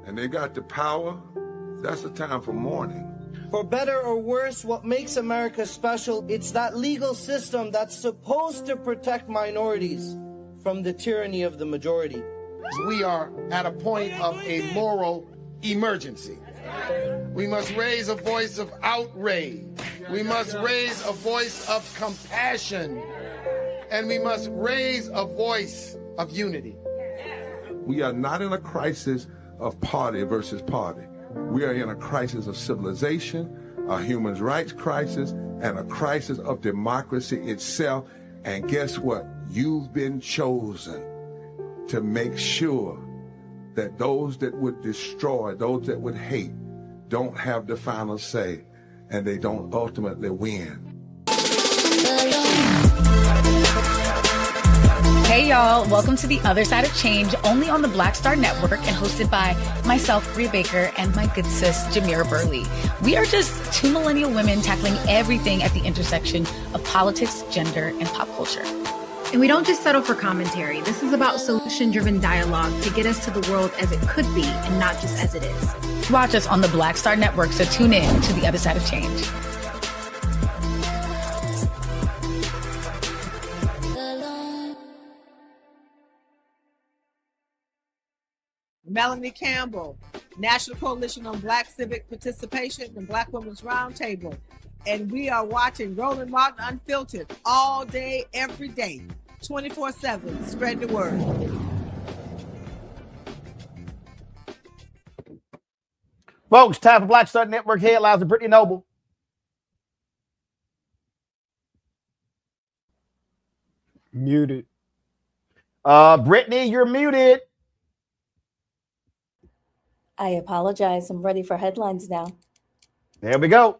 and they got the power, that's the time for mourning. For better or worse, what makes America special, it's that legal system that's supposed to protect minorities from the tyranny of the majority. We are at a point of a moral emergency. We must raise a voice of outrage. We must raise a voice of compassion. And we must raise a voice of unity. We are not in a crisis of party versus party. We are in a crisis of civilization, a human rights crisis, and a crisis of democracy itself. And guess what? You've been chosen to make sure that those that would destroy, those that would hate, don't have the final say, and they don't ultimately win. Hey y'all, welcome to The Other Side of Change, only on the Black Star Network and hosted by myself, Bria Baker, and my good sis, Jamira Burley. We are just two millennial women tackling everything at the intersection of politics, gender, and pop culture. And we don't just settle for commentary. This is about solution-driven dialogue to get us to the world as it could be and not just as it is. Watch us on the Black Star Network, so tune in to The Other Side of Change. Melanie Campbell, National Coalition on Black Civic Participation, and Black Women's Roundtable. And we are watching Roland Martin Unfiltered all day, every day, 24/7. Spread the word. Folks, time for Black Star Network headlines with Brittany Noble. Muted. Brittany, you're muted. I apologize. I'm ready for headlines now. There we go.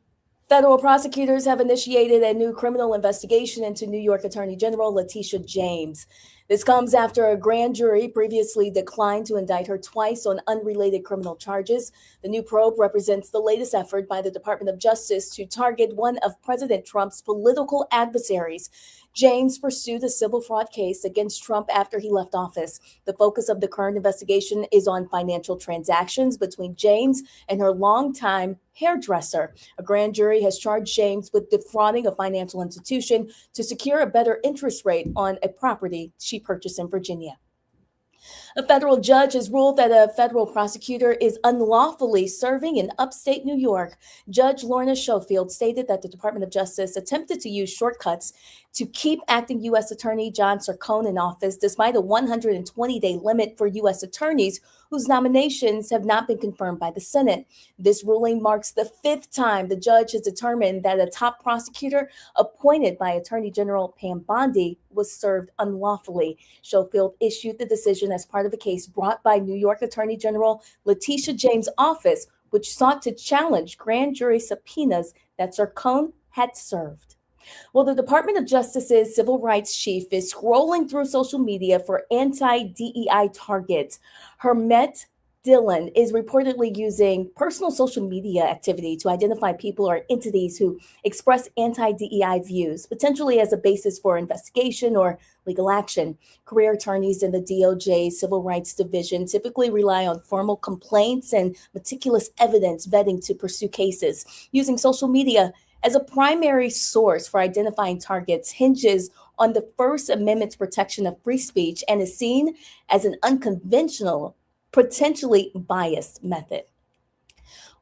Federal prosecutors have initiated a new criminal investigation into New York Attorney General Letitia James. This comes after a grand jury previously declined to indict her twice on unrelated criminal charges. The new probe represents the latest effort by the Department of Justice to target one of President Trump's political adversaries. James pursued a civil fraud case against Trump after he left office. The focus of the current investigation is on financial transactions between James and her longtime hairdresser. A grand jury has charged James with defrauding a financial institution to secure a better interest rate on a property she purchased in Virginia. A federal judge has ruled that a federal prosecutor is unlawfully serving in upstate New York. Judge Lorna Schofield stated that the Department of Justice attempted to use shortcuts to keep acting U.S. Attorney John Sercone in office, despite a 120-day limit for U.S. attorneys whose nominations have not been confirmed by the Senate. This ruling marks the fifth time the judge has determined that a top prosecutor appointed by Attorney General Pam Bondi was served unlawfully. Schofield issued the decision as part of a case brought by New York Attorney General Letitia James' office, which sought to challenge grand jury subpoenas that Sercone had served. Well, the Department of Justice's civil rights chief is scrolling through social media for anti-DEI targets. Hermet Dillon is reportedly using personal social media activity to identify people or entities who express anti-DEI views, potentially as a basis for investigation or legal action. Career attorneys in the DOJ Civil Rights Division typically rely on formal complaints and meticulous evidence vetting to pursue cases. Using social media as a primary source for identifying targets hinges on the First Amendment's protection of free speech and is seen as an unconventional, potentially biased method.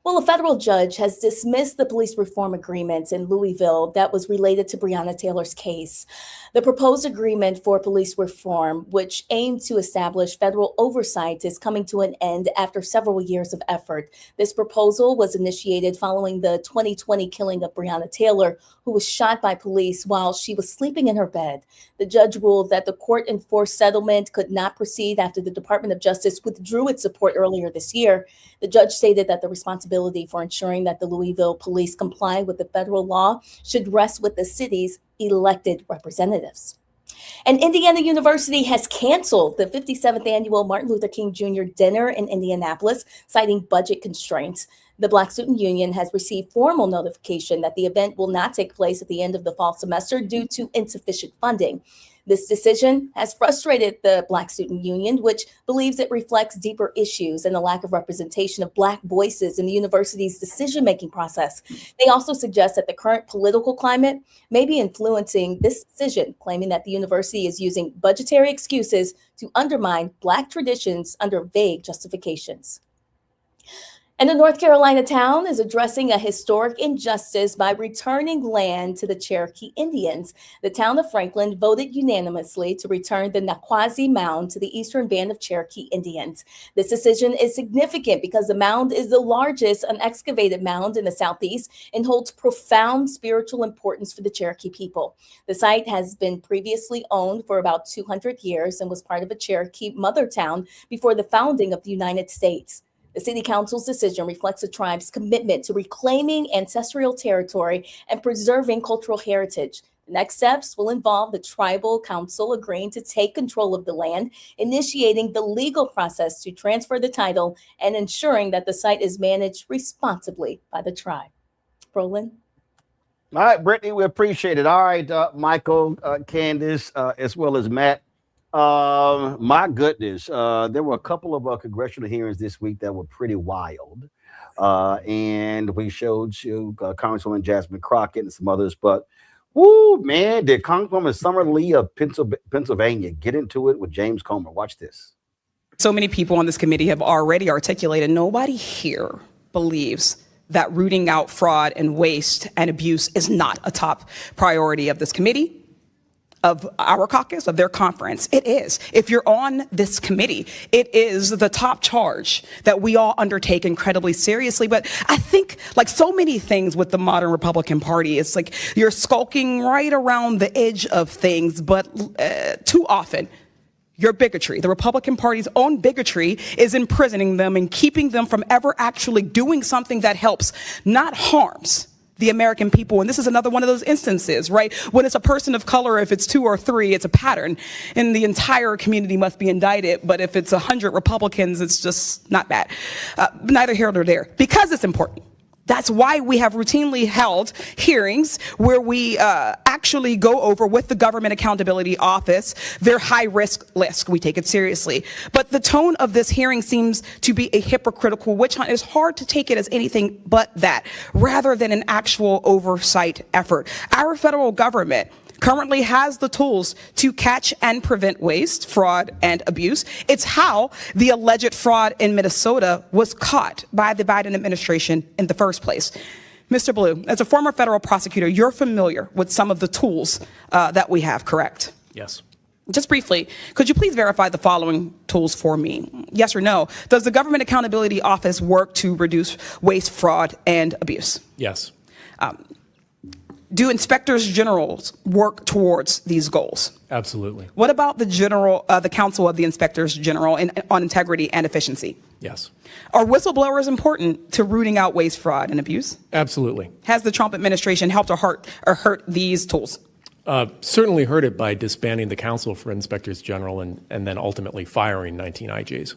Well, a federal judge has dismissed the police reform agreement in Louisville that was related to Breonna Taylor's case. The proposed agreement for police reform, which aimed to establish federal oversight, is coming to an end after several years of effort. This proposal was initiated following the 2020 killing of Breonna Taylor, who was shot by police while she was sleeping in her bed. The judge ruled that the court-enforced settlement could not proceed after the Department of Justice withdrew its support earlier this year. The judge stated that the responsibility for ensuring that the Louisville police comply with the federal law should rest with the city's elected representatives. And Indiana University has canceled the 57th annual Martin Luther King Jr. dinner in Indianapolis, citing budget constraints. The Black Student Union has received formal notification that the event will not take place at the end of the fall semester due to insufficient funding. This decision has frustrated the Black Student Union, which believes it reflects deeper issues and a lack of representation of Black voices in the university's decision-making process. They also suggest that the current political climate may be influencing this decision, claiming that the university is using budgetary excuses to undermine Black traditions under vague justifications. And a North Carolina town is addressing a historic injustice by returning land to the Cherokee Indians. The town of Franklin voted unanimously to return the Naquazi Mound to the Eastern Band of Cherokee Indians. This decision is significant because the mound is the largest unexcavated mound in the Southeast and holds profound spiritual importance for the Cherokee people. The site has been previously owned for about 200 years and was part of a Cherokee mother town before the founding of the United States. The City Council's decision reflects the tribe's commitment to reclaiming ancestral territory and preserving cultural heritage. The next steps will involve the Tribal Council agreeing to take control of the land, initiating the legal process to transfer the title, and ensuring that the site is managed responsibly by the tribe. Roland? All right, Brittany, we appreciate it. All right, Michael, Candace, as well as Matt. My goodness, there were a couple of congressional hearings this week that were pretty wild. And we showed you Congresswoman Jasmine Crockett and some others, but whoo, man, did Congresswoman Summer Lee of Pennsylvania get into it with James Comer? Watch this. So many people on this committee have already articulated, nobody here believes that rooting out fraud and waste and abuse is not a top priority of this committee, of our caucus, of their conference. It is. If you're on this committee, it is the top charge that we all undertake incredibly seriously. But I think, like so many things with the modern Republican Party, it's like you're skulking right around the edge of things, but too often, your bigotry, the Republican Party's own bigotry, is imprisoning them and keeping them from ever actually doing something that helps, not harms, the American people. And this is another one of those instances, right? When it's a person of color, if it's 2 or 3, it's a pattern, and the entire community must be indicted. But if it's 100 Republicans, it's just not bad. Neither here nor there, because it's important. That's why we have routinely held hearings where we actually go over with the Government Accountability Office their high-risk list. We take it seriously. But the tone of this hearing seems to be a hypocritical witch hunt. It's hard to take it as anything but that, rather than an actual oversight effort. Our federal government currently has the tools to catch and prevent waste, fraud, and abuse. It's how the alleged fraud in Minnesota was caught by the Biden administration in the first place. Mr. Blue, as a former federal prosecutor, you're familiar with some of the tools that we have, correct? Yes. Just briefly, could you please verify the following tools for me? Yes or no? Does the Government Accountability Office work to reduce waste, fraud, and abuse? Yes. Do inspectors generals work towards these goals? Absolutely. What about the Council of the Inspectors General on Integrity and Efficiency? Yes. Are whistleblowers important to rooting out waste, fraud, and abuse? Absolutely. Has the Trump administration helped or hurt these tools? Certainly hurt it by disbanding the Council for Inspectors General and then ultimately firing 19 IJs.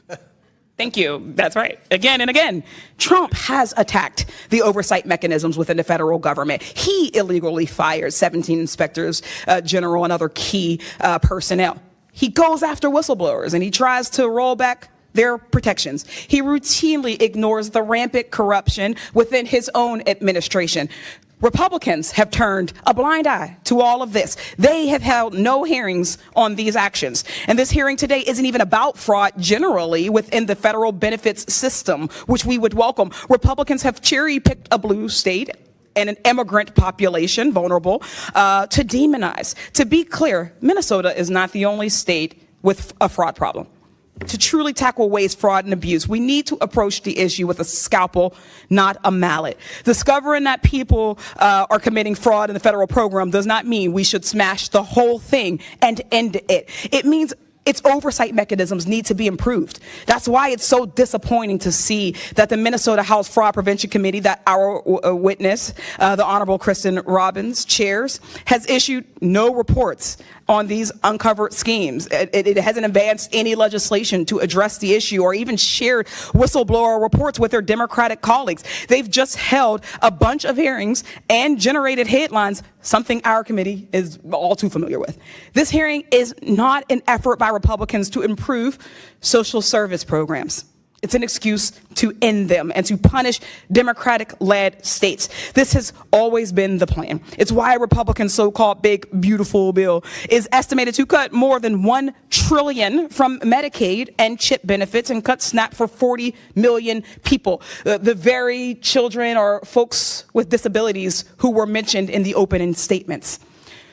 Thank you. That's right. Again and again, Trump has attacked the oversight mechanisms within the federal government. He illegally fired 17 inspectors general and other key personnel. He goes after whistleblowers and he tries to roll back their protections. He routinely ignores the rampant corruption within his own administration. Republicans have turned a blind eye to all of this. They have held no hearings on these actions. And this hearing today isn't even about fraud generally within the federal benefits system, which we would welcome. Republicans have cherry-picked a blue state and an immigrant population, vulnerable, to demonize. To be clear, Minnesota is not the only state with a fraud problem. To truly tackle waste, fraud, and abuse, we need to approach the issue with a scalpel, not a mallet. Discovering that people are committing fraud in the federal program does not mean we should smash the whole thing and end it. It means its oversight mechanisms need to be improved. That's why it's so disappointing to see that the Minnesota House Fraud Prevention Committee that our witness, the Honorable Kristen Robbins, chairs, has issued no reports on these uncovered schemes. It hasn't advanced any legislation to address the issue or even shared whistleblower reports with their Democratic colleagues. They've just held a bunch of hearings and generated headlines, something our committee is all too familiar with. This hearing is not an effort by Republicans to improve social service programs. It's an excuse to end them and to punish Democratic-led states. This has always been the plan. It's why Republicans' so-called big, beautiful bill is estimated to cut more than $1 trillion from Medicaid and CHIP benefits and cut SNAP for 40 million people, the very children or folks with disabilities who were mentioned in the opening statements.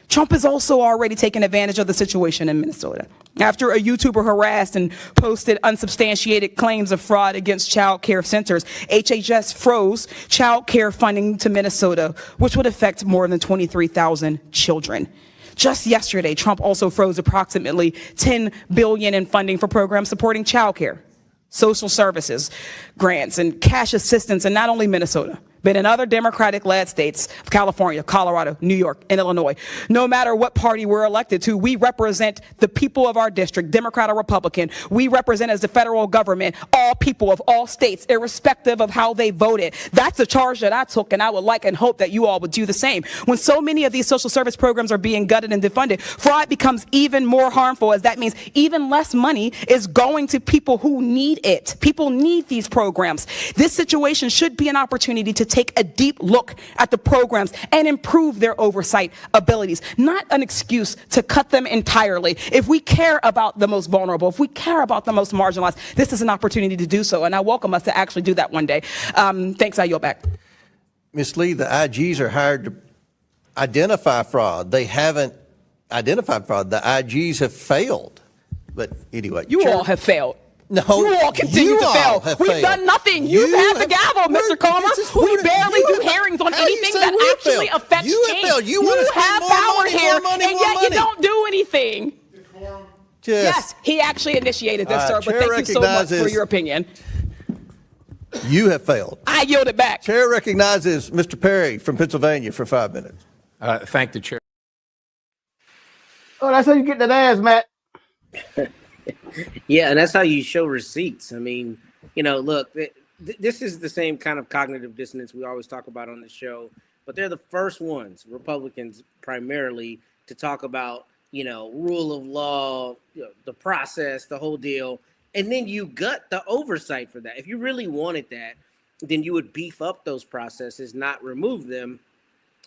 Trump has also already taken advantage of the situation in Minnesota. After a YouTuber harassed and posted unsubstantiated claims of fraud against child care centers, HHS froze child care funding to Minnesota, which would affect more than 23,000 children. Just yesterday, Trump also froze approximately $10 billion in funding for programs supporting child care, social services, grants, and cash assistance in not only Minnesota, but in other Democratic-led states of California, Colorado, New York, and Illinois. No matter what party we're elected to, we represent the people of our district, Democrat or Republican. We represent as the federal government all people of all states, irrespective of how they voted. That's the charge that I took, and I would like and hope that you all would do the same. When so many of these social service programs are being gutted and defunded, fraud becomes even more harmful, as that means even less money is going to people who need it. People need these programs. This situation should be an opportunity to take a deep look at the programs and improve their oversight abilities, not an excuse to cut them entirely. If we care about the most vulnerable, if we care about the most marginalized, this is an opportunity to do so, and I welcome us to actually do that one day. Thanks, I yield back. Ms. Lee, the IGs are hired to identify fraud. They haven't identified fraud. The IGs have failed. But anyway. You all have failed. No, you all continue to fail. We've done nothing. You've had the gavel, Mr. Comer. We barely do hearings on anything that actually affects change. You have power here, and yet you don't do anything. Yes, he actually initiated this, sir, but thank you so much for your opinion. You have failed. I yield it back. Chair recognizes Mr. Perry from Pennsylvania for 5 minutes. Thank the chair. Oh, that's how you get that ass, Matt. Yeah, and that's how you show receipts. I mean, you know, look, this is the same kind of cognitive dissonance we always talk about on the show, but they're the first ones, Republicans primarily, to talk about, you know, rule of law, you know, the process, the whole deal. And then you gut the oversight for that. If you really wanted that, then you would beef up those processes, not remove them.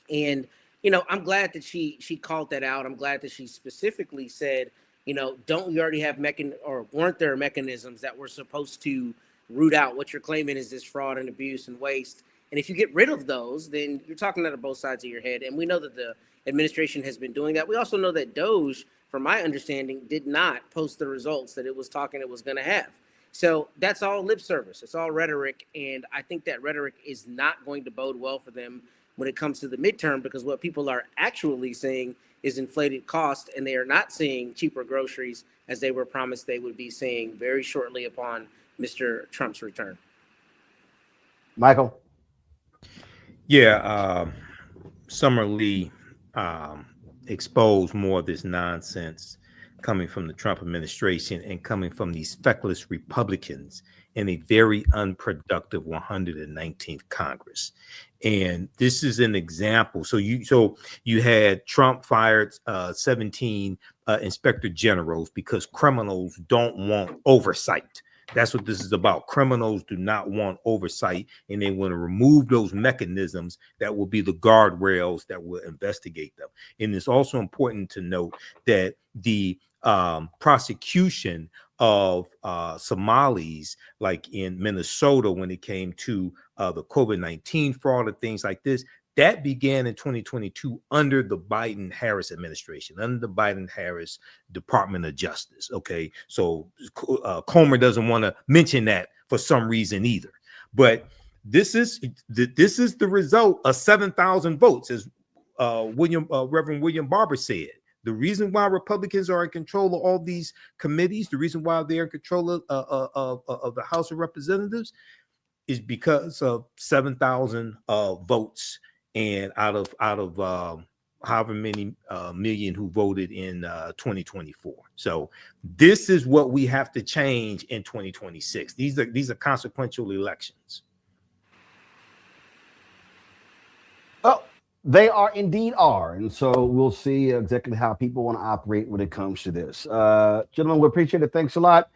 And, you know, I'm glad that she called that out. I'm glad that she specifically said, you know, don't we already have weren't there mechanisms that were supposed to root out what you're claiming is this fraud and abuse and waste? And if you get rid of those, then you're talking out of both sides of your head. And we know that the administration has been doing that. We also know that DOJ, from my understanding, did not post the results that it was talking it was going to have. So that's all lip service. It's all rhetoric. And I think that rhetoric is not going to bode well for them when it comes to the midterm, because what people are actually seeing is inflated cost, and they are not seeing cheaper groceries as they were promised they would be seeing very shortly upon Mr. Trump's return. Michael? Yeah, Summer Lee exposed more of this nonsense coming from the Trump administration and coming from these feckless Republicans in a very unproductive 119th Congress. And this is an example. So you had Trump fired 17 inspector generals because criminals don't want oversight. That's what this is about. Criminals do not want oversight, and they want to remove those mechanisms that will be the guardrails that will investigate them. And it's also important to note that the prosecution of Somalis, like in Minnesota, when it came to the COVID-19 fraud and things like this, that began in 2022 under the Biden-Harris administration, under the Biden-Harris Department of Justice. Okay, so Comer doesn't want to mention that for some reason either. But this is the result of 7,000 votes, as Reverend William Barber said. The reason why Republicans are in control of all these committees, the reason why they're in control of the House of Representatives, is because of 7,000 votes, and out of however many million who voted in 2024. So this is what we have to change in 2026. These are consequential elections. Oh, they are indeed are. And so we'll see exactly how people want to operate when it comes to this. Gentlemen, we appreciate it. Thanks a lot.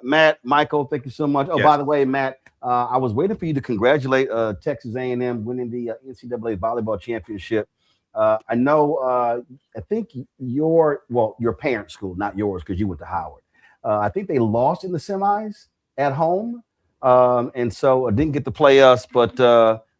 Matt, Michael, thank you so much. Oh, yes. By the way, Matt, I was waiting for you to congratulate Texas A&M winning the NCAA volleyball championship. I know, I think your parents' school, not yours, because you went to Howard. I think they lost in the semis at home. And so I didn't get to play us, but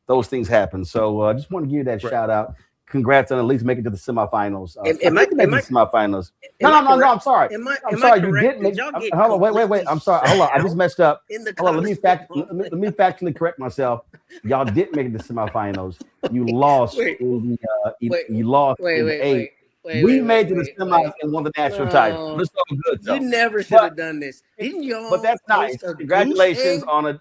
those things happen. So I just want to give you that shout out. Congrats on at least making it to the semifinals. Semifinals. No, I'm sorry. I'm sorry. You did make. Hold on, wait. I'm sorry. Hold on. I just messed up. Hold on. Let me factually correct myself. Y'all didn't make it to semifinals. You lost in the. You lost in the eight. We made it to the semis and won the national title. It's all good. You never should have done this. Didn't you? But that's nice. Congratulations on a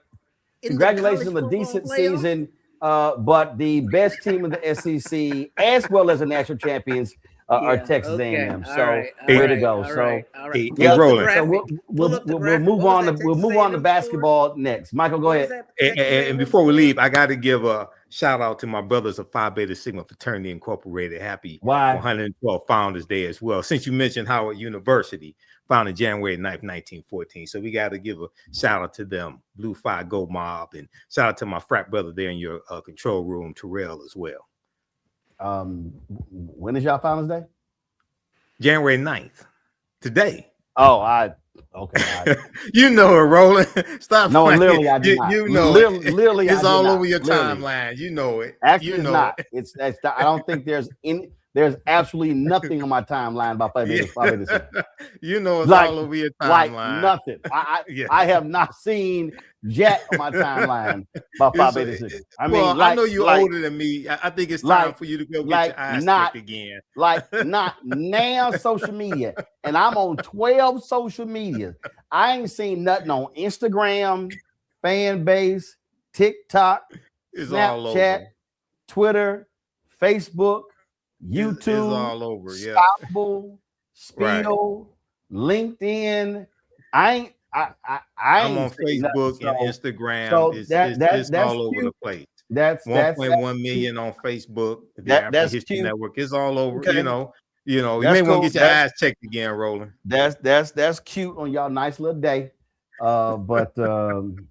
decent season. But the best team in the SEC, as well as the national champions, or Texas A&M. So way to go. So Hey, yeah, Roland. so we'll move on to basketball next. Michael, go ahead. And before we leave, I got to give a shout out to my brothers of Phi Beta Sigma Fraternity Incorporated. Happy 112 Founders Day as well. Since you mentioned Howard University, founded January 9th, 1914. So we got to give a shout out to them, Blue Phi Go Mob, and shout out to my frat brother there in your control room, Terrell, as well. When is y'all Founders Day? January 9th. Today. Oh, okay. You know it, Roland. Stop. No, playing. literally, I do not. You know literally, it's I all do over not. your Literally. timeline. You know it. Actually, you know not. it. I don't think there's absolutely nothing on my timeline about Phi Beta Sigma. You know it's all over your timeline. Like nothing. I have not seen jack on my timeline about Phi Beta Sigma. I mean, I know you're older than me. I think it's time for you to go get your eyes checked again. Not now social media. And I'm on 12 social media. I ain't seen nothing on Instagram, fan base, TikTok, It's all Snapchat, over. Twitter, Facebook, YouTube, It's all over. Yeah. Spoutable, Spiel, LinkedIn. I'm on Facebook and Instagram. So it's that's all over cute. the place. That's 1.1 million on Facebook. The that's African History cute. Network. It's all over. Okay. You know. You That's may want cool. to get your eyes checked again, Roland. That's cute on y'all nice little day. But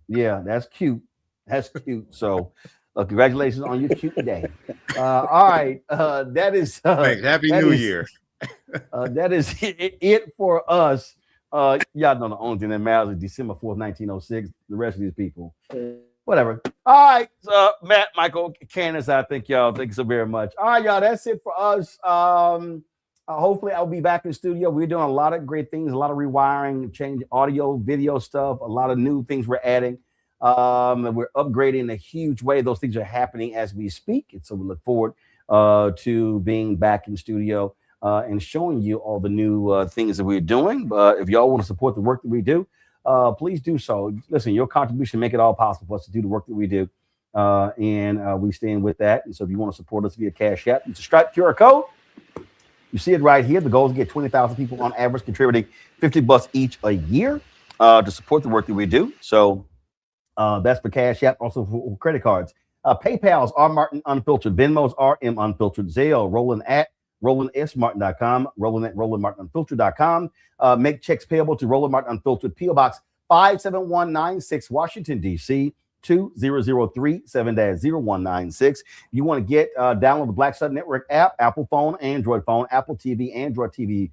yeah, that's cute. That's cute. So congratulations on your cute day. All right. That is Thanks. Happy New Year. That is it for us. Y'all know the only thing that matters is December 4th, 1906. The rest of these people, whatever. All right, Matt, Michael, Candace, I thank y'all. Thank you so very much. All right, y'all, that's it for us. Hopefully I'll be back in the studio. We're doing a lot of great things, a lot of rewiring, change audio, video stuff, a lot of new things we're adding. And we're upgrading in a huge way. Those things are happening as we speak. And so we look forward to being back in the studio and showing you all the new things that we're doing. But if y'all want to support the work that we do, please do so. Listen, your contribution make it all possible for us to do the work that we do. And we stand with that. And so if you want to support us via Cash App, use the Stripe QR code. You see it right here. The goal is to get 20,000 people on average contributing $50 each a year to support the work that we do. So that's for Cash App, also for credit cards. PayPal's R Martin Unfiltered, Venmo's RM Unfiltered, Zelle, Roland at RolandSMartin.com, Roland at RolandMartinUnfiltered.com. Make checks payable to Roland Martin Unfiltered, P.O. Box 57196, Washington, D.C. 2003 7-0196. You want to get download the Black Star Network app, Apple phone, Android phone, Apple TV, Android TV,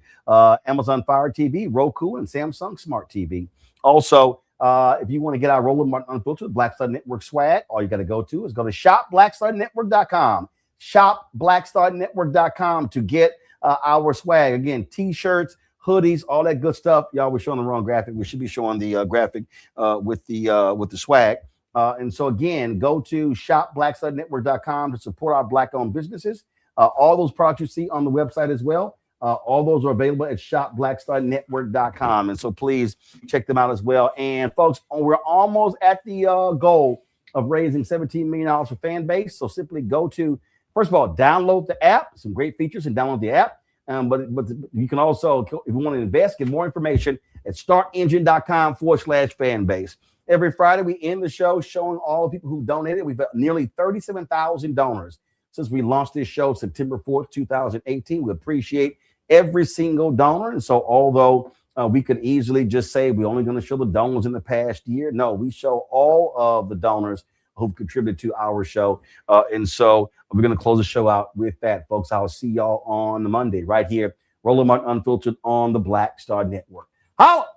Amazon Fire TV, Roku, and Samsung Smart TV. Also, if you want to get our Roland Martin Unfiltered Black Star Network swag, all you got to go to shopblackstarnetwork.com. Shopblackstarnetwork.com to get our swag. Again, t-shirts, hoodies, all that good stuff. Y'all, we're showing the wrong graphic. We should be showing the graphic with the swag. And so again, go to shopblackstarnetwork.com to support our Black-owned businesses. All those products you see on the website as well. All those are available at shopblackstarnetwork.com. And so please check them out as well. And folks, we're almost at the goal of raising $17 million for fan base. So simply go to, first of all, download the app, some great features, and download the app. But you can also, if you want to invest, get more information at startengine.com/fan base. Every Friday, we end the show showing all the people who donated. We've got nearly 37,000 donors since we launched this show September 4th, 2018. We appreciate every single donor. And so although we could easily just say we're only going to show the donors in the past year, no, we show all of the donors who've contributed to our show. And so we're going to close the show out with that, folks. I'll see y'all on Monday right here, Roland Martin Unfiltered on the Black Star Network. Holla!